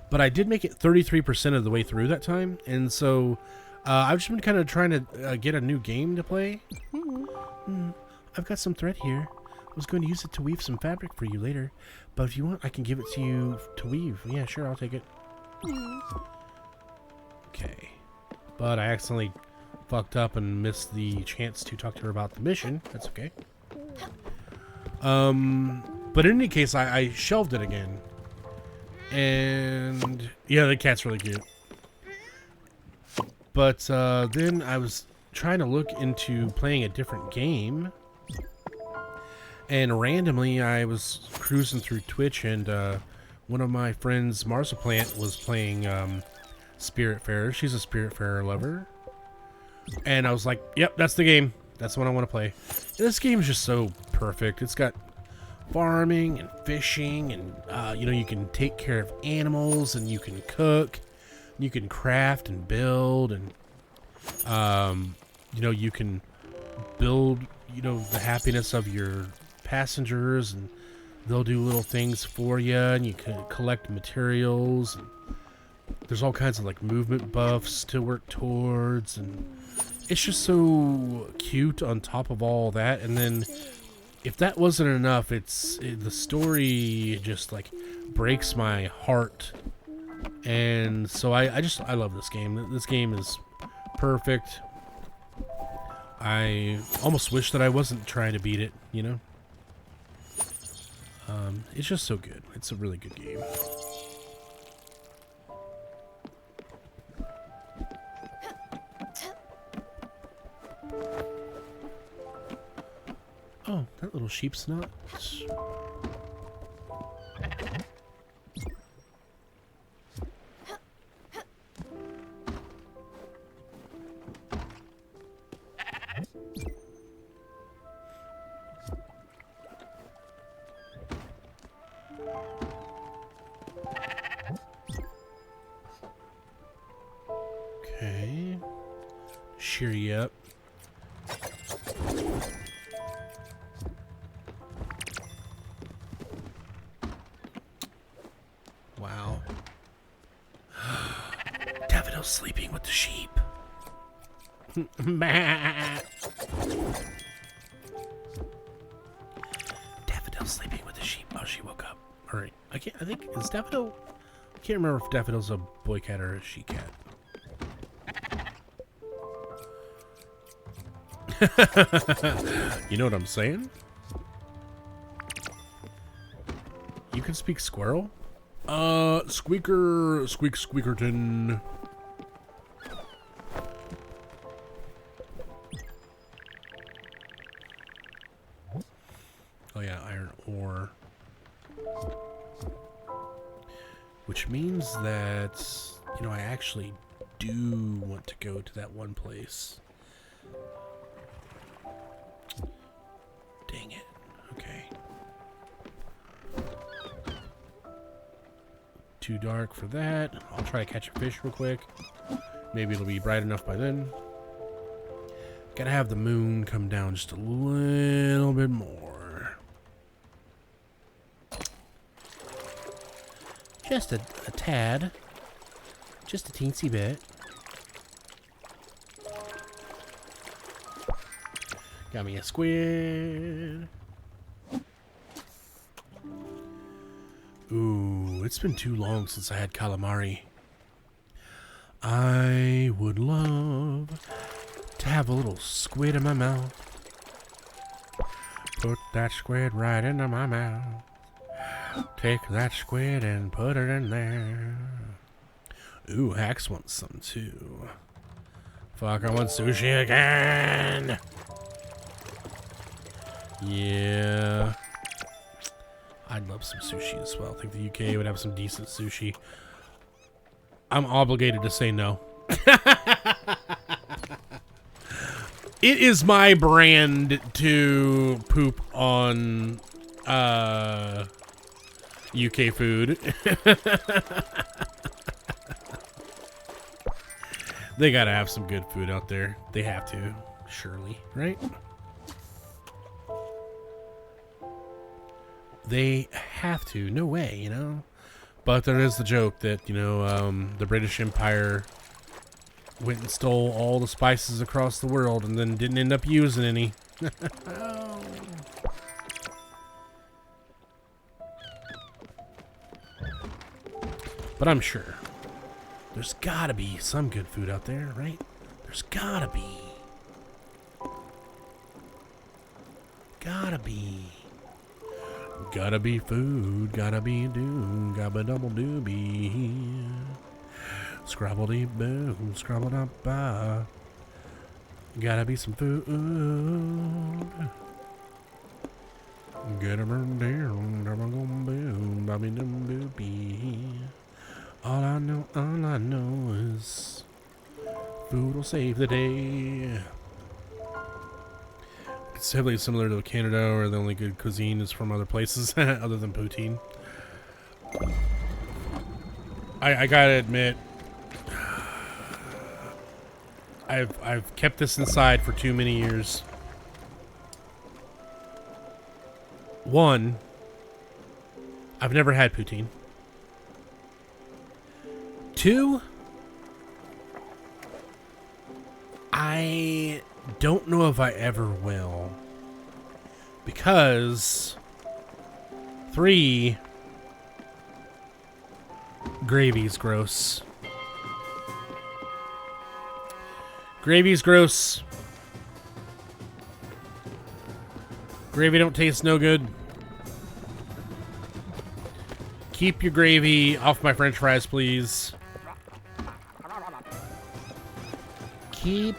But I did make it 33% of the way through that time. And so I've just been kind of trying to get a new game to play. I've got some thread here. I was going to use it to weave some fabric for you later. But if you want, I can give it to you to weave. Yeah, sure, I'll take it. Okay. But I accidentally fucked up and missed the chance to talk to her about the mission. That's okay. But in any case, I shelved it again. And yeah, the cat's really cute. But then I was trying to look into playing a different game. And randomly, I was cruising through Twitch, and one of my friends, Marsaplant, was playing Spiritfarer. She's a Spiritfarer lover. And I was like, yep, that's the game. That's what I want to play. And this game is just so perfect. It's got farming and fishing, and you know, you can take care of animals, and you can cook, you can craft and build, and you know, you can build, you know, the happiness of your passengers, and they'll do little things for you, and you can collect materials, and there's all kinds of like movement buffs to work towards, and it's just so cute on top of all that. And then if that wasn't enough, the story just like breaks my heart. And so I love this game. This game is perfect. I almost wish that I wasn't trying to beat it, you know? It's just so good. It's a really good game. Oh, that little sheep's nuts. Okay. Cheer you up. Wow. Daffodil's sleeping with the sheep. Daffodil's sleeping with the sheep. Oh, she woke up. Alright. I think, is Daffodil? I can't remember if Daffodil's a boy cat or a she cat. You know what I'm saying? You can speak squirrel? Squeakerton. Oh yeah, iron ore. Which means that, you know, I actually do want to go to that one place. Dang it. Okay. Too dark for that. I'll try to catch a fish real quick. Maybe it'll be bright enough by then. Gotta have the moon come down just a little bit more. Just a tad. Just a teensy bit. Got me a squid. Ooh, it's been too long since I had calamari. I would love to have a little squid in my mouth. Put that squid right into my mouth. Take that squid and put it in there. Ooh, Hax wants some too. Fuck, I want sushi again. Yeah. I'd love some sushi as well. I think the UK would have some decent sushi. I'm obligated to say no. It is my brand to poop on UK food. They gotta have some good food out there. They have to, surely, right? They have to. No way, you know? But there is the joke that, you know, the British Empire went and stole all the spices across the world and then didn't end up using any. But I'm sure there's gotta be some good food out there, right? There's gotta be. Gotta be. Gotta be food, gotta be do, gabba double doobie. Scrabble dee boo, scrabble da ba. Gotta be some food. Get a burn down, double gum boom, bobby dum doobie. All I know is food will save the day. It's heavily similar to Canada, or the only good cuisine is from other places other than poutine. I gotta admit, I've kept this inside for too many years. One, I've never had poutine. Two, I don't know if I ever will. Because 3, gravy's gross. Gravy's gross. Gravy don't taste no good. Keep your gravy off my french fries, please. Keep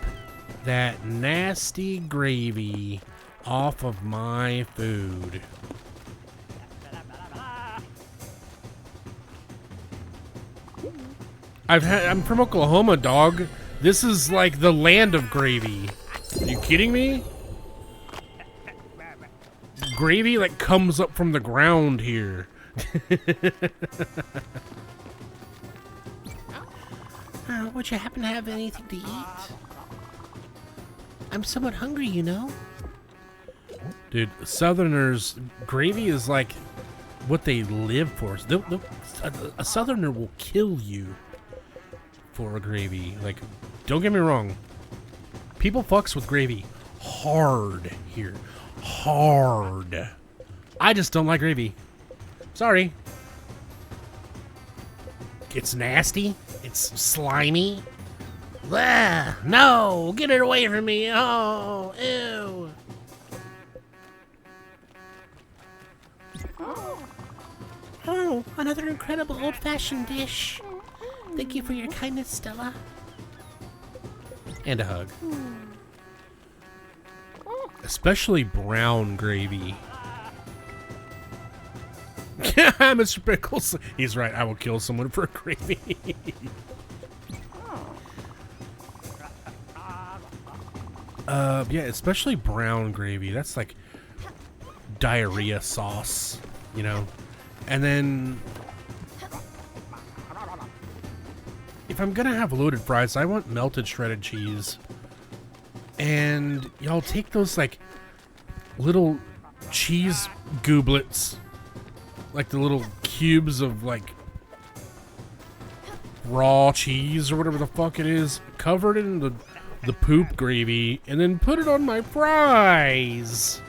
that nasty gravy off of my food. I'm from Oklahoma, dog. This is like the land of gravy. Are you kidding me? Gravy like comes up from the ground here. Would you happen to have anything to eat? I'm somewhat hungry, you know. Dude, Southerners, gravy is like what they live for. A Southerner will kill you for a gravy. Like, don't get me wrong. People fucks with gravy hard here. Hard. I just don't like gravy. Sorry. It's nasty. It's slimy. Blah, no, get it away from me. Oh, ew. Oh, another incredible old-fashioned dish. Thank you for your kindness, Stella. And a hug. Especially brown gravy. Mr. Pickles. He's right. I will kill someone for gravy. Yeah, especially brown gravy. That's like diarrhea sauce, you know? And then if I'm gonna have loaded fries, I want melted shredded cheese. And y'all take those like little cheese gooblets, like the little cubes of like raw cheese or whatever the fuck it is, covered in the poop gravy, and then put it on my fries.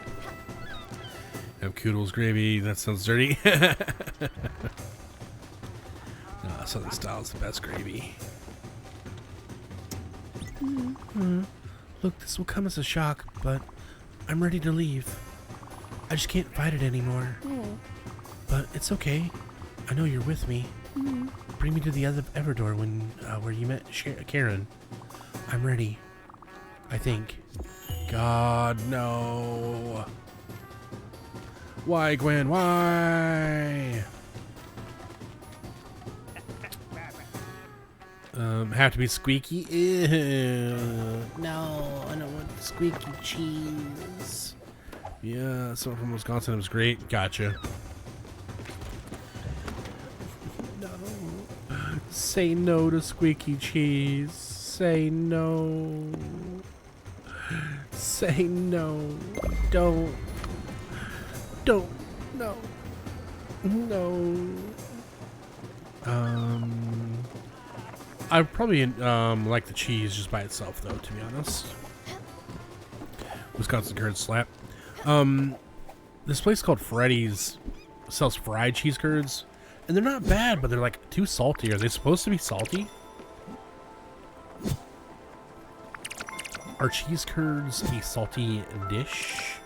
Have Koodles gravy. That sounds dirty. Southern style is the best gravy. Look, this will come as a shock, but I'm ready to leave. I just can't fight it anymore. But it's okay. I know you're with me. Bring me to the other Everdor where you met Karen. I'm ready. I think. God, no. Why, Gwen? Why? Have to be squeaky? Ew. No, I don't want the squeaky cheese. Yeah, someone from Wisconsin was great. Gotcha. No. Say no to squeaky cheese. Say no. Say no. Don't. No. No. I probably like the cheese just by itself, though, to be honest. Wisconsin curd slap. This place called Freddy's sells fried cheese curds, and they're not bad, but they're like too salty. Are they supposed to be salty? Are cheese curds a salty dish?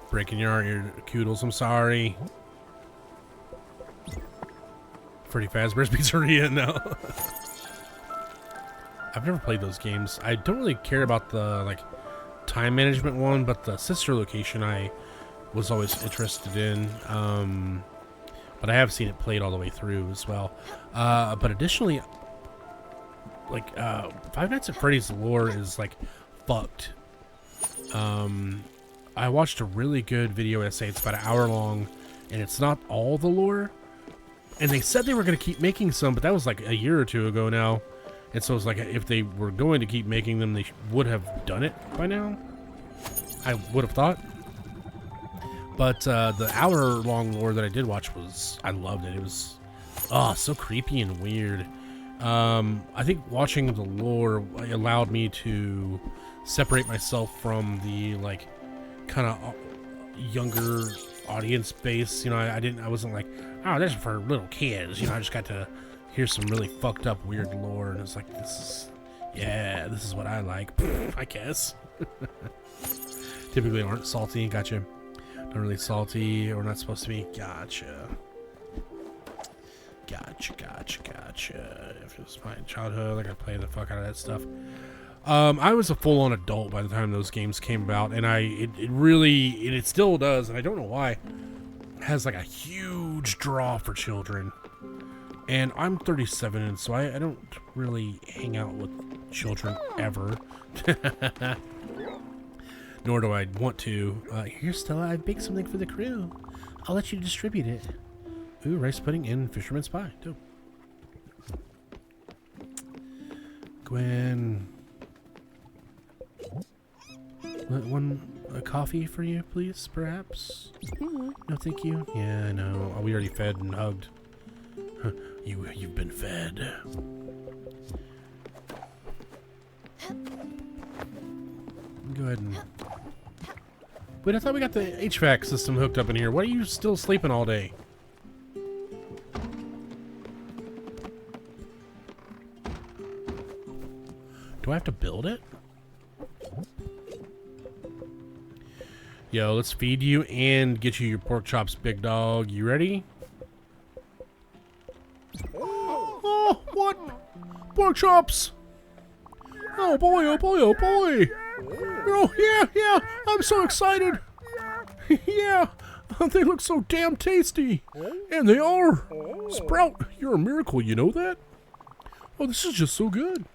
Breaking your heart, your Koodles, I'm sorry. Freddy Fazbear's Pizzeria, no. I've never played those games. I don't really care about the, like, time management one, but the sister location I was always interested in. But I have seen it played all the way through as well. But additionally, like, Five Nights at Freddy's lore is, like, fucked. I watched a really good video essay. It's about an hour long, and it's not all the lore. And they said they were going to keep making some, but that was like a year or two ago now. And so it's like if they were going to keep making them, they would have done it by now. I would have thought. But the hour-long lore that I did watch I loved it. It was, so creepy and weird. I think watching the lore allowed me to separate myself from the, like, kind of younger audience base. You know, I wasn't like, oh, this is for little kids. You know, I just got to hear some really fucked up weird lore, and it's like, this is what I like, I guess. Typically aren't salty. Gotcha. Not really salty, or not supposed to be. Gotcha. If it was my childhood, like, I played the fuck out of that stuff. I was a full-on adult by the time those games came about, and it still does, and I don't know why, has like a huge draw for children. And I'm 37, and so I don't really hang out with children ever. Nor do I want to. Here, Stella, I baked something for the crew. I'll let you distribute it. Ooh, rice pudding and fisherman's pie. Dope. Gwen. A coffee for you, please, perhaps? No, thank you. Yeah, I know. Oh, we already fed and hugged. You've been fed. Go ahead and... Wait, I thought we got the HVAC system hooked up in here. Why are you still sleeping all day? Do I have to build it? Yo, let's feed you and get you your pork chops, big dog. You ready? Oh, what? Pork chops! Oh boy, oh boy, oh boy! Oh, yeah, I'm so excited! Yeah, they look so damn tasty! And they are! Sprout, you're a miracle, you know that? Oh, this is just so good!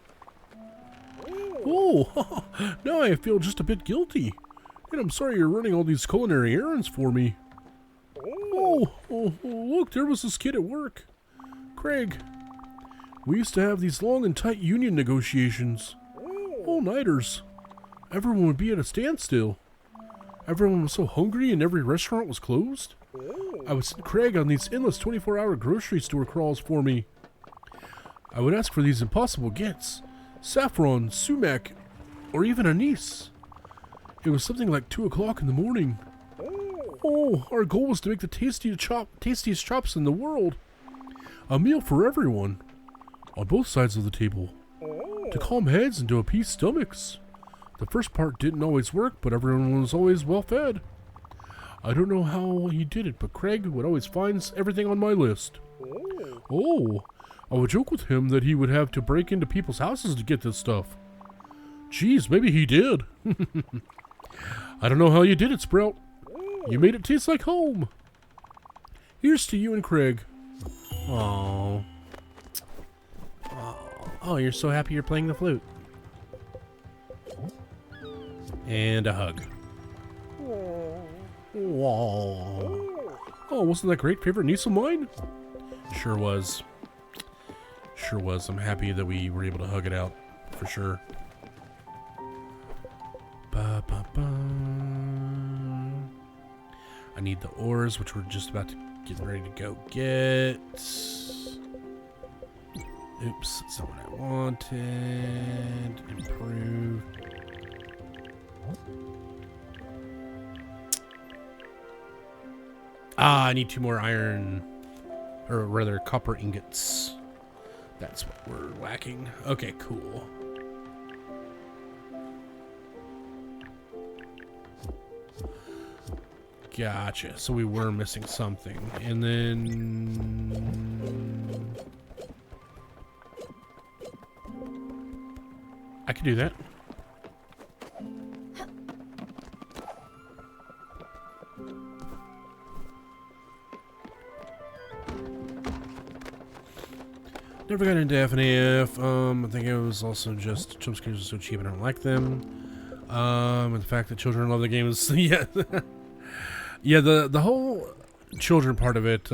Oh, now I feel just a bit guilty. And I'm sorry you're running all these culinary errands for me. Oh, look, there was this kid at work. Craig. We used to have these long and tight union negotiations. All-nighters. Everyone would be at a standstill. Everyone was so hungry and every restaurant was closed. I would send Craig on these endless 24-hour grocery store crawls for me. I would ask for these impossible gets. Saffron, sumac, or even anise. It was something like 2 o'clock in the morning. Oh, our goal was to make the tastiest chops in the world. A meal for everyone. On both sides of the table. To calm heads and to appease stomachs. The first part didn't always work, but everyone was always well fed. I don't know how he did it, but Craig would always find everything on my list. Oh, I would joke with him that he would have to break into people's houses to get this stuff. Geez, maybe he did. I don't know how you did it, Sprout. You made it taste like home. Here's to you and Craig. Aww. Oh, you're so happy you're playing the flute. And a hug. Aww. Oh, wasn't that great? Favorite niece of mine? Sure was. Sure was. I'm happy that we were able to hug it out. For sure. Ba, ba, ba. I need the ores, which we're just about to get ready to go get. Oops, that's not what I wanted. Improve. Ah, I need 2 more iron, or rather copper ingots. That's what we're lacking. Okay, cool. Gotcha. So we were missing something. And then I can do that. Never got into F and AF. I think it was also just jump scares are so cheap and I don't like them. And the fact that children love the game is yeah. Yeah, the whole children part of it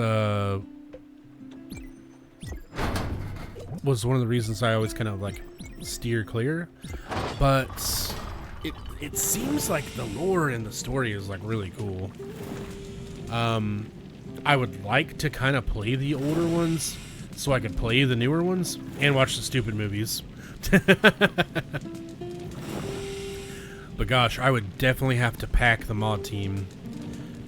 was one of the reasons I always kind of like steer clear. But it seems like the lore in the story is like really cool. I would like to kind of play the older ones so I could play the newer ones and watch the stupid movies. But gosh, I would definitely have to pack the mod team.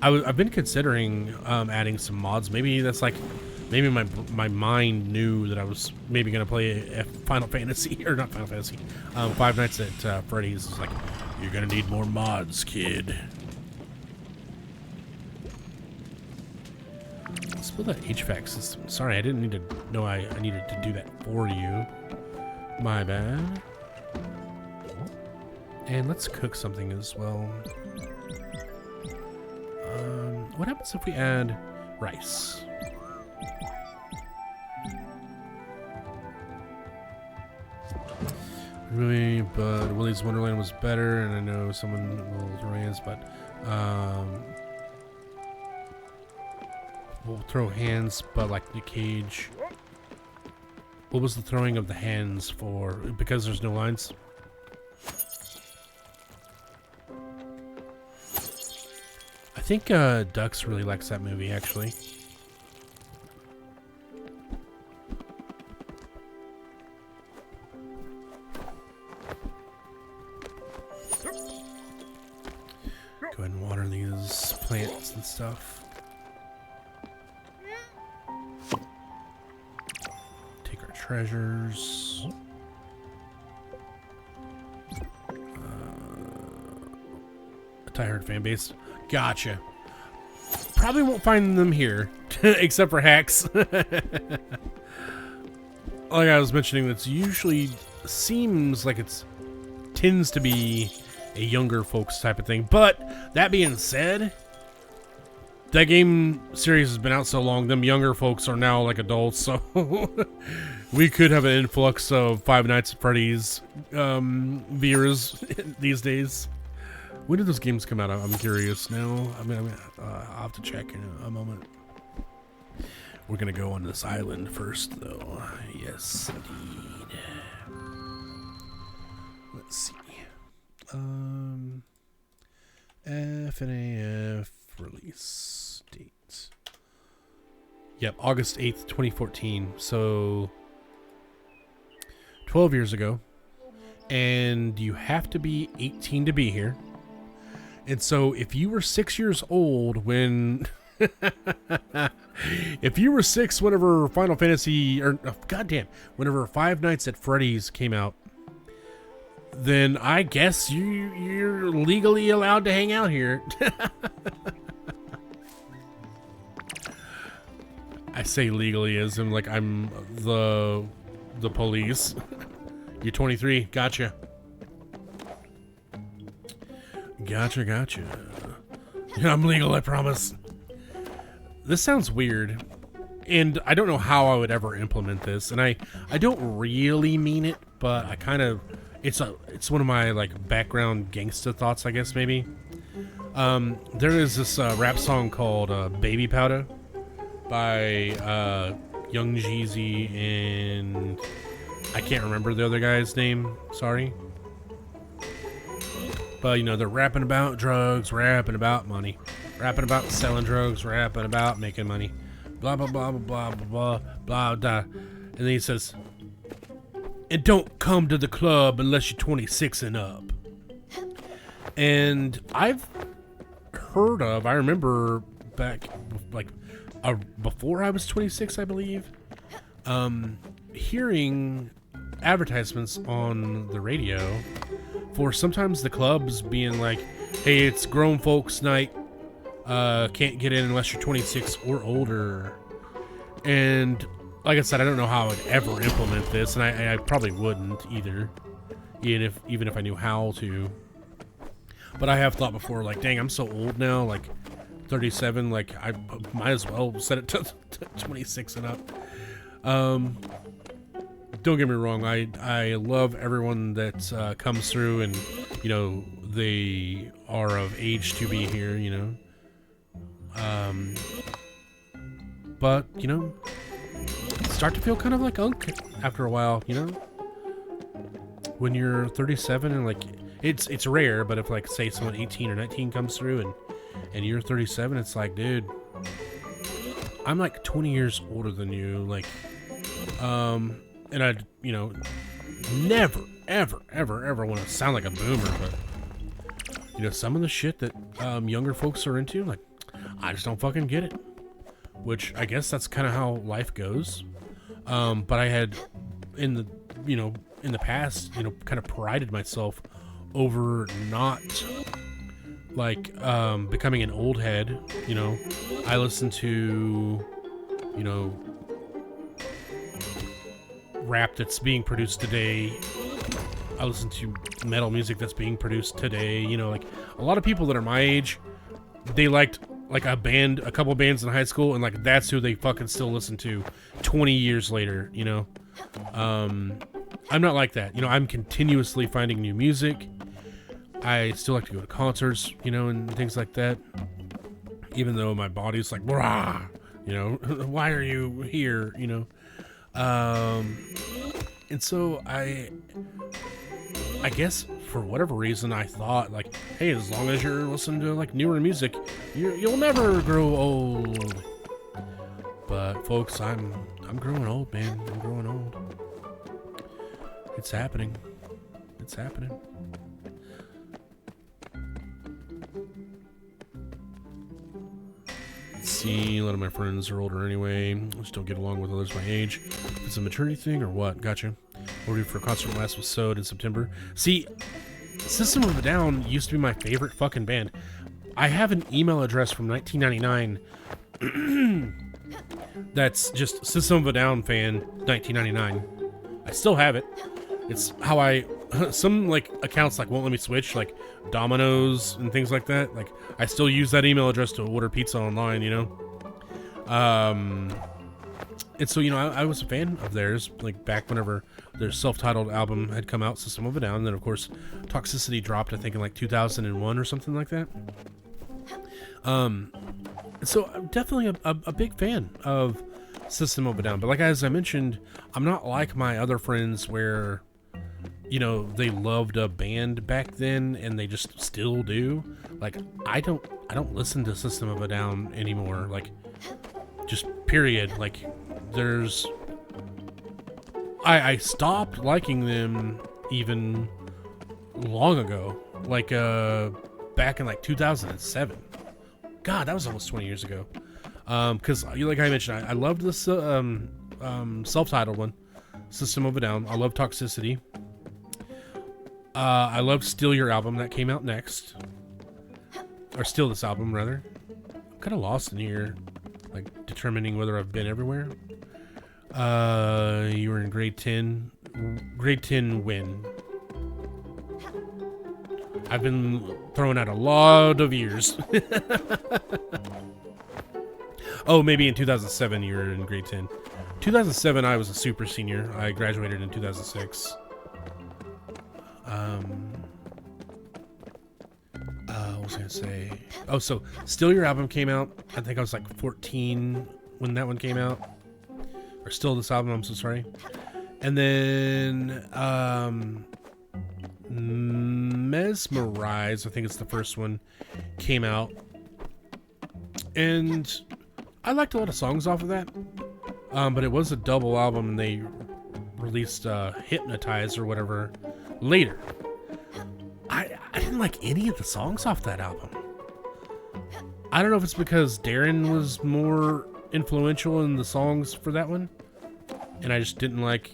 I've been considering adding some mods. Maybe that's like, maybe my mind knew that I was maybe gonna play a Final Fantasy, or not Final Fantasy, Five Nights at Freddy's. It's like, you're gonna need more mods, kid. Let's build that HVAC system. Sorry, I didn't need to know I needed to do that for you. My bad. And let's cook something as well. What happens if we add rice? Really, but Willy's Wonderland was better, and I know someone will throw hands, but we'll throw hands, but like the cage. What was the throwing of the hands for? Because there's no lines? I think Dux really likes that movie, actually. Go ahead and water these plants and stuff. Take our treasures. multi-herd fan base. Gotcha. Probably won't find them here, except for hacks. Like I was mentioning, it's usually seems like it's tends to be a younger folks type of thing. But that being said, that game series has been out so long, them younger folks are now like adults, so we could have an influx of Five Nights at Freddy's viewers these days. When did those games come out? I'm curious now. I'll have to check in a moment. We're gonna go on this island first, though. Yes, indeed. Let's see. FNAF release date. Yep, August 8th, 2014. So 12 years ago. And you have to be 18 to be here. And so if you were 6 years old when if you were 6 whenever Final Fantasy whenever Five Nights at Freddy's came out, then I guess you're legally allowed to hang out here. I say legally as in like I'm the police. You're 23. Gotcha. Gotcha. I'm legal, I promise. This sounds weird, and I don't know how I would ever implement this, and I don't really mean it, but I kind of it's one of my like background gangsta thoughts, I guess maybe. There is this rap song called Baby Powder by Young Jeezy and I can't remember the other guy's name, sorry. But, you know, they're rapping about drugs, rapping about money, rapping about selling drugs, rapping about making money, blah, blah, blah, blah, blah, blah, blah, blah. And then he says, and don't come to the club unless you're 26 and up. And I've heard of, I remember back, like, before I was 26, I believe, hearing advertisements on the radio for sometimes the clubs being like, hey, it's grown folks night, can't get in unless you're 26 or older. And like I said, I don't know how I would ever implement this, and I probably wouldn't either, even if I knew how to. But I have thought before, like, dang, I'm so old now, like 37, like I might as well set it to 26 and up. Don't get me wrong, I love everyone that comes through and, you know, they are of age to be here, you know. But, you know, start to feel kind of like unk after a while, you know. When you're 37 and like it's rare, but if like say someone 18 or 19 comes through and you're 37, it's like, dude, I'm like 20 years older than you, like, and I, you know, never, ever want to sound like a boomer, but, you know, some of the shit that younger folks are into, like, I just don't fucking get it. Which I guess that's kind of how life goes. But I had, in the past, you know, kind of prided myself over not, like, becoming an old head, you know. I listen to, you know, rap that's being produced today. I listen to metal music that's being produced today. You know, like a lot of people that are my age, they liked like a couple bands in high school, and like that's who they fucking still listen to 20 years later, you know. I'm not like that. You know, I'm continuously finding new music. I still like to go to concerts, you know, and things like that. Even though my body's like, rah, you know, why are you here, you know? And so I guess for whatever reason I thought like, hey, as long as you're listening to like newer music, you'll never grow old. But folks, I'm growing old, man. I'm growing old. It's happening. It's happening. See, a lot of my friends are older anyway. I just don't get along with others my age. It's a maturity thing or what? Gotcha. Ordered for a concert last was sewed in September. See, System of a Down used to be my favorite fucking band. I have an email address from 1999 that's just System of a Down fan 1999. I still have it. It's how I some like accounts like won't let me switch, like Domino's and things like that. Like I still use that email address to order pizza online, you know. And so, you know, I was a fan of theirs, like back whenever their self-titled album had come out, System of a Down. And then, of course, Toxicity dropped, I think, in like 2001 or something like that. So I'm definitely a big fan of System of a Down. But like as I mentioned, I'm not like my other friends where, you know, they loved a band back then and they just still do. Like I don't listen to System of a Down anymore. Like just period. Like there's I stopped liking them even long ago. Like back in like 2007. God, that was almost 20 years ago. Because like I mentioned, I loved this self-titled one, System of a Down. I love Toxicity. I love Steal Your album that came out next, or Steal This album rather. I'm kind of lost in here, like determining whether I've been everywhere. You were in grade 10. Grade 10 when? I've been throwing out a lot of years. Oh, maybe in 2007 you were in grade 10. 2007 I was a super senior. I graduated in 2006. What was I gonna say? Oh, so Still Your album came out. I think I was like 14 when that one came out. Or Still This album, I'm so sorry. And then Mesmerize, I think it's the first one, came out. And I liked a lot of songs off of that. But it was a double album and they released Hypnotize or whatever later. I didn't like any of the songs off that album. I don't know if it's because Darren was more influential in the songs for that one, and I just didn't like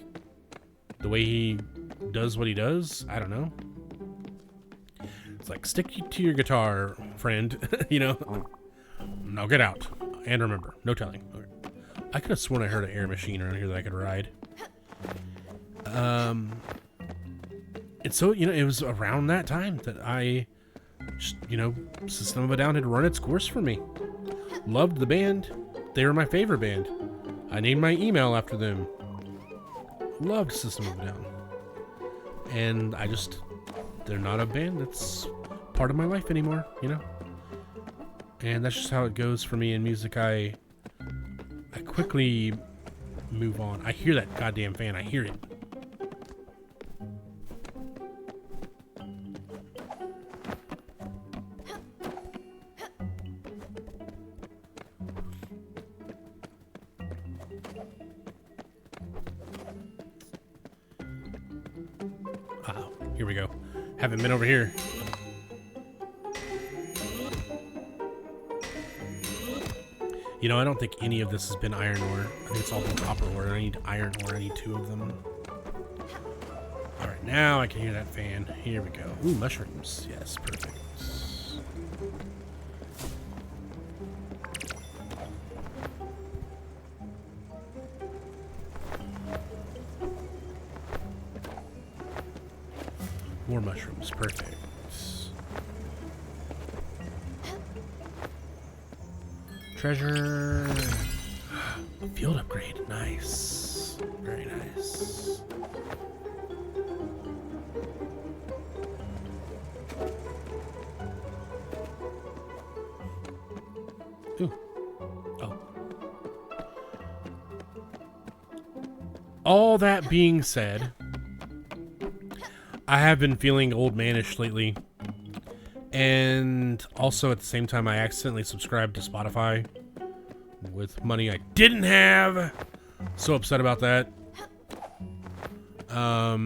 the way he does what he does. I don't know. It's like, stick to your guitar, friend. You know? Now get out. And remember, no telling. Okay. I could have sworn I heard an air machine around here that I could ride. And so, you know, it was around that time that I just, you know, System of a Down had run its course for me. Loved the band. They were my favorite band. I named my email after them. Loved System of a Down. And I just, they're not a band that's part of my life anymore, you know? And that's just how it goes for me in music. I quickly move on. I hear that goddamn fan. I hear it. Here we go. Haven't been over here. You know, I don't think any of this has been iron ore. I think it's all been copper ore. I need iron ore. I need 2 of them. Alright, now I can hear that fan. Here we go. Ooh, mushrooms. Yes, perfect. More mushrooms. Perfect. Treasure. Field upgrade. Nice. Very nice. Ooh. Oh. All that being said, I have been feeling old manish lately. And also at the same time, I accidentally subscribed to Spotify with money I didn't have. So upset about that. I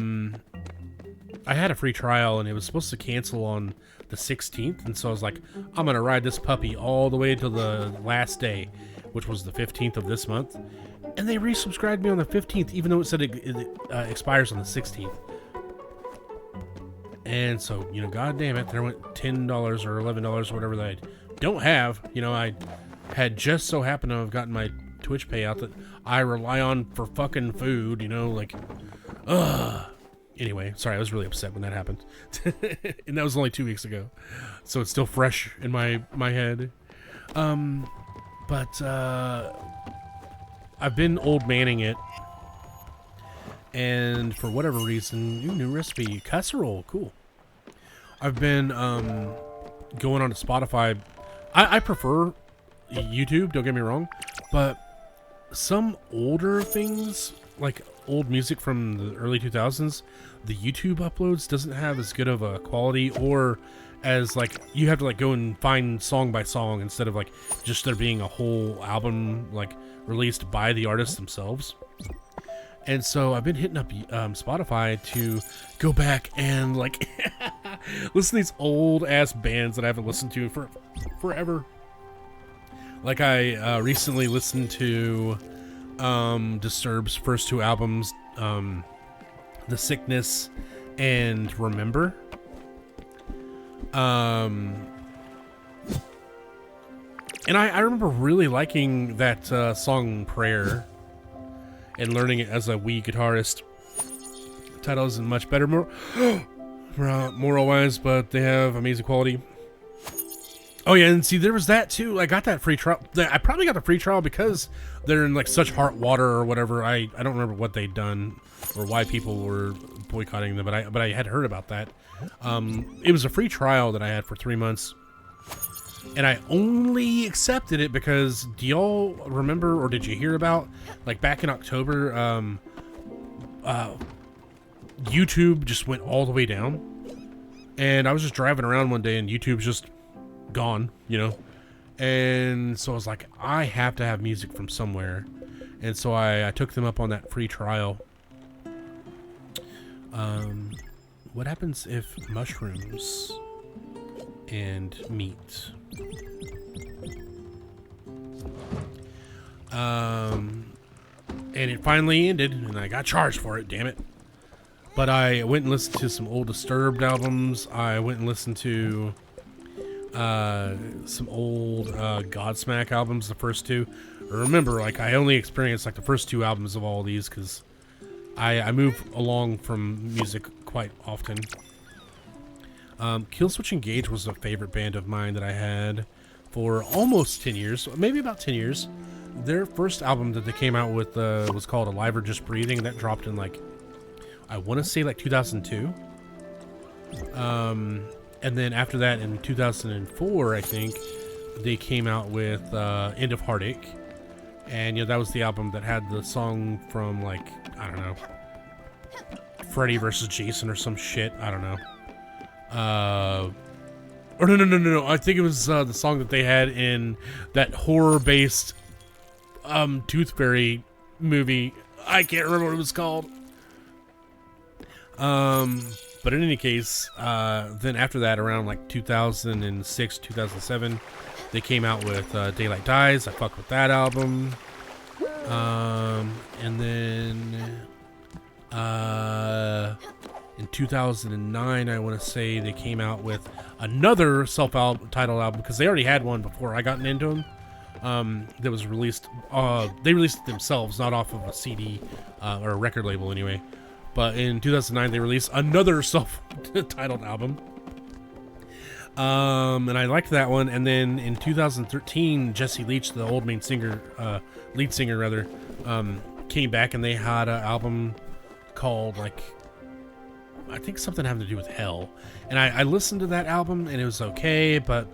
had a free trial and it was supposed to cancel on the 16th. And so I was like, I'm going to ride this puppy all the way to the last day, which was the 15th of this month. And they resubscribed me on the 15th, even though it said it expires on the 16th. And so, you know, god damn it, there went $10 or $11 or whatever that I don't have. You know, I had just so happened to have gotten my Twitch payout that I rely on for fucking food, you know, like, ugh. Anyway, sorry, I was really upset when that happened. And that was only 2 weeks ago. So it's still fresh in my head. But I've been old manning it. And for whatever reason, new recipe, casserole, cool. I've been going on to Spotify. I prefer YouTube, don't get me wrong, but some older things, like old music from the early 2000s, the YouTube uploads doesn't have as good of a quality, or as like you have to like go and find song by song instead of like just there being a whole album like released by the artists themselves. And so I've been hitting up Spotify to go back and like listen to these old ass bands that I haven't listened to for forever. Like I recently listened to Disturbed's first two albums, The Sickness and Remember. And I remember really liking that song Prayer and learning it as a Wii guitarist. The title isn't much better moral-wise, but they have amazing quality. Oh yeah, and see, there was that too. I got that free trial. I probably got the free trial because they're in like such hot water or whatever. I don't remember what they'd done or why people were boycotting them, but I had heard about that. It was a free trial that I had for 3 months, and I only accepted it because, do y'all remember, or did you hear about, like back in October, YouTube just went all the way down, and I was just driving around one day and YouTube's just gone, you know, and so I was like, I have to have music from somewhere, and so I took them up on that free trial. What happens if mushrooms and meat? And it finally ended, and I got charged for it, damn it. But I went and listened to some old Disturbed albums. I went and listened to some old Godsmack albums, the first two. Remember, like, I only experienced like the first two albums of all these because I move along from music quite often. Killswitch Engage was a favorite band of mine that I had for almost 10 years, maybe about 10 years. Their first album that they came out with was called Alive or Just Breathing. That dropped in like, I want to say like 2002. And then after that in 2004, I think, they came out with End of Heartache. And, you know, that was the album that had the song from, like, I don't know, Freddy versus Jason or some shit. I don't know. Or no. I think it was the song that they had in that horror-based Tooth Fairy movie. I can't remember what it was called. But in any case, then after that, around like 2006, 2007, they came out with Daylight Dies. I fucked with that album. And then in 2009, I want to say they came out with another self-titled album because they already had one before I got into them. That was released. They released it themselves, not off of a CD or a record label, anyway. But in 2009, they released another self-titled album. And I liked that one. And then in 2013, Jesse Leach, the old lead singer, came back, and they had an album called, like, I think something having to do with hell. And I listened to that album, and it was okay, but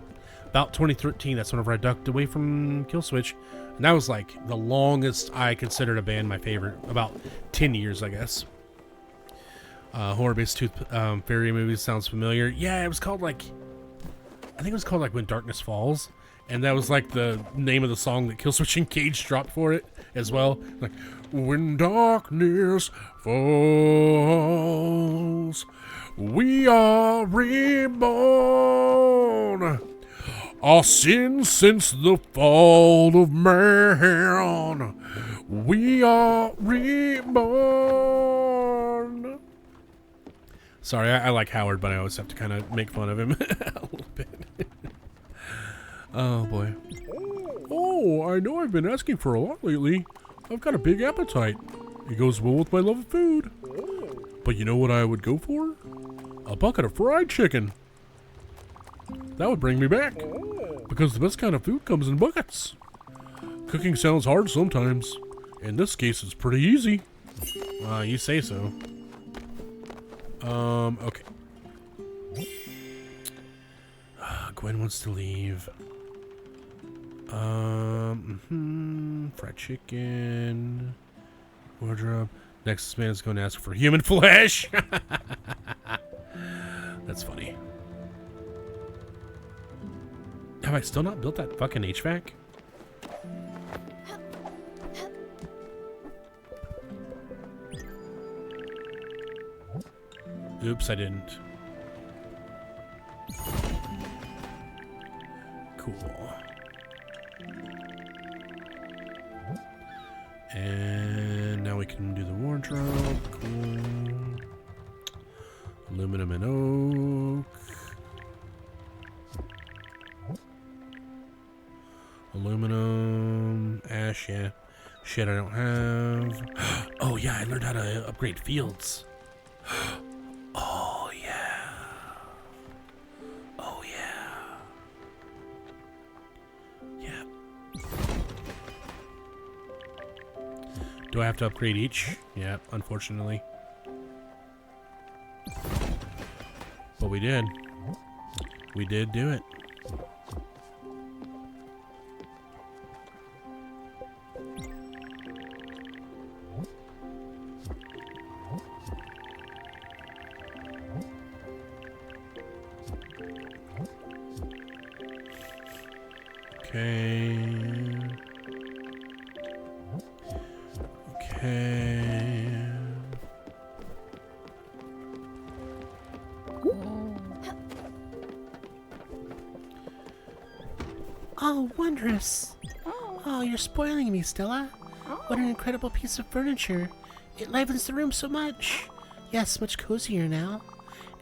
about 2013, that's whenever I ducked away from Killswitch. And that was, like, the longest I considered a band my favorite. About 10 years, I guess. Horror-based Tooth Fairy movies sounds familiar. Yeah, it was called, like, I think it was called, like, When Darkness Falls. And that was, like, the name of the song that Killswitch Engage dropped for it as well. Like, when darkness falls, we are reborn. Our sins since the fall of man, we are reborn. Sorry, I like Howard, but I always have to kind of make fun of him a little bit. Oh, boy. Oh, I know I've been asking for a lot lately. I've got a big appetite. It goes well with my love of food. But you know what I would go for? A bucket of fried chicken. That would bring me back. Because the best kind of food comes in buckets. Cooking sounds hard sometimes. In this case, it's pretty easy. You say so. Okay. Gwen wants to leave. Fried chicken. Wardrobe. Next man is going to ask for human flesh. That's funny. Have I still not built that fucking HVAC? Oops, I didn't. Cool. And now we can do the wardrobe. Cool. Aluminum and oak. Aluminum. Ash, yeah. Shit I don't have. Oh, yeah, I learned how to upgrade fields. Oh, yeah. Oh, yeah. Yeah. Do I have to upgrade each? Yeah, unfortunately. But we did. We did do it. Okay. Okay. Oh, wondrous. Oh, you're spoiling me, Stella. What an incredible piece of furniture. It livens the room so much. Yes, much cozier now.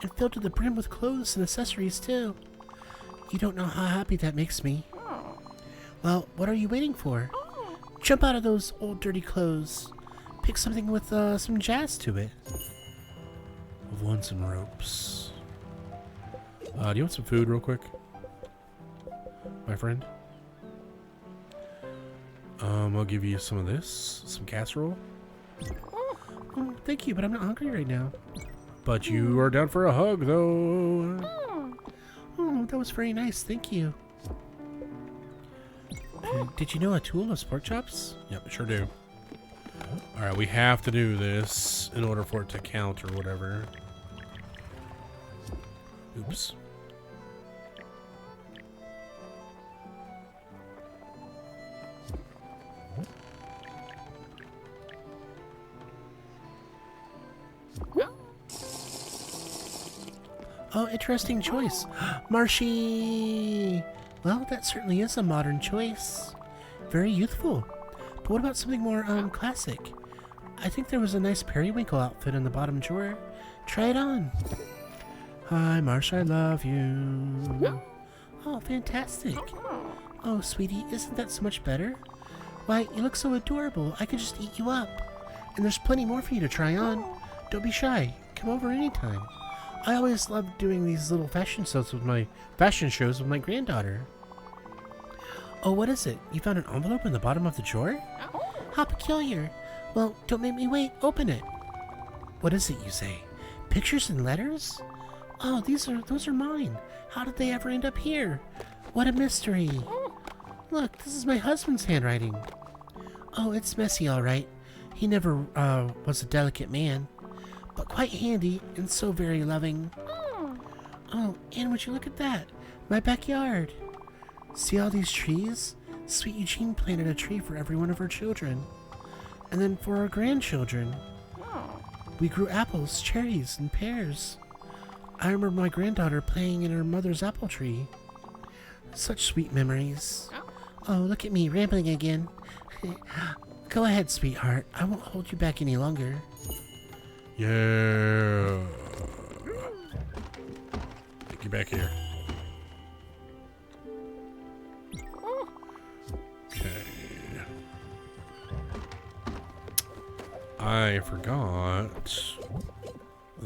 And filled to the brim with clothes and accessories, too. You don't know how happy that makes me. Well, what are you waiting for? Jump out of those old dirty clothes. Pick something with some jazz to it. I've won some ropes. Do you want some food real quick? My friend? I'll give you some of this. Some casserole. Oh, thank you, but I'm not hungry right now. But you are down for a hug, though. Oh, that was very nice. Thank you. Did you know a tool of pork chops? Yep, sure do. Alright, we have to do this in order for it to count or whatever. Oops. Oh, interesting choice. Marshy! Well, that certainly is a modern choice. Very youthful. But what about something more, classic? I think there was a nice periwinkle outfit in the bottom drawer. Try it on. Hi, Marsh, I love you. Oh, fantastic. Oh, sweetie, isn't that so much better? Why, you look so adorable. I could just eat you up. And there's plenty more for you to try on. Don't be shy. Come over anytime. I always loved doing these little fashion shows with my granddaughter. Oh, what is it? You found an envelope in the bottom of the drawer? How peculiar. Well, don't make me wait. Open it. What is it, you say? Pictures and letters? Oh, those are mine. How did they ever end up here? What a mystery. Look, this is my husband's handwriting. Oh, it's messy, all right. He never was a delicate man, but quite handy and so very loving. Oh, and would you look at that? My backyard. See all these trees? Sweet Eugene planted a tree for every one of her children. And then for our grandchildren. We grew apples, cherries, and pears. I remember my granddaughter playing in her mother's apple tree. Such sweet memories. Oh, look at me, rambling again. Go ahead, sweetheart. I won't hold you back any longer. Yeah. Get back here. Okay. I forgot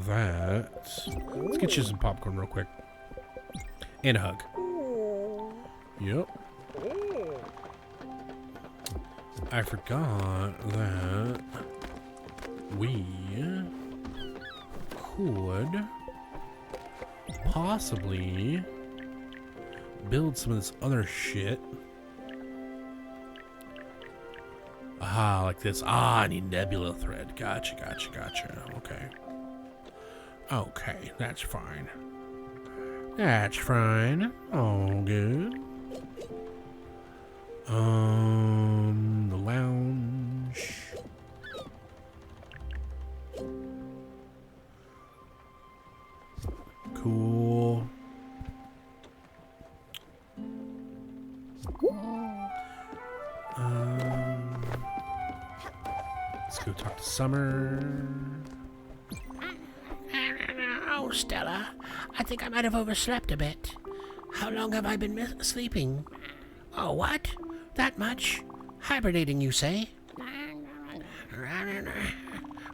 that. Let's get you some popcorn real quick. And a hug. Yep. I forgot that we could possibly build some of this other shit. Ah, like this. Ah, I need nebula thread. Gotcha, gotcha, gotcha. Okay. Okay, that's fine. That's fine. All good. The lounge. Cool. Let's go talk to Summer. Oh, Stella, I think I might have overslept a bit. How long have I been sleeping? Oh, what? That much? Hibernating, you say?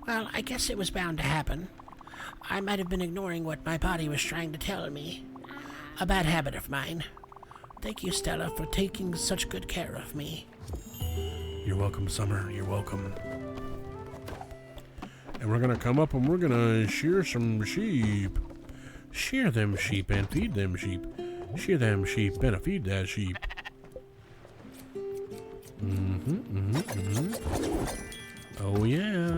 Well, I guess it was bound to happen. I might have been ignoring what my body was trying to tell me. A bad habit of mine. Thank you, Stella, for taking such good care of me. You're welcome, Summer. You're welcome. And we're gonna come up and we're gonna shear some sheep. Shear them sheep and feed them sheep. Shear them sheep and feed that sheep. Oh yeah.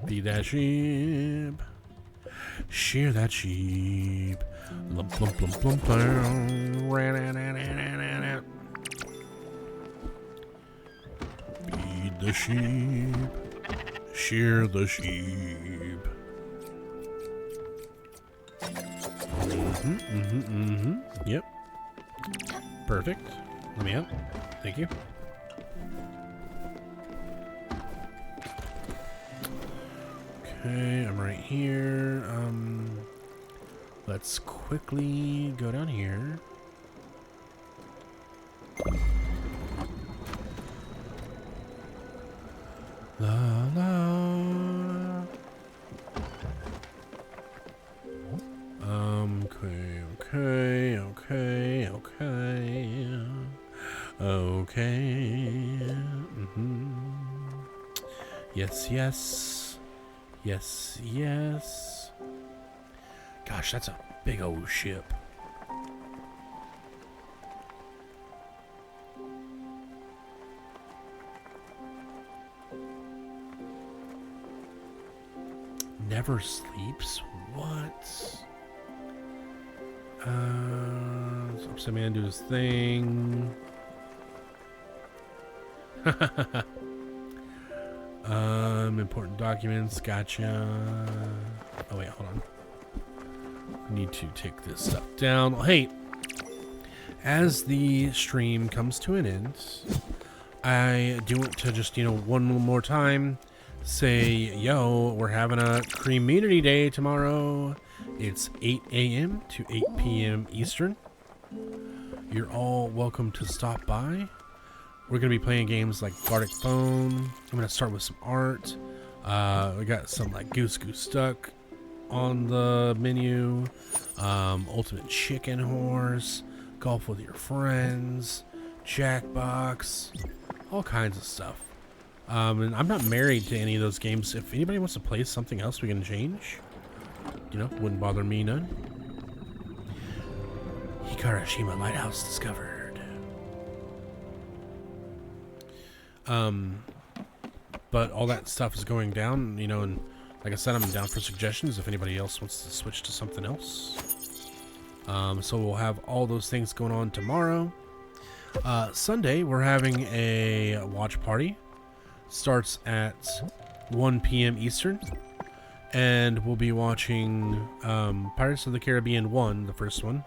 Feed that sheep. Shear that sheep. Lump, lump, lump, lump, feed the sheep. Shear the sheep. Yep. Perfect. Let me out. Thank you. Okay, I'm right here. Let's quickly go down here. La la. Okay. Yes. Gosh, that's a big old ship. Never sleeps? What? Some man do his thing. Important documents, gotcha. Oh wait, hold on. Need to take this stuff down. Well, hey, as the stream comes to an end, I do want to just, one more time say, yo, we're having a community day tomorrow. It's 8 a.m. to 8 p.m. Eastern. You're all welcome to stop by. We're going to be playing games like Gartic Phone. I'm going to start with some art. We got some like Goose Duck on the menu. Ultimate Chicken Horse. Golf with your friends. Jackbox. All kinds of stuff. And I'm not married to any of those games. If anybody wants to play something else we can change, wouldn't bother me none. Hikarashima Lighthouse discovered. But all that stuff is going down, and like I said, I'm down for suggestions if anybody else wants to switch to something else. So we'll have all those things going on tomorrow. Sunday, we're having a watch party. Starts at 1 p.m. Eastern. And we'll be watching Pirates of the Caribbean 1, the first one,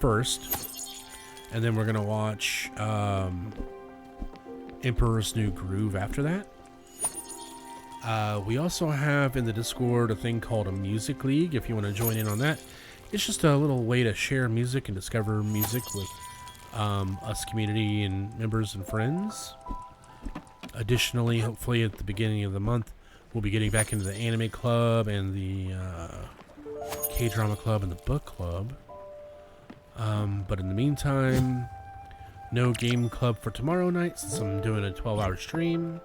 first. And then we're going to watch Emperor's New Groove after that. We also have in the Discord a thing called a Music League, if you want to join in on that. It's just a little way to share music and discover music with us community and members and friends. Additionally, hopefully at the beginning of the month, we'll be getting back into the anime club and the K-drama club and the book club. But in the meantime, no game club for tomorrow night since I'm doing a 12-hour stream.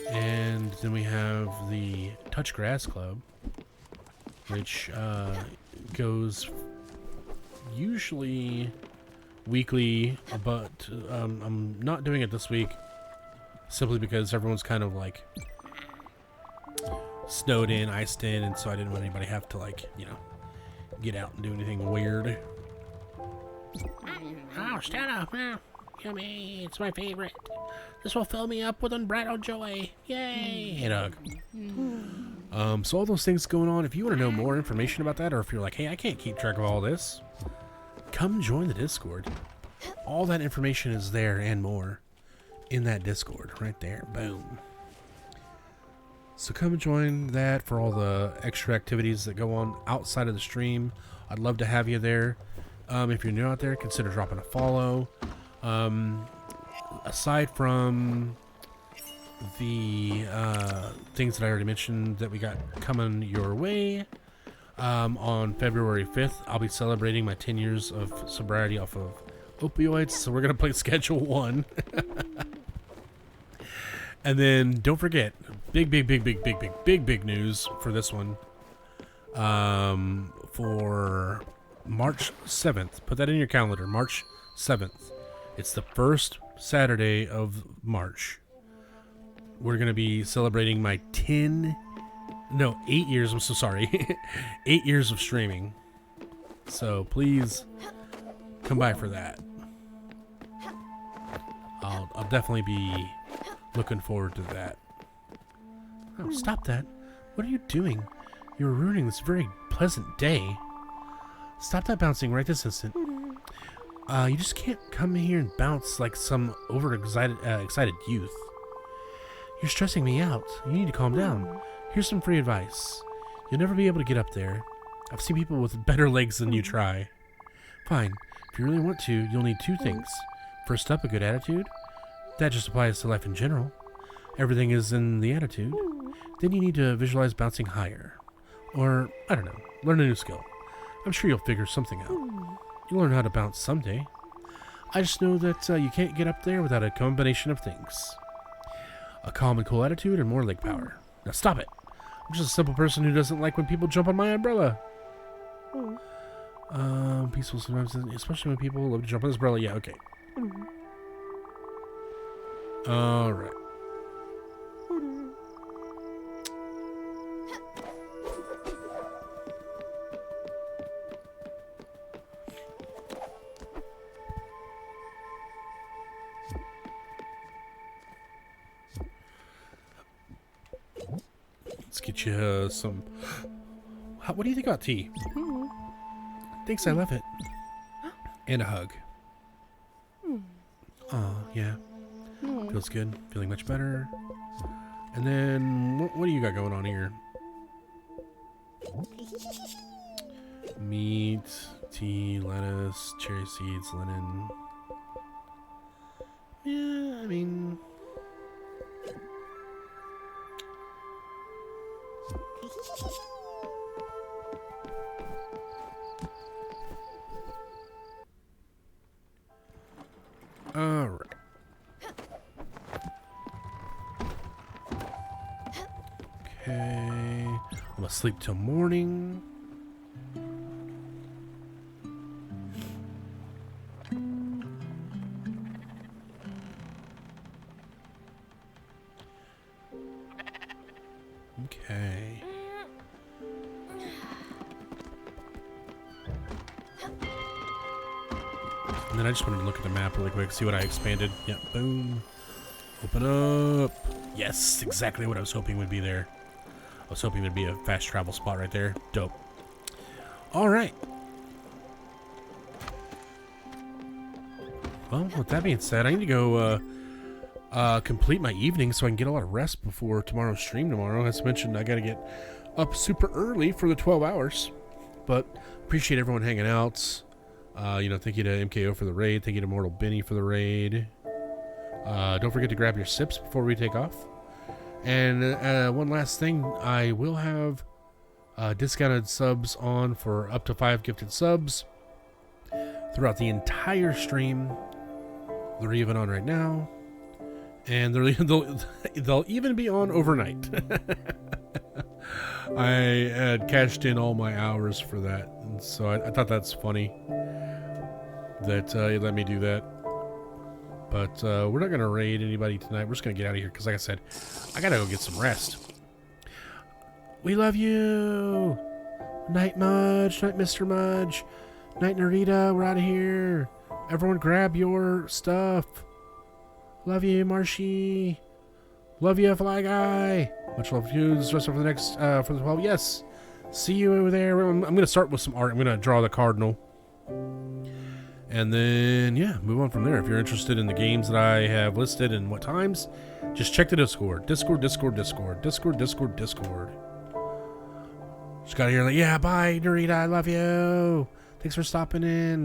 And then we have the Touch Grass Club, which goes usually weekly, but I'm not doing it this week simply because everyone's kind of like snowed in, iced in, and so I didn't want anybody to have to, like, you know, get out and do anything weird. Oh, Stella, yummy, it's my favorite. This will fill me up with unbridled joy. Yay! Hey, dog. So all those things going on, if you want to know more information about that, or if you're like, hey, I can't keep track of all this, come join the Discord. All that information is there and more in that Discord right there. Boom. So come join that for all the extra activities that go on outside of the stream. I'd love to have you there. If you're new out there, consider dropping a follow. Aside from the things that I already mentioned that we got coming your way, on February 5th, I'll be celebrating my 10 years of sobriety off of opioids, so we're going to play Schedule 1. And then, don't forget, big news for this one. For March 7th, put that in your calendar, March 7th. It's the first Saturday of March. We're going to be celebrating my 8 years, I'm so sorry, 8 years of streaming. So please come by for that. I'll definitely be looking forward to that. Oh, stop that. What are you doing? You're ruining this very pleasant day. Stop that bouncing right this instant. You just can't come here and bounce like some excited youth. You're stressing me out. You need to calm down. Here's some free advice. You'll never be able to get up there. I've seen people with better legs than you try. Fine. If you really want to, you'll need 2 things. First up, a good attitude. That just applies to life in general. Everything is in the attitude. Then you need to visualize bouncing higher. Or, I don't know, learn a new skill. I'm sure you'll figure something out. You'll learn how to bounce someday. I just know that you can't get up there without a combination of things. A calm and cool attitude and more leg power. Now stop it. I'm just a simple person who doesn't like when people jump on my umbrella. Peaceful sometimes, especially when people love to jump on this umbrella. Yeah, okay. Alright. Let's get you some... What do you think about tea? Thanks, I love it. And a hug. Oh, yeah. Feels good. Feeling much better. And then, what do you got going on here? Meat, tea, lettuce, cherry seeds, linen. Yeah, I mean... Alright. Okay. I'm gonna sleep till morning. Okay. And then I just wanted to look at the map really quick, see what I expanded. Yeah, boom. Open up. Yes, exactly what I was hoping would be there. I was hoping there'd be a fast travel spot right there. Dope. All right. Well, with that being said, I need to go complete my evening so I can get a lot of rest before tomorrow's stream tomorrow. As mentioned, I got to get up super early for the 12 hours. But appreciate everyone hanging out. Thank you to MKO for the raid. Thank you to Mortal Benny for the raid. Don't forget to grab your sips before we take off. And one last thing, I will have discounted subs on for up to 5 gifted subs throughout the entire stream. They're even on right now, and they'll even be on overnight. I had cashed in all my hours for that, and so I thought that's funny that you let me do that. But we're not gonna raid anybody tonight. We're just gonna get out of here because, like I said, I gotta go get some rest. We love you, Night Mudge, Night Mr. Mudge, Night Narita. We're out of here. Everyone grab your stuff. Love you, Marshy. Love you, Fly Guy. Much love to you. This is for the next, for the 12. Yes. See you over there. I'm going to start with some art. I'm going to draw the cardinal. And then, yeah, move on from there. If you're interested in the games that I have listed and what times, just check the Discord. Discord. Just got here like, yeah, bye, Narita. I love you. Thanks for stopping in.